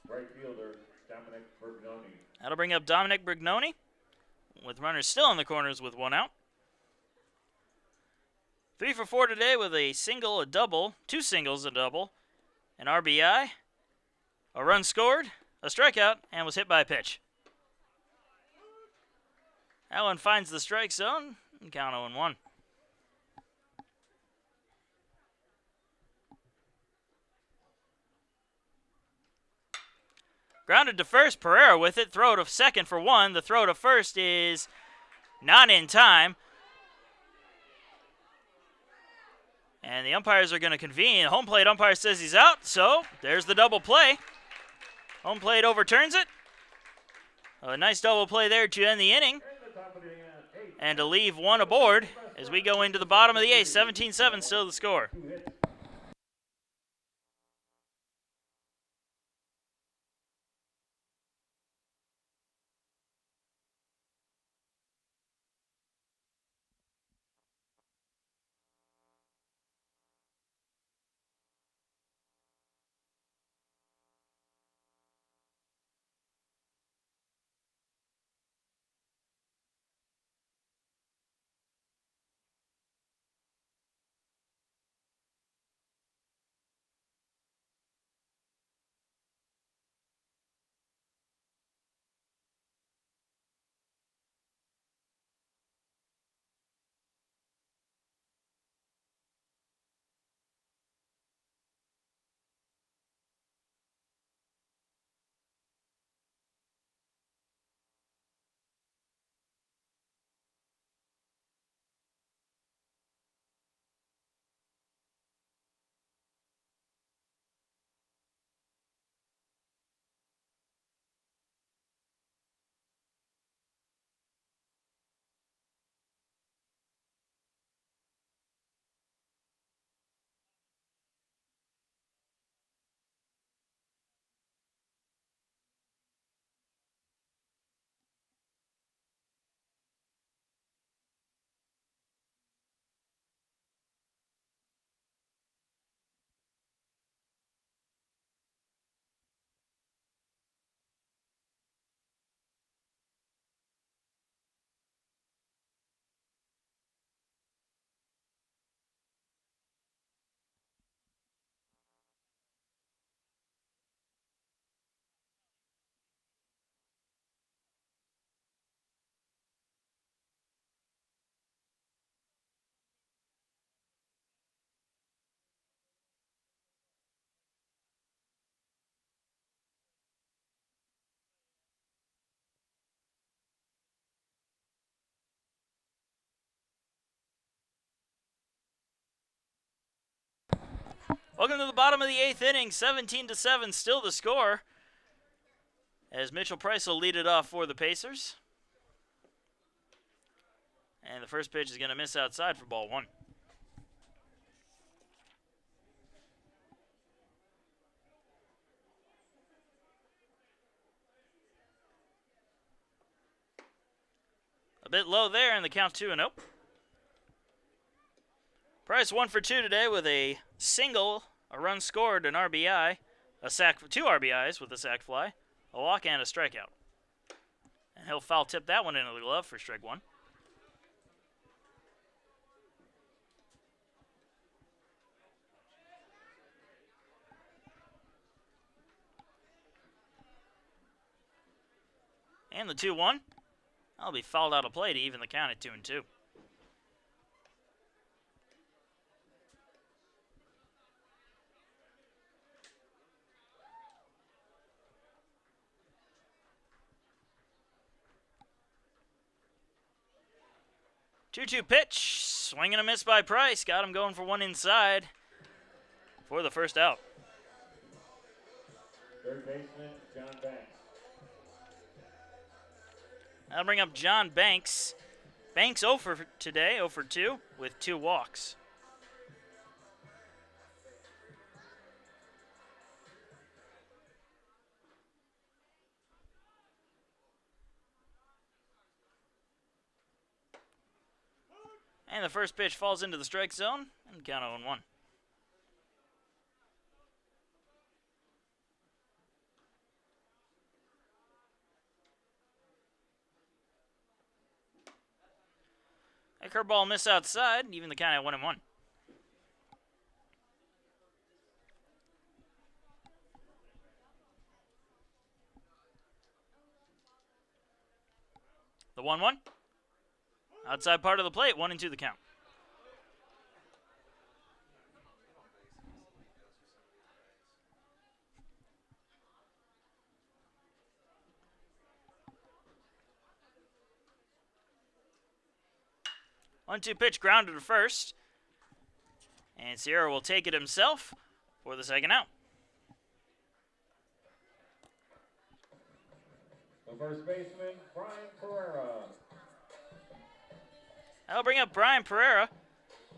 Right fielder, Dominic Bergnoni. That'll bring up Dominic Bergnoni with runners still in the corners with 1 out. 3 for 4 today with a single, a double, 2 singles, a double, an RBI, a run scored, a strikeout, and was hit by a pitch. That one finds the strike zone and count 0-1. Grounded to first, Pereira with it, throw to second for 1. The throw to first is not in time. And the umpires are going to convene. Home plate umpire says he's out, so there's the double play. Home plate overturns it. A nice double play there to end the inning and to leave 1 aboard as we go into the bottom of the 8th. 17-7 still the score. Welcome to the bottom of the 8th inning, 17-7, still the score, as Mitchell Price will lead it off for the Pacers. And the first pitch is going to miss outside for ball 1. A bit low there, and the count's 2-0. Price 1 for 2 today with a single, a run scored, an RBI, a sack, 2 RBIs with a sac fly, a walk, and a strikeout. And he'll foul tip that one into the glove for strike 1. And the 2-1. That'll be fouled out of play to even the count at 2-2. Two-two pitch, swing and a miss by Price. Got him going for one inside for the first out. Third baseman, John Banks. That'll bring up John Banks. Banks 0 for today, 0 for 2 with 2 walks. And the first pitch falls into the strike zone, and count 0-1. A curveball miss outside, even the count at 1-1. The 1-1. Outside part of the plate, 1-2 the count. One-two pitch grounded to first. And Sierra will take it himself for the second out. The first baseman, Brian Pereira. That'll bring up Brian Pereira.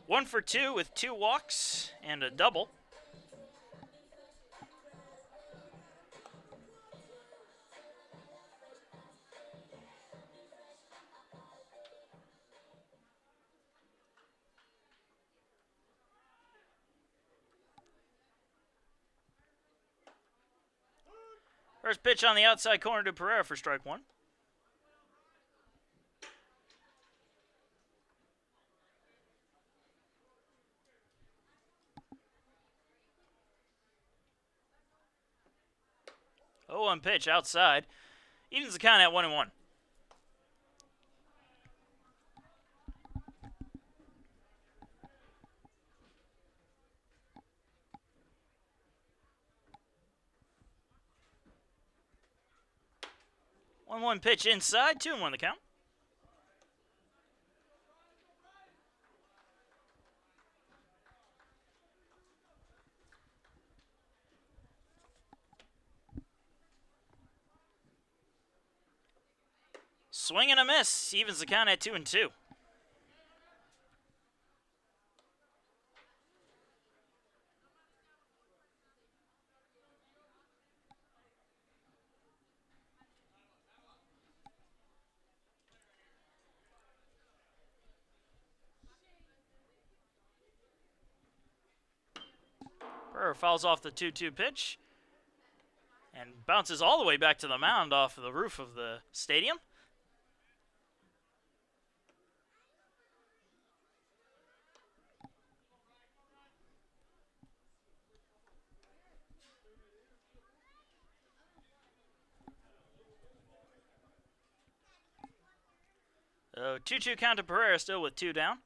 1 for 2 with 2 walks and a double. First pitch on the outside corner to Pereira for strike 1. Oh, 1 pitch outside. Evens the count at 1-1. One pitch inside, 2-1 the count. Swing and a miss, evens the count at 2-2. Pereira fouls off the 2-2 pitch and bounces all the way back to the mound off the roof of the stadium. So 2-2 count to Pereira still with 2 down.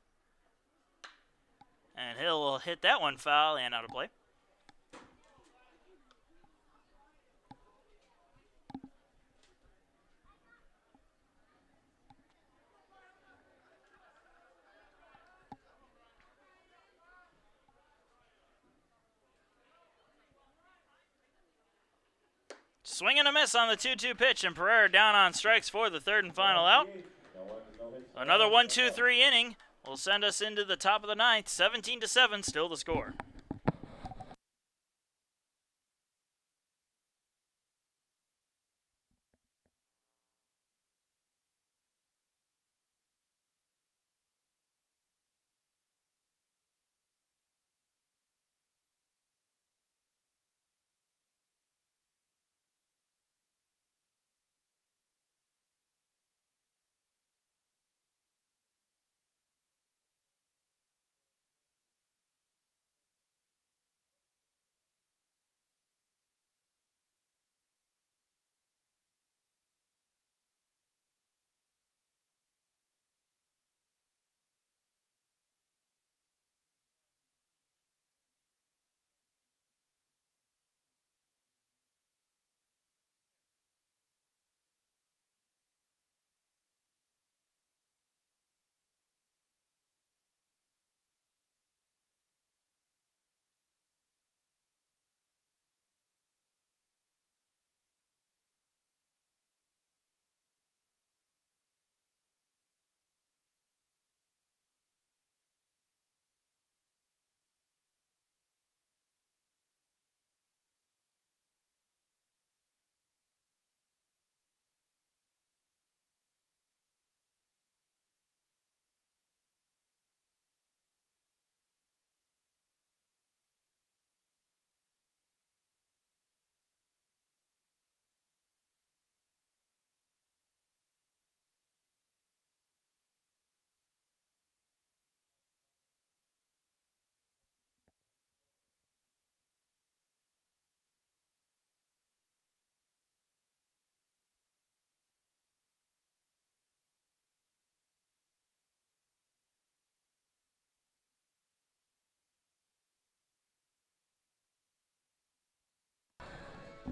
And he'll hit that one foul and out of play. Swing and a miss on the 2-2 pitch, and Pereira down on strikes for the third and final out. Another 1-2-3 inning will send us into the top of the ninth. 17-7, still the score.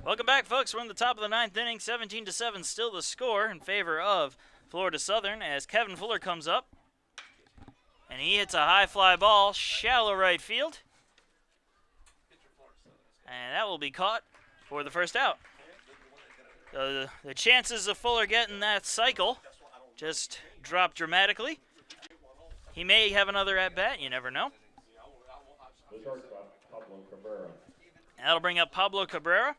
Welcome back, folks. We're in the top of the ninth inning. 17-7, still the score in favor of Florida Southern as Kevin Fuller comes up. And he hits a high fly ball, shallow right field. And that will be caught for the first out. The chances of Fuller getting that cycle just dropped dramatically. He may have another at-bat, you never know. That'll bring up Pablo Cabrera.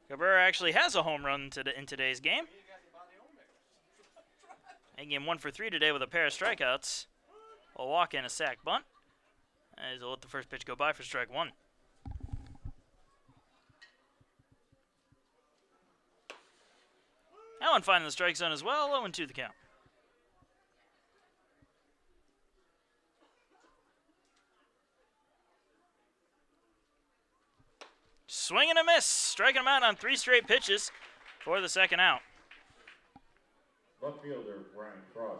Cabrera actually has a home run in today's game. Making him 1 for 3 today with a pair of strikeouts. A walk and a sac bunt. As he'll let the first pitch go by for strike one. That one finding the strike zone as well. 0-2 the count. Swing and a miss. Striking him out on 3 straight pitches for the second out. Left fielder, Ryan Cross.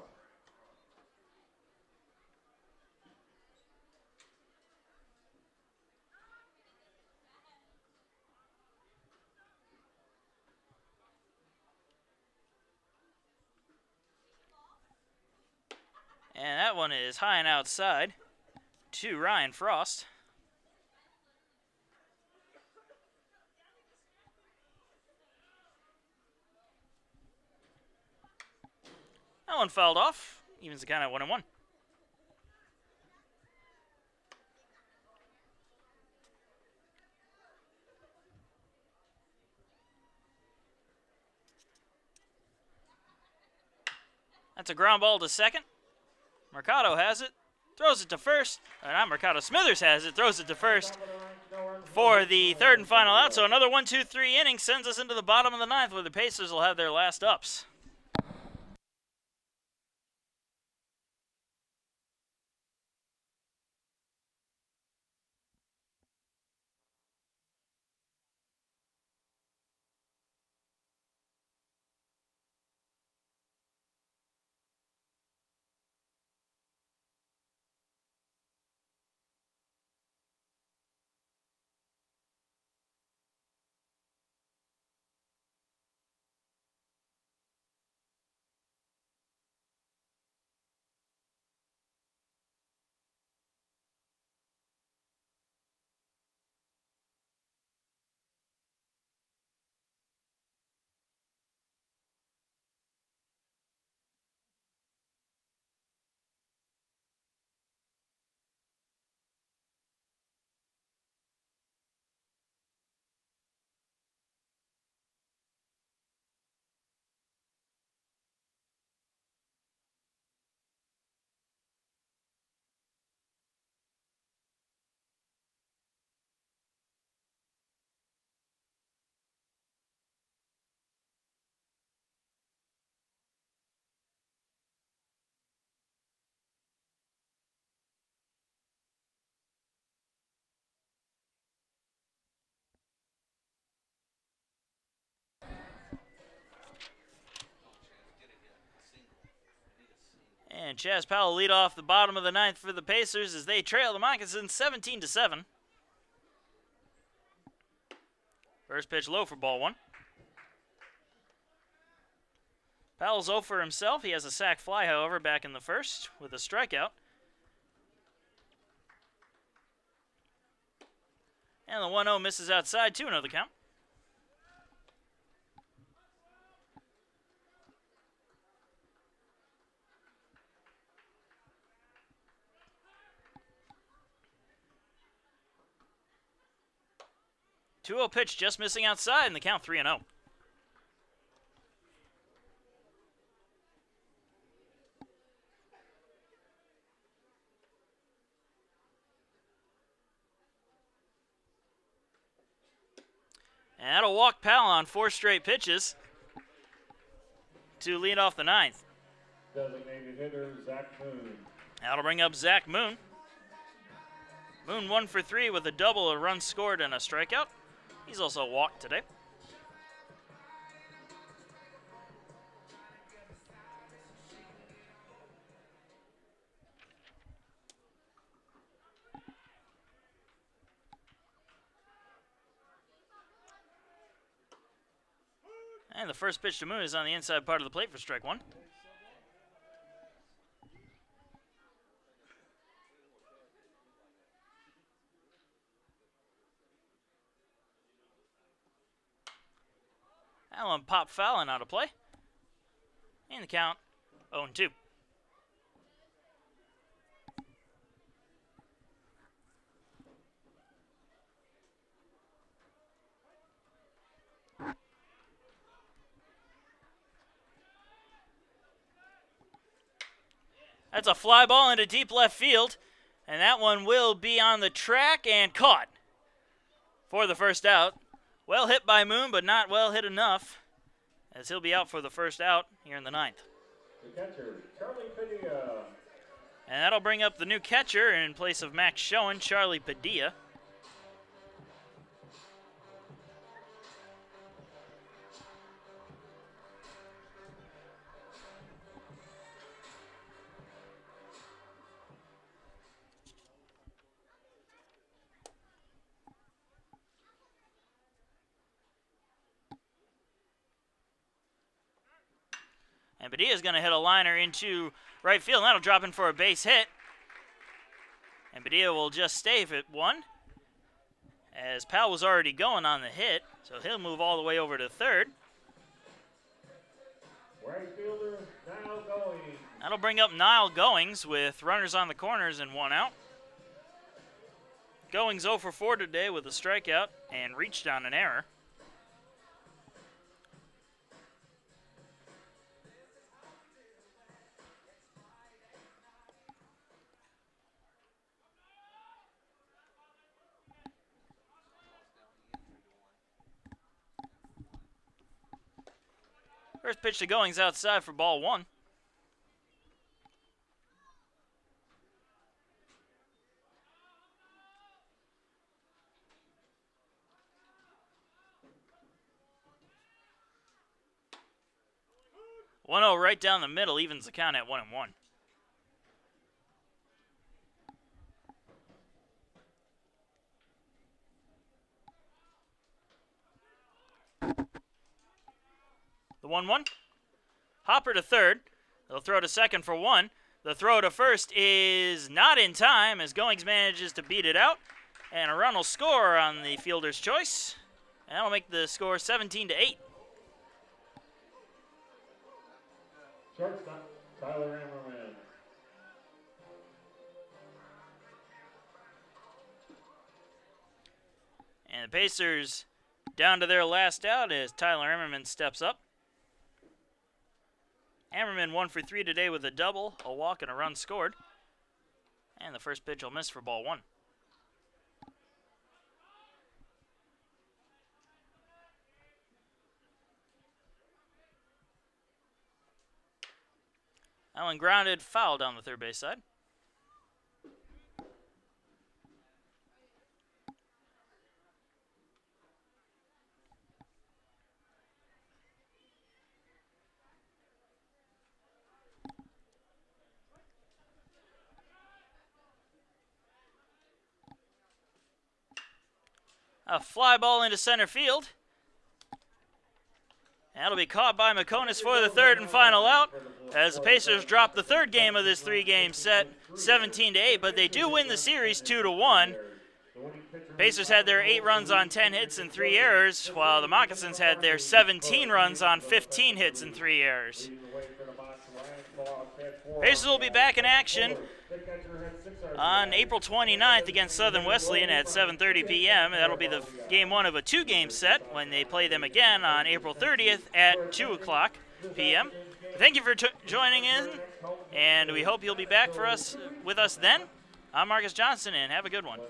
And that one is high and outside to Ryan Frost. That one fouled off. Evens the count at 1-1. That's a ground ball to second. Mercado has it, throws it to first. Not Mercado, Smithers has it, throws it to first for the third and final out. So another 1-2-3 inning sends us into the bottom of the ninth where the Pacers will have their last ups. And Chaz Powell lead off the bottom of the ninth for the Pacers as they trail the Moccasins 17-7. First pitch low for ball one. Powell's 0 for himself. He has a sac fly, however, back in the first with a strikeout. And the 1-0 misses outside, 2-0 the count. Two-0 pitch just missing outside, and the count 3-0. And that'll walk Powell on 4 straight pitches to lead off the ninth. Designated hitter, Zach Moon. That'll bring up Zach Moon. Moon 1 for 3 with a double, a run scored, and a strikeout. He's also walked today. And the first pitch to Moon is on the inside part of the plate for strike one. Allen pop foul and out of play. And the count 0-2. That's a fly ball into deep left field, and that one will be on the track and caught for the first out. Well hit by Moon, but not well hit enough, as he'll be out for the first out here in the ninth. The catcher, Charlie Padilla. And that'll bring up the new catcher in place of Max Schoen, Charlie Padilla. And Padilla's going to hit a liner into right field, and that'll drop in for a base hit. And Padilla will just stay at one, as Powell was already going on the hit, so he'll move all the way over to third. Right fielder, now going. That'll bring up Niall Goings with runners on the corners and 1 out. Goings 0 for 4 today with a strikeout and reached on an error. First pitch to Goings outside for ball one. One 0 right down the middle, evens the count at 1-1. The 1-1. Hopper to third. They'll throw to second for 1. The throw to first is not in time as Goings manages to beat it out. And a run will score on the fielder's choice. And that'll make the score 17-8. Shortstop, Tyler Ammerman. And the Pacers down to their last out as Tyler Ammerman steps up. Ammerman 1 for 3 today with a double, a walk, and a run scored. And the first pitch will miss for ball one. That one grounded, foul down the third base side. A fly ball into center field. That'll be caught by Moccasins for the third and final out, as the Pacers drop the third game of this three-game set, 17-8, but they do win the series 2-1. Pacers had their 8 runs on 10 hits and 3 errors, while the Moccasins had their 17 runs on 15 hits and 3 errors. Pacers will be back in action on April 29th against Southern Wesleyan at 7:30 p.m. That'll be the game 1 of a 2-game set when they play them again on April 30th at 2 o'clock p.m. Thank you for joining in, and we hope you'll be back with us then. I'm Marcus Johnson, and have a good one.